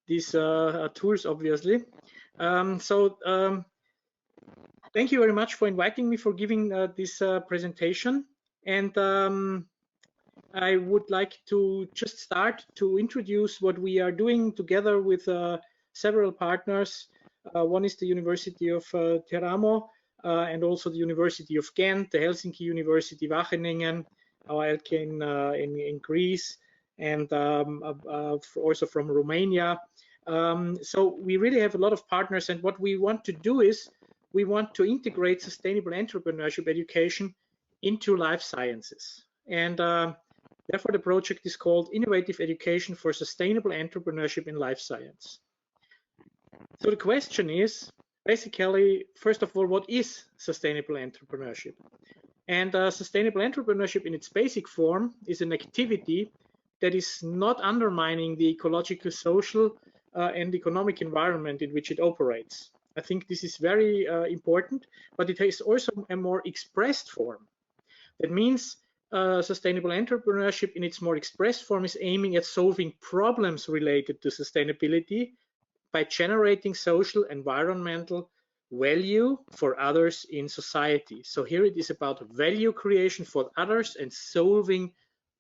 tools, obviously. Thank you very much for inviting me, for giving this presentation. And I would like to just start to introduce what we are doing together with several partners. One is the University of Teramo, and also the University of Ghent, the Helsinki University Wageningen, our ALKE in Greece, and also from Romania. So we really have a lot of partners, and what we want to do is we want to integrate sustainable entrepreneurship education into life sciences. And therefore, the project is called Innovative Education for Sustainable Entrepreneurship in Life Science. So the question is, basically, first of all, what is sustainable entrepreneurship? And sustainable entrepreneurship in its basic form is an activity that is not undermining the ecological, social, and economic environment in which it operates. I think this is very important, but it has also a more expressed form. That means sustainable entrepreneurship in its more expressed form is aiming at solving problems related to sustainability by generating social, environmental value for others in society. So here it is about value creation for others and solving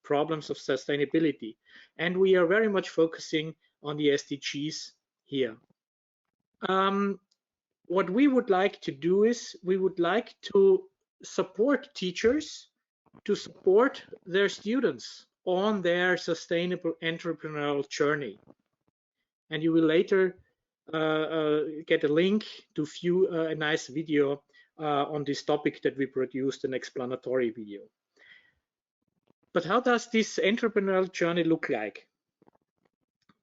problems of sustainability. And we are very much focusing on the SDGs here. What we would like to do is we would like to support teachers to support their students on their sustainable entrepreneurial journey. And you will later get a link to view a nice video on this topic that we produced, an explanatory video. But how does this entrepreneurial journey look like?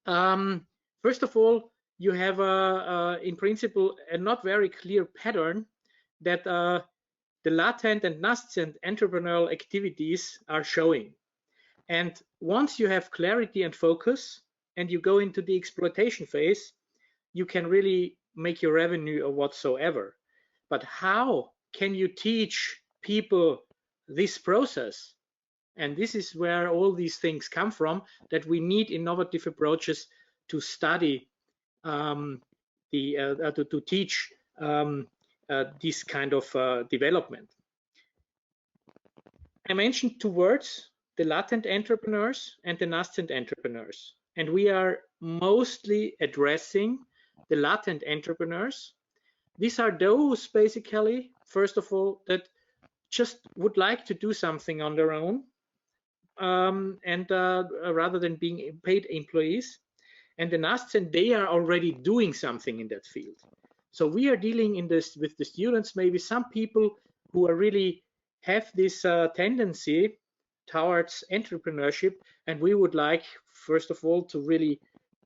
First of all, you have in principle a not very clear pattern that the latent and nascent entrepreneurial activities are showing. And once you have clarity and focus and you go into the exploitation phase, you can really make your revenue or whatsoever. But how can you teach people this process? And this is where all these things come from, that we need innovative approaches to study to teach this kind of development. I mentioned two words, the latent entrepreneurs and the nascent entrepreneurs. And we are mostly addressing the latent entrepreneurs. These are those basically, first of all, that just would like to do something on their own and rather than being paid employees. And the nascent, they are already doing something in that field. So we are dealing in this with the students, maybe some people who are really have this tendency towards entrepreneurship, and we would like, first of all, to really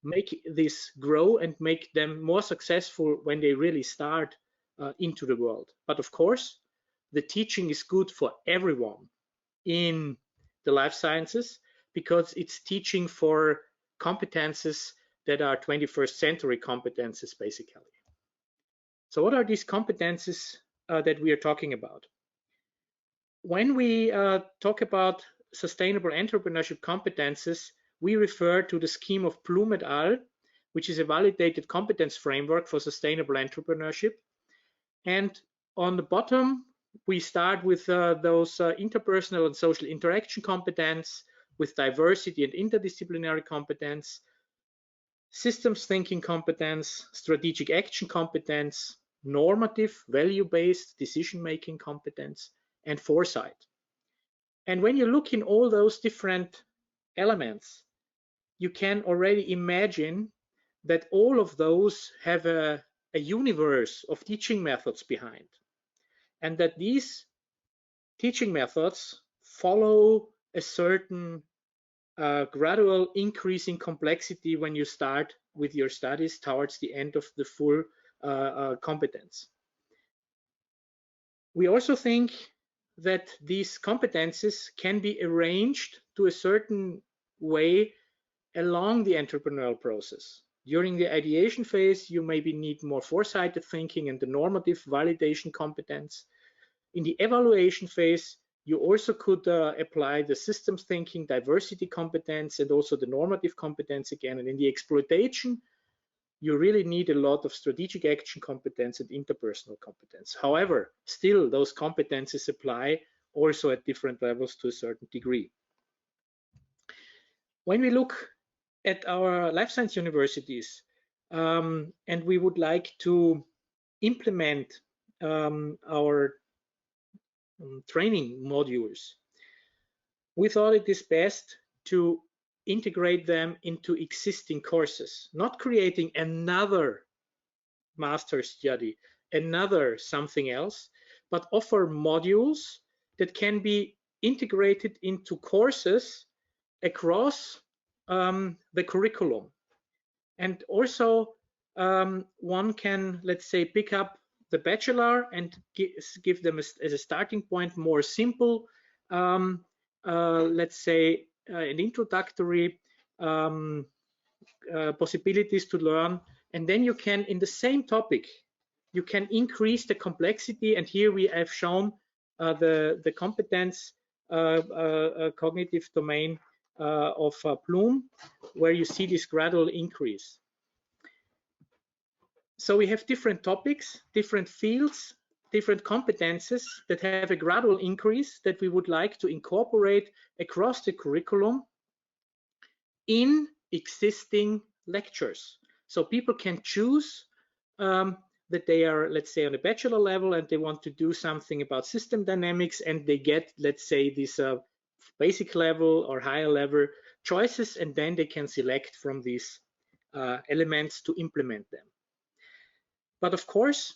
make this grow and make them more successful when they really start into the world. But of course, the teaching is good for everyone in the life sciences because it's teaching for competences that are 21st century competences, basically. So what are these competences that we are talking about? When we talk about sustainable entrepreneurship competences, we refer to the scheme of Bloom et al., which is a validated competence framework for sustainable entrepreneurship. And on the bottom, we start with those interpersonal and social interaction competence, with diversity and interdisciplinary competence, systems thinking competence, strategic action competence, normative, value-based decision-making competence, and foresight. And when you look in all those different elements, you can already imagine that all of those have a universe of teaching methods behind, and that these teaching methods follow a certain gradual increasing complexity when you start with your studies towards the end of the full competence. We also think that these competences can be arranged to a certain way along the entrepreneurial process. During the ideation phase, you maybe need more foresighted thinking and the normative validation competence. In the evaluation phase, you also could apply the systems thinking, diversity competence, and also the normative competence again. And in the exploitation, you really need a lot of strategic action competence and interpersonal competence. However, still those competences apply also at different levels to a certain degree. When we look at our life science universities and we would like to implement our training modules, we thought it is best to integrate them into existing courses, not creating another master study, another something else, but offer modules that can be integrated into courses across the curriculum. And also one can, let's say, pick up the bachelor and give them as a starting point more simple, let's say, an introductory possibilities to learn. And then you can, in the same topic, you can increase the complexity. And here we have shown the competence cognitive domain of Bloom, where you see this gradual increase. So we have different topics, different fields, different competences that have a gradual increase that we would like to incorporate across the curriculum in existing lectures. So people can choose that they are, let's say, on a bachelor level and they want to do something about system dynamics, and they get, let's say, this basic level or higher level choices, and then they can select from these elements to implement them. But of course,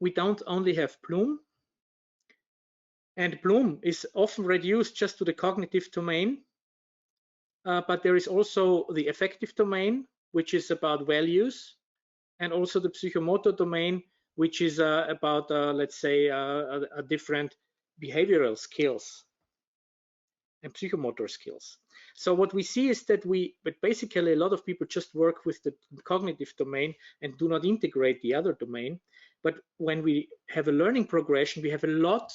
we don't only have Bloom, and Bloom is often reduced just to the cognitive domain, but there is also the affective domain, which is about values, and also the psychomotor domain, which is about, let's say, a different behavioral skills and psychomotor skills. So what we see is that but basically a lot of people just work with the cognitive domain and do not integrate the other domain. But when we have a learning progression, we have a lot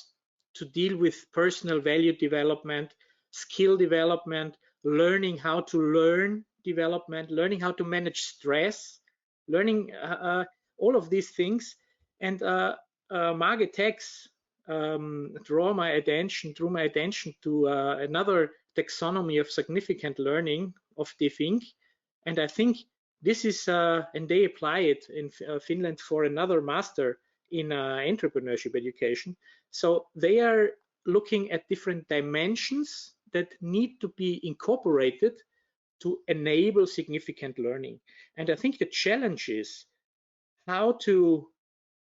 to deal with personal value development, skill development, learning how to learn development, learning how to manage stress, learning all of these things. And Margaret Tex drew my attention to another taxonomy of significant learning of De Fink, and I think this is and they apply it in Finland for another master in entrepreneurship education. So they are looking at different dimensions that need to be incorporated to enable significant learning. And I think the challenge is how to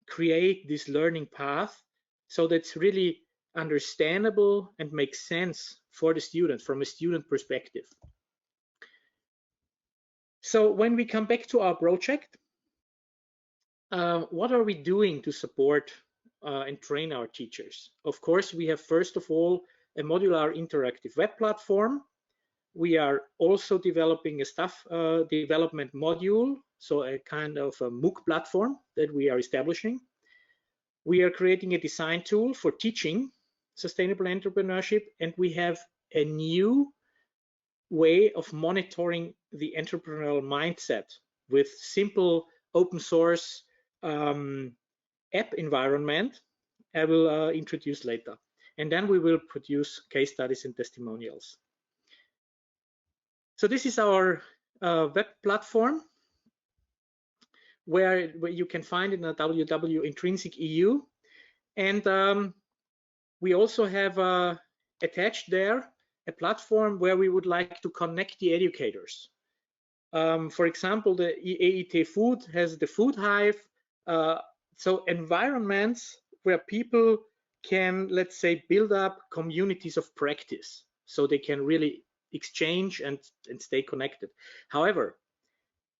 create this learning path so that's really understandable and makes sense for the student from a student perspective. So when we come back to our project, what are we doing to support and train our teachers? Of course, we have first of all a modular interactive web platform. We are also developing a staff development module, so a kind of a MOOC platform that we are establishing. We are creating a design tool for teaching sustainable entrepreneurship, and we have a new way of monitoring the entrepreneurial mindset with simple open source app environment I will introduce later. And then we will produce case studies and testimonials. So this is our web platform where you can find it in www.intrinsic.eu. And we also have attached there a platform where we would like to connect the educators. For example, the AET-Food has the food hive. So environments where people can, let's say, build up communities of practice so they can really exchange and stay connected. However,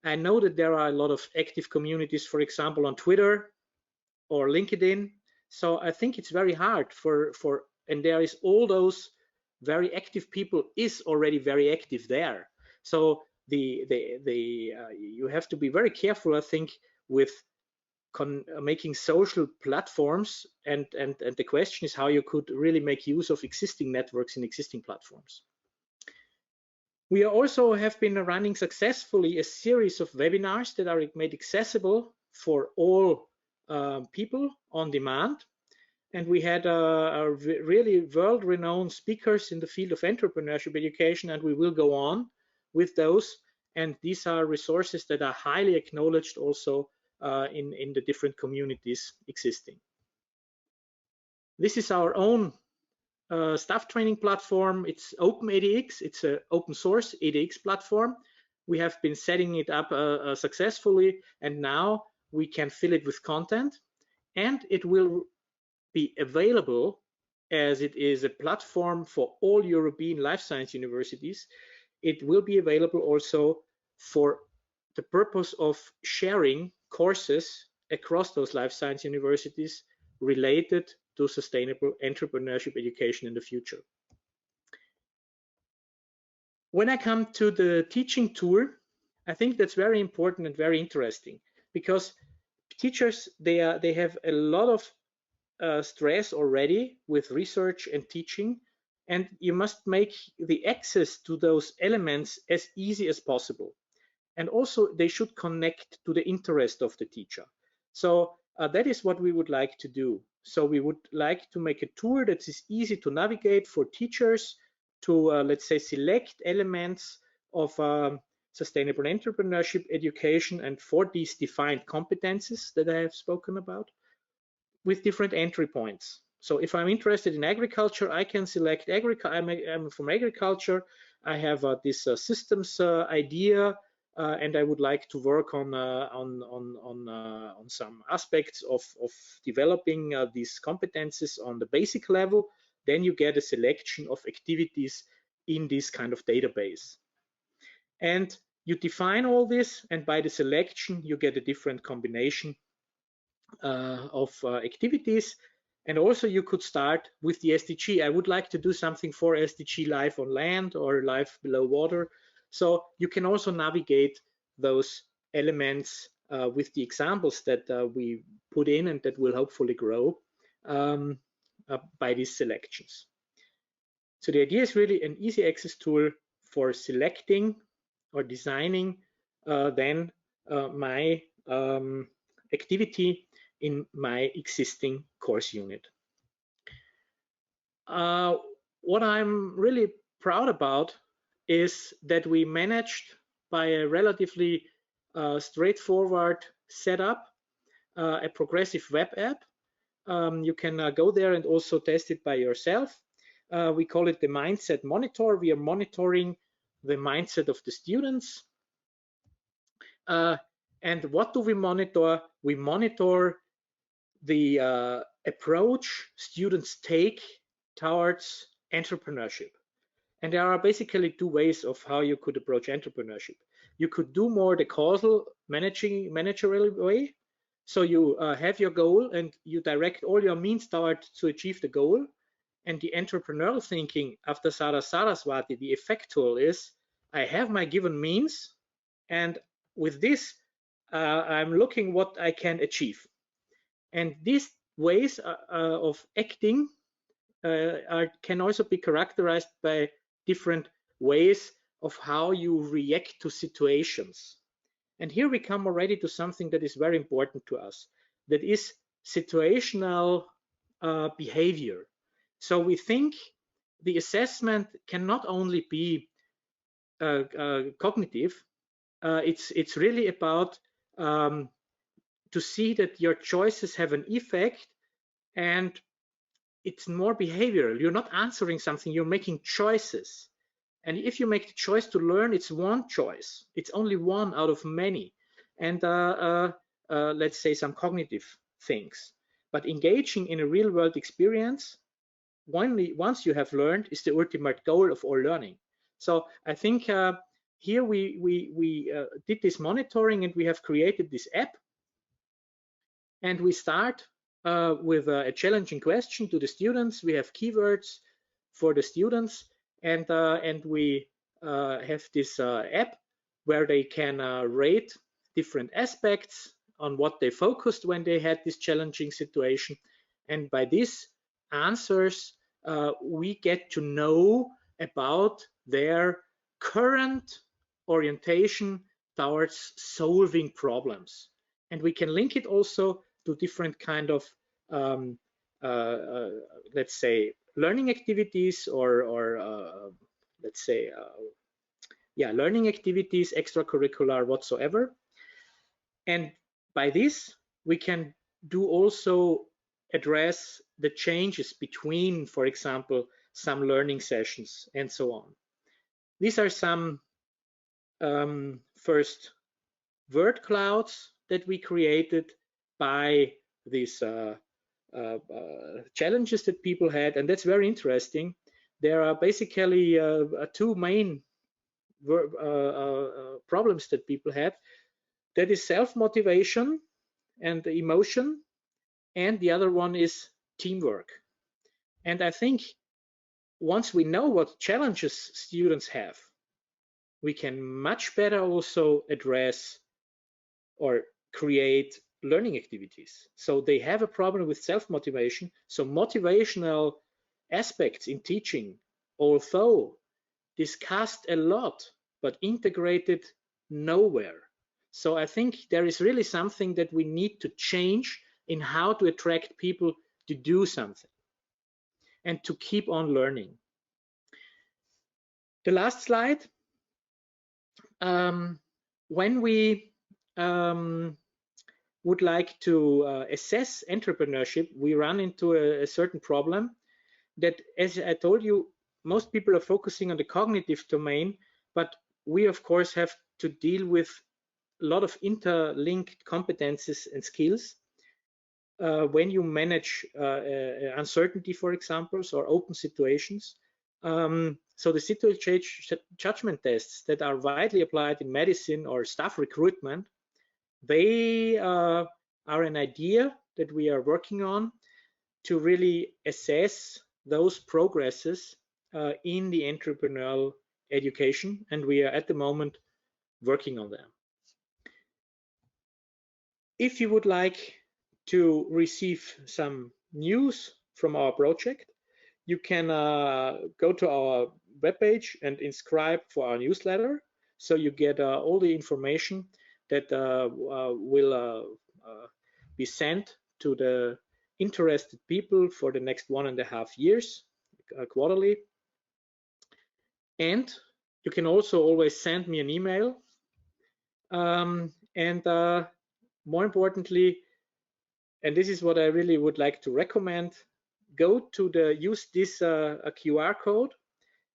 I know that there are a lot of active communities, for example, on Twitter or LinkedIn. So I think it's very hard and there is all those very active people is already very active there. So you have to be very careful, I think, with making social platforms, and the question is how you could really make use of existing networks and existing platforms. We also have been running successfully a series of webinars that are made accessible for all people on demand. And we had really world-renowned speakers in the field of entrepreneurship education, and we will go on with those. And these are resources that are highly acknowledged also in the different communities existing. This is our own staff training platform. It's OpenADX. It's an open source ADX platform. We have been setting it up successfully, and now we can fill it with content, and it will be available as it is a platform for all European life science universities. It will be available also for the purpose of sharing courses across those life science universities related to sustainable entrepreneurship education in the future. When I come to the teaching tour, I think that's very important and very interesting, because teachers, they have a lot of stress already with research and teaching, and you must make the access to those elements as easy as possible. And also they should connect to the interest of the teacher. So that is what we would like to do. So we would like to make a tour that is easy to navigate for teachers to, let's say, select elements of sustainable entrepreneurship education, and for these defined competences that I have spoken about, with different entry points. So if I'm interested in agriculture, I can select I'm from agriculture. I have this systems idea, and I would like to work on some aspects of developing these competences on the basic level. Then you get a selection of activities in this kind of database. And you define all this, and by the selection, you get a different combination of activities. And also you could start with the SDG. I would like to do something for SDG life on land or life below water. So you can also navigate those elements with the examples that we put in and that will hopefully grow by these selections. So the idea is really an easy access tool for selecting or designing then my activity in my existing course unit. What I'm really proud about is that we managed, by a relatively straightforward setup, a progressive web app. You can go there and also test it by yourself. We call it the Mindset Monitor. We are monitoring the mindset of the students. And what do we monitor? We monitor the approach students take towards entrepreneurship. And there are basically two ways of how you could approach entrepreneurship. You could do more the causal managerial way. So you have your goal and you direct all your means towards to achieve the goal. And the entrepreneurial thinking after Saraswati, the effectual, is I have my given means, and with this I'm looking what I can achieve. And these ways of acting can also be characterized by different ways of how you react to situations. And here we come already to something that is very important to us, that is situational behavior. So we think the assessment can not only be cognitive, it's really about to see that your choices have an effect, and it's more behavioral. You're not answering something, you're making choices. And if you make the choice to learn, it's one choice. It's only one out of many. And let's say some cognitive things. But engaging in a real world experience, once you have learned, is the ultimate goal of all learning. So I think here we did this monitoring, and we have created this app. And we start with a challenging question to the students. We have keywords for the students, and we have this app where they can rate different aspects on what they focused when they had this challenging situation. And by these answers, we get to know about their current orientation towards solving problems. And we can link it also to different kind of, let's say, learning activities or let's say, yeah, learning activities, extracurricular, whatsoever. And by this, we can do also address the changes between, for example, some learning sessions and so on. These are some first word clouds that we created by these challenges that people had, and that's very interesting. There are basically two main problems that people had. That is self-motivation and emotion, and the other one is teamwork. And I think once we know what challenges students have, we can much better also address or create learning activities. So they have a problem with self-motivation. So motivational aspects in teaching, although discussed a lot, but integrated nowhere. So I think there is really something that we need to change in how to attract people to do something and to keep on learning. The last slide. When we would like to assess entrepreneurship, we run into a certain problem that, as I told you, most people are focusing on the cognitive domain, but we of course have to deal with a lot of interlinked competences and skills when you manage uncertainty, for example, or open situations. So the situation judgment tests that are widely applied in medicine or staff recruitment, they are an idea that we are working on to really assess those progresses in the entrepreneurial education, and we are at the moment working on them. If you would like to receive some news from our project, you can go to our webpage and inscribe for our newsletter, so you get all the information that will be sent to the interested people for the next 1.5 years, quarterly. And you can also always send me an email. More importantly, and this is what I really would like to recommend, use this QR code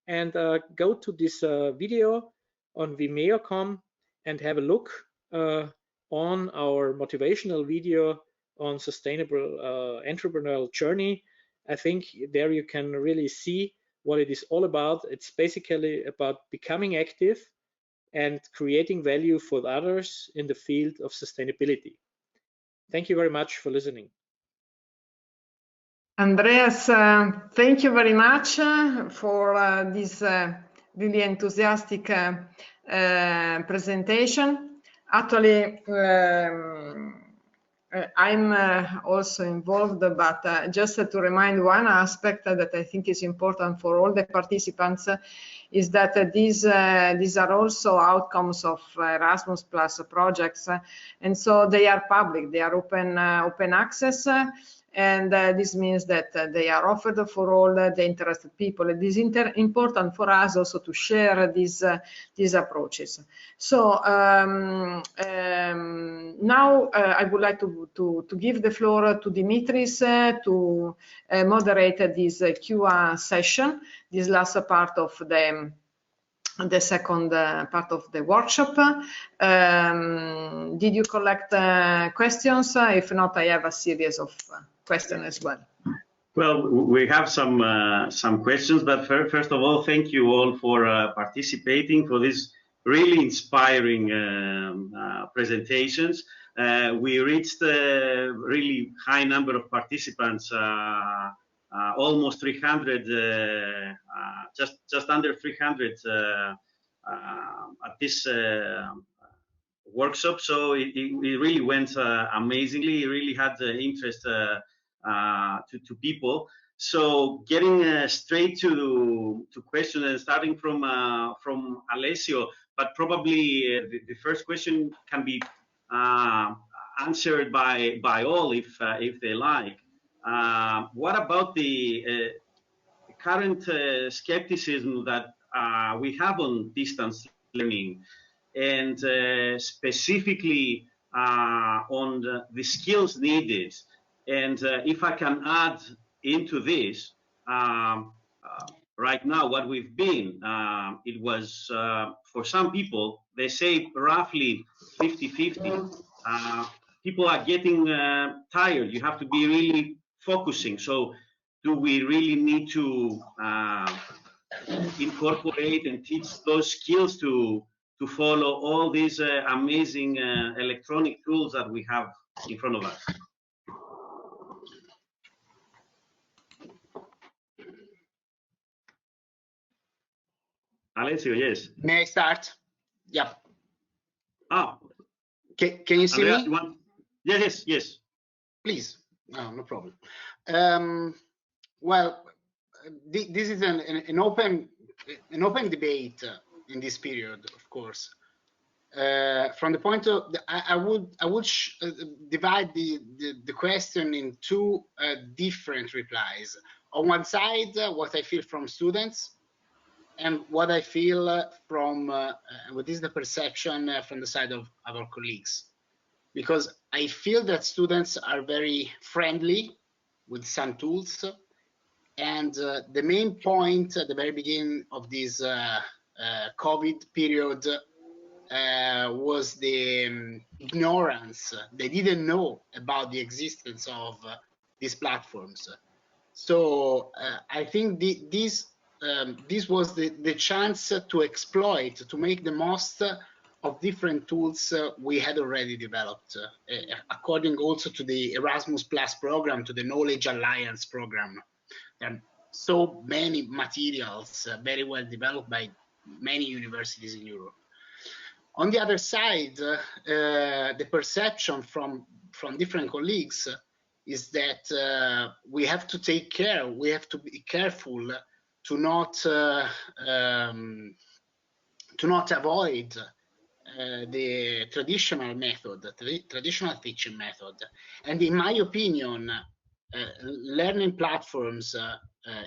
and go to this video on Vimeo.com and have a look on our motivational video on sustainable entrepreneurial journey. I think there you can really see what it is all about. It's basically about becoming active and creating value for others in the field of sustainability. Thank you very much for listening. Andreas, thank you very much for this really enthusiastic presentation. Actually, I'm also involved, but just to remind one aspect that I think is important for all the participants is that these are also outcomes of Erasmus Plus projects, and so they are public, they are open access. And this means that they are offered for all the interested people. It is important for us also to share these approaches. So now I would like to give the floor to Dimitris to moderate this Q&A session, this last part of the second part of the workshop. Did you collect questions? If not, I have a series of questions as well. Well, we have some questions, but first of all, thank you all for participating for this really inspiring presentations. We reached a really high number of participants, almost 300, just under 300 at this workshop. So it really went amazingly. It really had the interest to people. So getting straight to questions and starting from Alessio, but probably the first question can be answered by all if they like. What about the current skepticism that we have on distance learning, and specifically on the skills needed? And if I can add into this, right now what we've been, it was for some people, they say roughly 50-50. People are getting tired. You have to be really focusing. So do we really need to incorporate and teach those skills to follow all these amazing electronic tools that we have in front of us? Alessio, yes. May I start? Yeah. Ah, Can you see Andrea, me? you want? Yes, yes. Please. No problem. Well, this is an open debate in this period, of course. From the point of, I would divide the question in two different replies. On one side, what I feel from students, and what I feel from what is the perception from the side of our colleagues. Because I feel that students are very friendly with some tools, and the main point at the very beginning of this COVID period was the ignorance. They didn't know about the existence of these platforms. So I think this was the chance to exploit, to make the most of different tools we had already developed, according also to the Erasmus Plus program, to the Knowledge Alliance program. And so many materials very well developed by many universities in Europe. On the other side, the perception from different colleagues is that we have to take care, we have to be careful to not avoid the traditional method, the traditional teaching method. And in my opinion, learning platforms,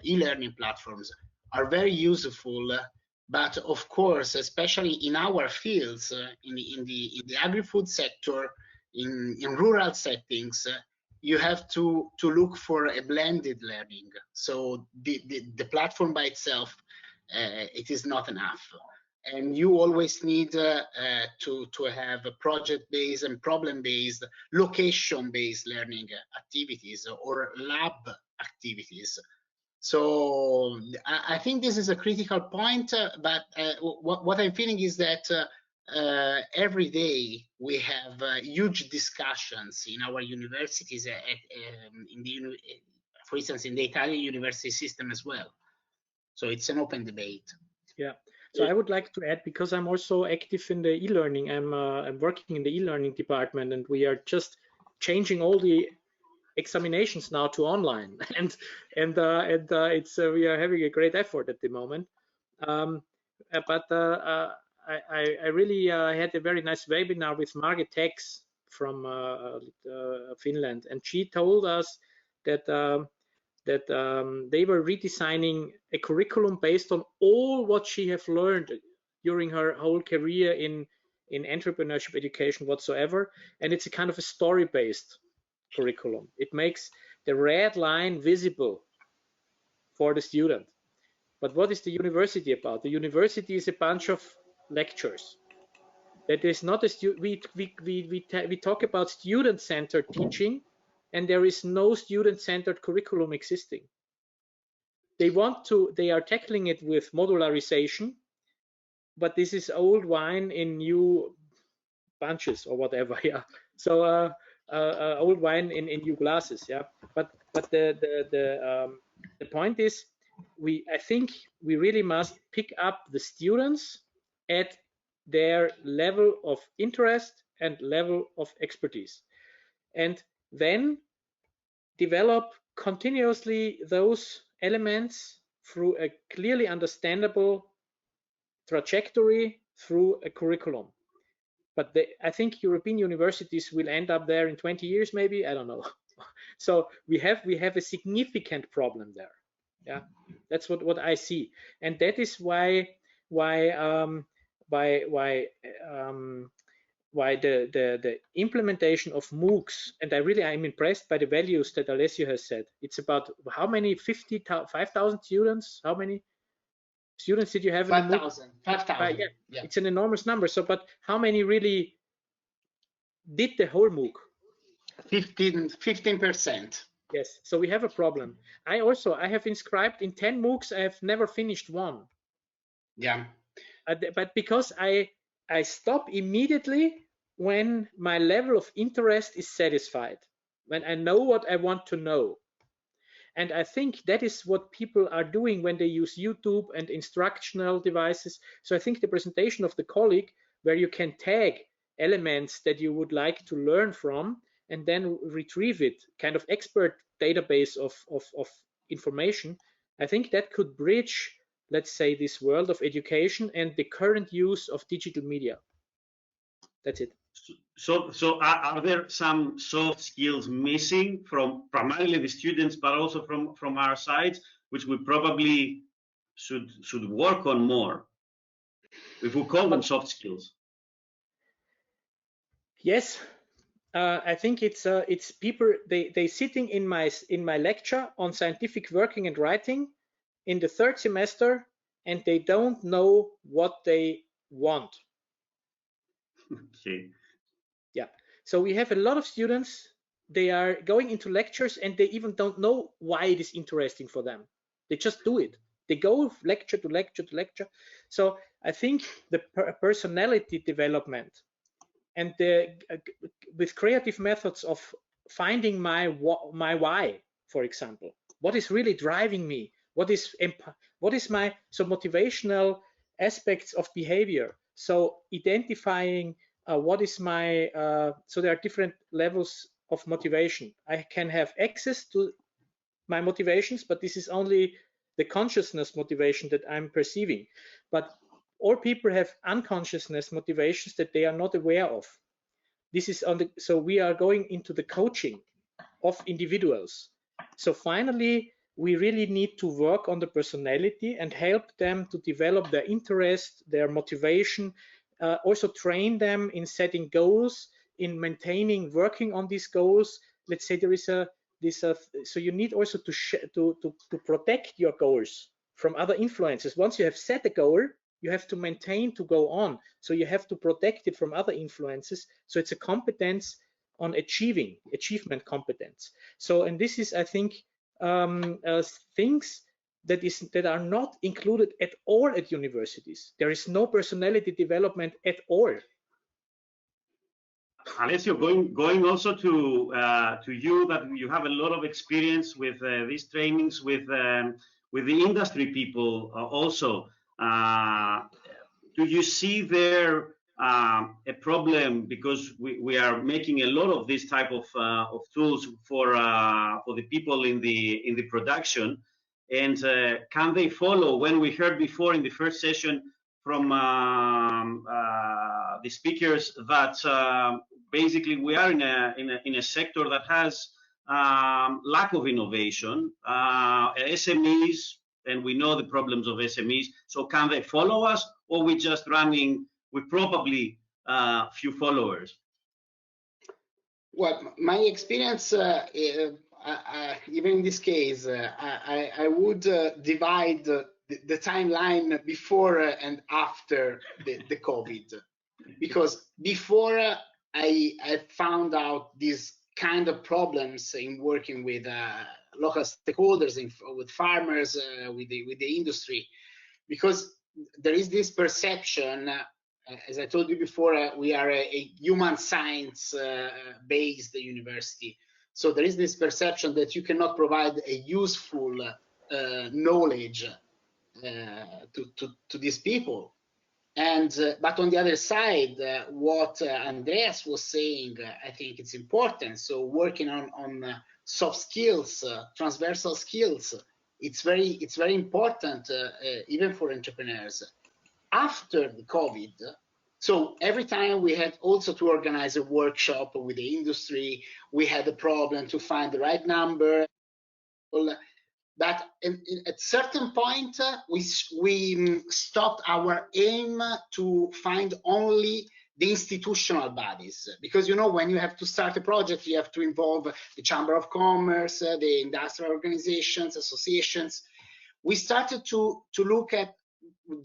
e-learning platforms are very useful, but of course, especially in our fields, in the agri-food sector, in rural settings, you have to look for a blended learning. So the platform by itself, it is not enough. And you always need to have a project-based and problem-based, location-based learning activities or lab activities. So I think this is a critical point, but what I'm feeling is that every day we have huge discussions in our universities, for instance, in the Italian university system as well. So it's an open debate. Yeah. So I would like to add, because I'm also active in the e-learning, I'm working in the e-learning department, and we are just changing all the examinations now to online, and it's we are having a great effort at the moment. But I really had a very nice webinar with Margit Tex from Finland, and she told us that they were redesigning a curriculum based on all what she have learned during her whole career in entrepreneurship education whatsoever, and it's a kind of a story-based curriculum. It makes the red line visible for the student. But what is the university about? The university is a bunch of lectures. That is not a we talk about student-centered teaching, and there is no student-centered curriculum existing. They are tackling it with modularization, but this is old wine in new bunches or whatever. Yeah. So old wine in new glasses. Yeah. But the point is, I think we really must pick up the students at their level of interest and level of expertise, and then develop continuously those elements through a clearly understandable trajectory through a curriculum. But I think European universities will end up there in 20 years, maybe, I don't know. So we have a significant problem there. Yeah, that's what I see, and that is why why the implementation of MOOCs, and I'm impressed by the values that Alessio has said. It's about how many 5,000 students? How many students did you have? 5,000. 5,000. Yeah, it's an enormous number. So, but how many really did the whole MOOC? 15%. Yes. So we have a problem. I have inscribed in 10 MOOCs. I have never finished one. Yeah. But because I stop immediately when my level of interest is satisfied, when I know what I want to know. And I think that is what people are doing when they use YouTube and instructional devices. So I think the presentation of the colleague, where you can tag elements that you would like to learn from and then retrieve it, kind of expert database of information, I think that could bridge, let's say, this world of education and the current use of digital media. That's it. So are there some soft skills missing from primarily the students, but also from our sides, which we probably should work on more, if we call them soft skills? Yes, I think it's people they sitting in my lecture on scientific working and writing in the third semester, and they don't know what they want. Okay. Yeah. So we have a lot of students, they are going into lectures and they even don't know why it is interesting for them. They just do it. They go lecture to lecture to lecture. So I think the personality development and with creative methods of finding my why, for example, what is really driving me, what is my motivational aspects of behavior. So identifying what is my so there are different levels of motivation. I can have access to my motivations, but this is only the consciousness motivation that I'm perceiving. But all people have unconsciousness motivations that they are not aware of. This is so we are going into the coaching of individuals. So finally, we really need to work on the personality and help them to develop their interest, their motivation, also train them in setting goals, in maintaining, working on these goals. Let's say there is so you need also to protect your goals from other influences. Once you have set a goal, you have to maintain to go on. So you have to protect it from other influences. So it's a competence on achievement competence. So, and this is, I think, things that are not included at all at universities. There is no personality development at all. Alessio, going also to you, that you have a lot of experience with these trainings with the industry people also. Do you see there a problem, because we are making a lot of this type of tools for the people in the production, and can they follow? When we heard before in the first session from the speakers that basically we are in a sector that has lack of innovation, SMEs, and we know the problems of SMEs. So can they follow us, or we just running with probably few followers? Well, my experience, even in this case, I would divide the timeline before and after the COVID, because before I found out these kind of problems in working with local stakeholders, with farmers, with the industry, because there is this perception, as I told you before, we are a human science based university. So there is this perception that you cannot provide a useful knowledge to these people. And but on the other side, what Andreas was saying, I think it's important. So working on soft skills, transversal skills, it's very important, even for entrepreneurs. After the COVID, so every time we had also to organize a workshop with the industry, we had a problem to find the right number. But at certain point, we stopped our aim to find only the institutional bodies, because when you have to start a project, you have to involve the Chamber of Commerce, the industrial organizations, associations. We started to look at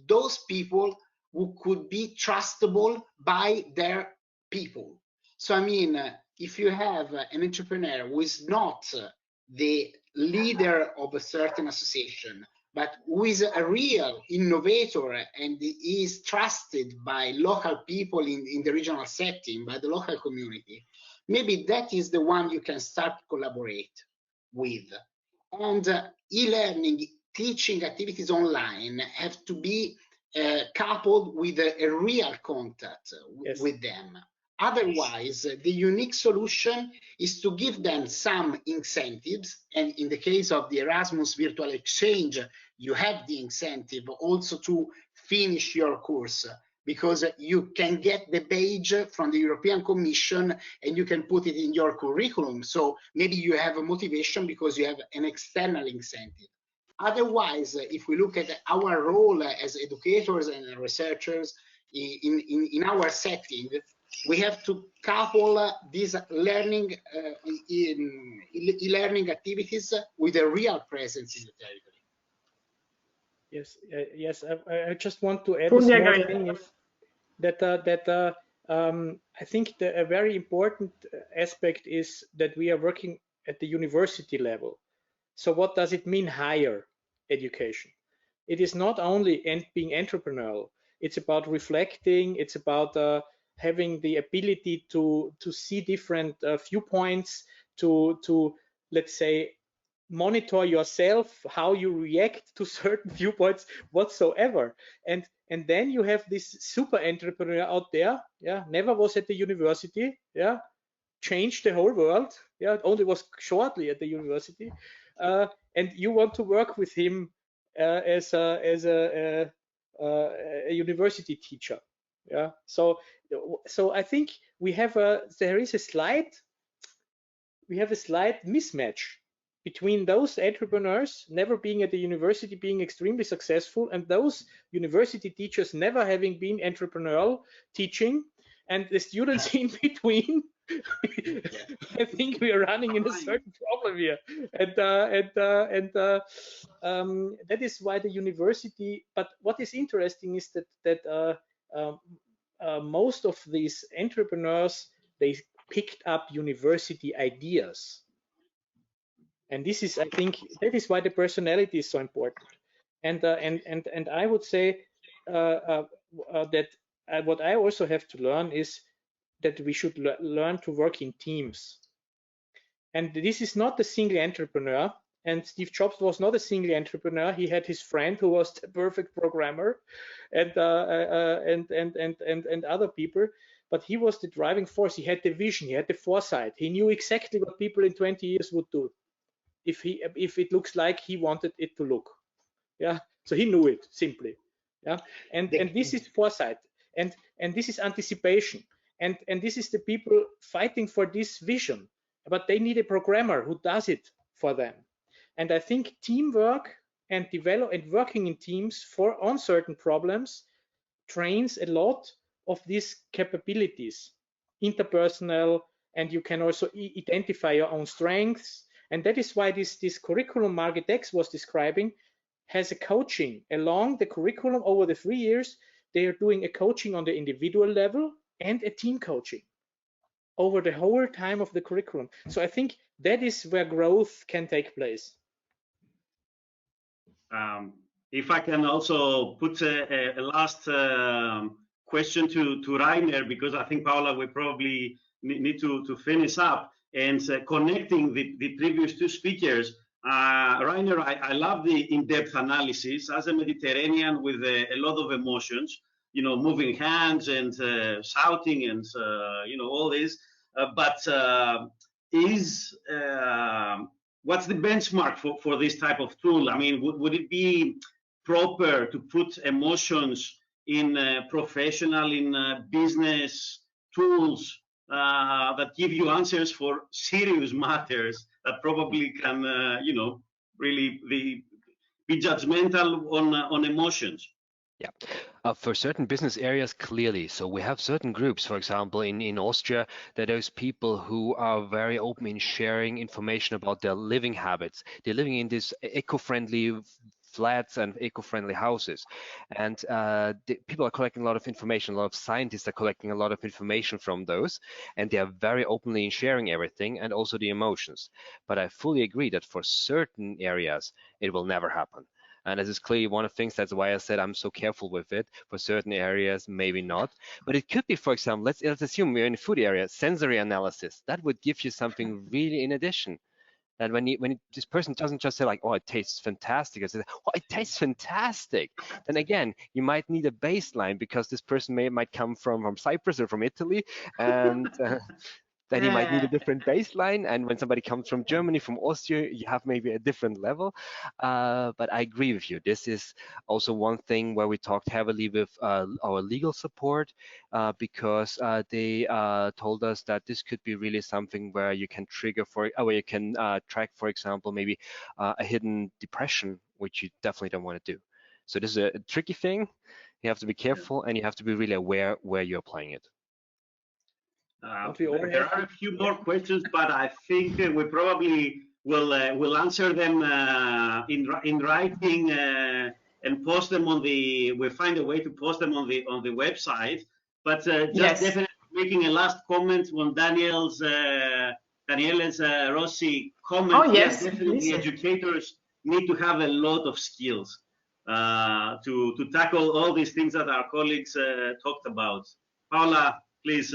those people who could be trustable by their people. So I mean, if you have an entrepreneur who is not the leader of a certain association, but who is a real innovator and is trusted by local people in the regional setting, by the local community, maybe that is the one you can start to collaborate with. And e-learning, teaching activities online have to be coupled with a real contact with them. Otherwise, the unique solution is to give them some incentives. And in the case of the Erasmus Virtual Exchange, you have the incentive also to finish your course, because you can get the badge from the European Commission and you can put it in your curriculum. So maybe you have a motivation because you have an external incentive. Otherwise, if we look at our role as educators and researchers in our setting, we have to couple these learning, e-learning activities with a real presence in the territory. Yes, yes. I just want to add a small thing is that I think a very important aspect is that we are working at the university level. So what does it mean, higher education? It is not only being entrepreneurial. It's about reflecting. It's about having the ability to see different viewpoints, to let's say monitor yourself, how you react to certain viewpoints whatsoever. And then you have this super entrepreneur out there, never was at the university, changed the whole world, only was shortly at the university, and you want to work with him as a university teacher. So I think there is a slight mismatch between those entrepreneurs never being at the university, being extremely successful, and those university teachers never having been entrepreneurial teaching, and the students in between. I think we are running in a certain problem here, and that is why the university. But what is interesting is that most of these entrepreneurs, they picked up university ideas. And this is, I think, that is why the personality is so important. And I would say that what I also have to learn is that we should learn to work in teams. And this is not a single entrepreneur. And Steve Jobs was not a single entrepreneur. He had his friend who was the perfect programmer, and other people. But he was the driving force. He had the vision. He had the foresight. He knew exactly what people in 20 years would do if it looks like he wanted it to look. So he knew it simply. And this is foresight, and this is anticipation, and this is the people fighting for this vision. But they need a programmer who does it for them. And I think teamwork and working in teams on certain problems trains a lot of these capabilities, interpersonal, and you can also identify your own strengths. And that is why this curriculum Margit X was describing has a coaching along the curriculum over the 3 years. They are doing a coaching on the individual level and a team coaching over the whole time of the curriculum. So I think that is where growth can take place. If I can also put a last question to Rainer, because I think, Paula, we probably need to finish up, and connecting the previous two speakers. Rainer, I love the in-depth analysis. As a Mediterranean with a lot of emotions, moving hands and shouting and, all this. But what's the benchmark for this type of tool? I mean, would it be proper to put emotions in professional, in business tools that give you answers for serious matters that probably can, really be judgmental on emotions? Yeah, For certain business areas, clearly. So we have certain groups, for example, in Austria, there are those people who are very open in sharing information about their living habits. They're living in these eco-friendly flats and eco-friendly houses. And people are collecting a lot of information. A lot of scientists are collecting a lot of information from those. And they are very openly in sharing everything and also the emotions. But I fully agree that for certain areas, it will never happen. And this is clearly one of the things, that's why I said I'm so careful with it. For certain areas, maybe not. But it could be, for example, let's assume we're in the food area, sensory analysis. That would give you something really in addition. And this person doesn't just say like, oh, it tastes fantastic. It says, oh, it tastes fantastic. Then again, you might need a baseline because this person might come from Cyprus or from Italy, and then he might need a different baseline. And when somebody comes from Germany, from Austria, you have maybe a different level. But I agree with you. This is also one thing where we talked heavily with our legal support because they told us that this could be really something where you can trigger where you can track, for example, maybe a hidden depression, which you definitely don't want to do. So this is a tricky thing. You have to be careful and you have to be really aware where you're applying it. There are a few more questions, but I think we probably will answer them in writing and post them on the. We'll find a way to post them on the website. But just definitely making a last comment on Daniele's Rossi comment. Oh yes, definitely educators need to have a lot of skills to tackle all these things that our colleagues talked about. Paola, please.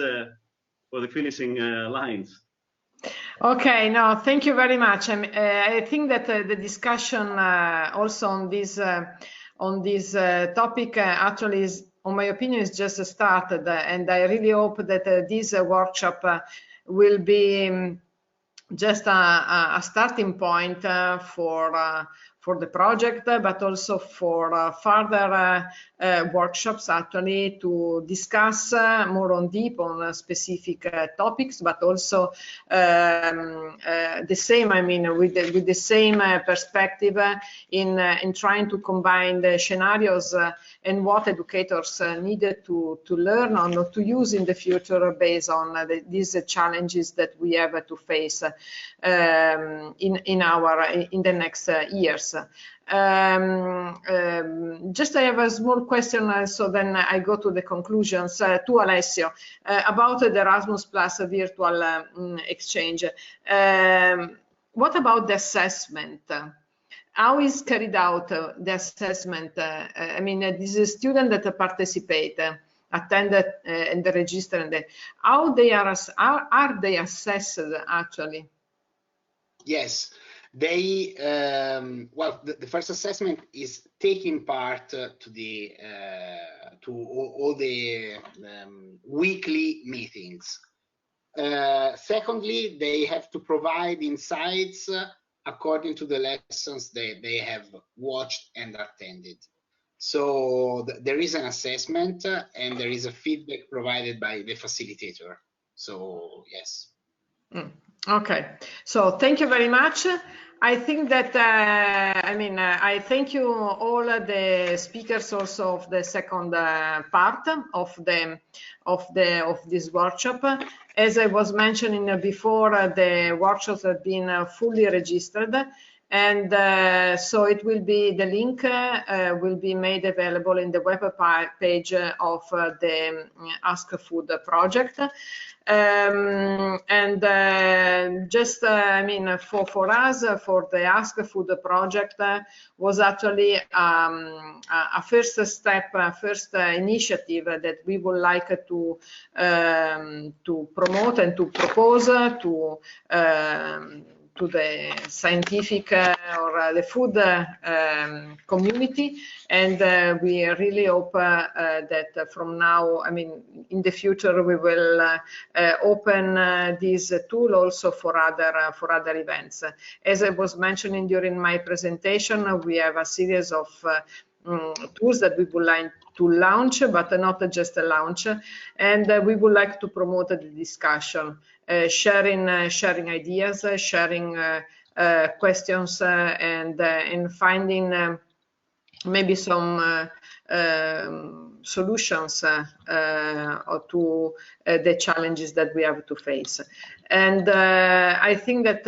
For the finishing lines. Okay, no, thank you very much. I think that the discussion also on this topic actually is, on my opinion, is just started, and I really hope that this workshop will be just a starting point for the project, but also for further workshops actually to discuss more on deep on specific topics, but also the same, I mean, with the same perspective in trying to combine the scenarios and what educators needed to learn or to use in the future based on these challenges that we have to face in the next years. Just I have a small question, so then I go to the conclusions to Alessio about the Erasmus Plus virtual exchange. What about the assessment? How is carried out the assessment? I mean, this is a student that participate, attended and register, and how they are they assessed actually? Yes, they well, the first assessment is taking part to all the weekly meetings. Secondly, they have to provide insights according to the lessons that they have watched and attended. So there is an assessment and there is a feedback provided by the facilitator. So yes. Okay, so thank you very much. I think that I mean I thank you all the speakers also of the second part of this workshop. As I was mentioning before, the workshops have been fully registered, and so it will be, the link will be made available in the web page of the ASKFOOD project. Just I mean for us, for the ASKFOOD project was actually a first step, first initiative that we would like to promote and to propose to the scientific or the food community, and we really hope that from now, I mean, in the future, we will open this tool also for other events. As I was mentioning during my presentation, we have a series of tools that we would like to launch, but not just a launch, and we would like to promote the discussion, sharing ideas, sharing questions, and finding maybe some solutions to the challenges that we have to face. And I think that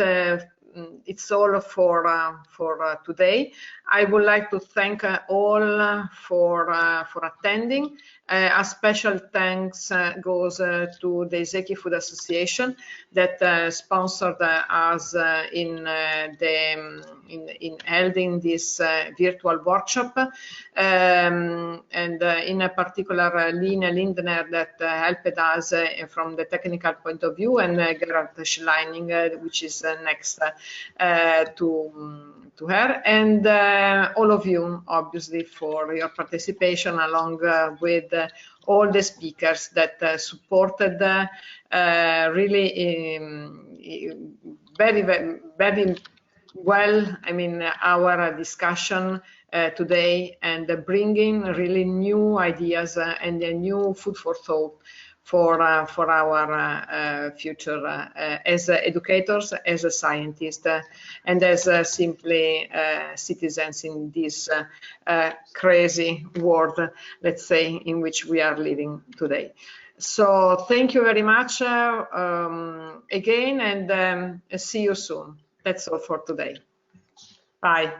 it's all for today. I would like to thank all for attending. A special thanks goes to the ISEKI-Food Association that sponsored us in holding this virtual workshop, and in particular Lina Lindner that helped us from the technical point of view, and Gerhard Schleining, which is next to her, and all of you, obviously, for your participation, along with all the speakers that supported really very well, I mean, our discussion today, and bringing really new ideas and a new food for thought for our future as educators, as scientists, and as simply citizens in this crazy world, let's say, in which we are living today. So thank you very much again, and see you soon. That's all for today. Bye.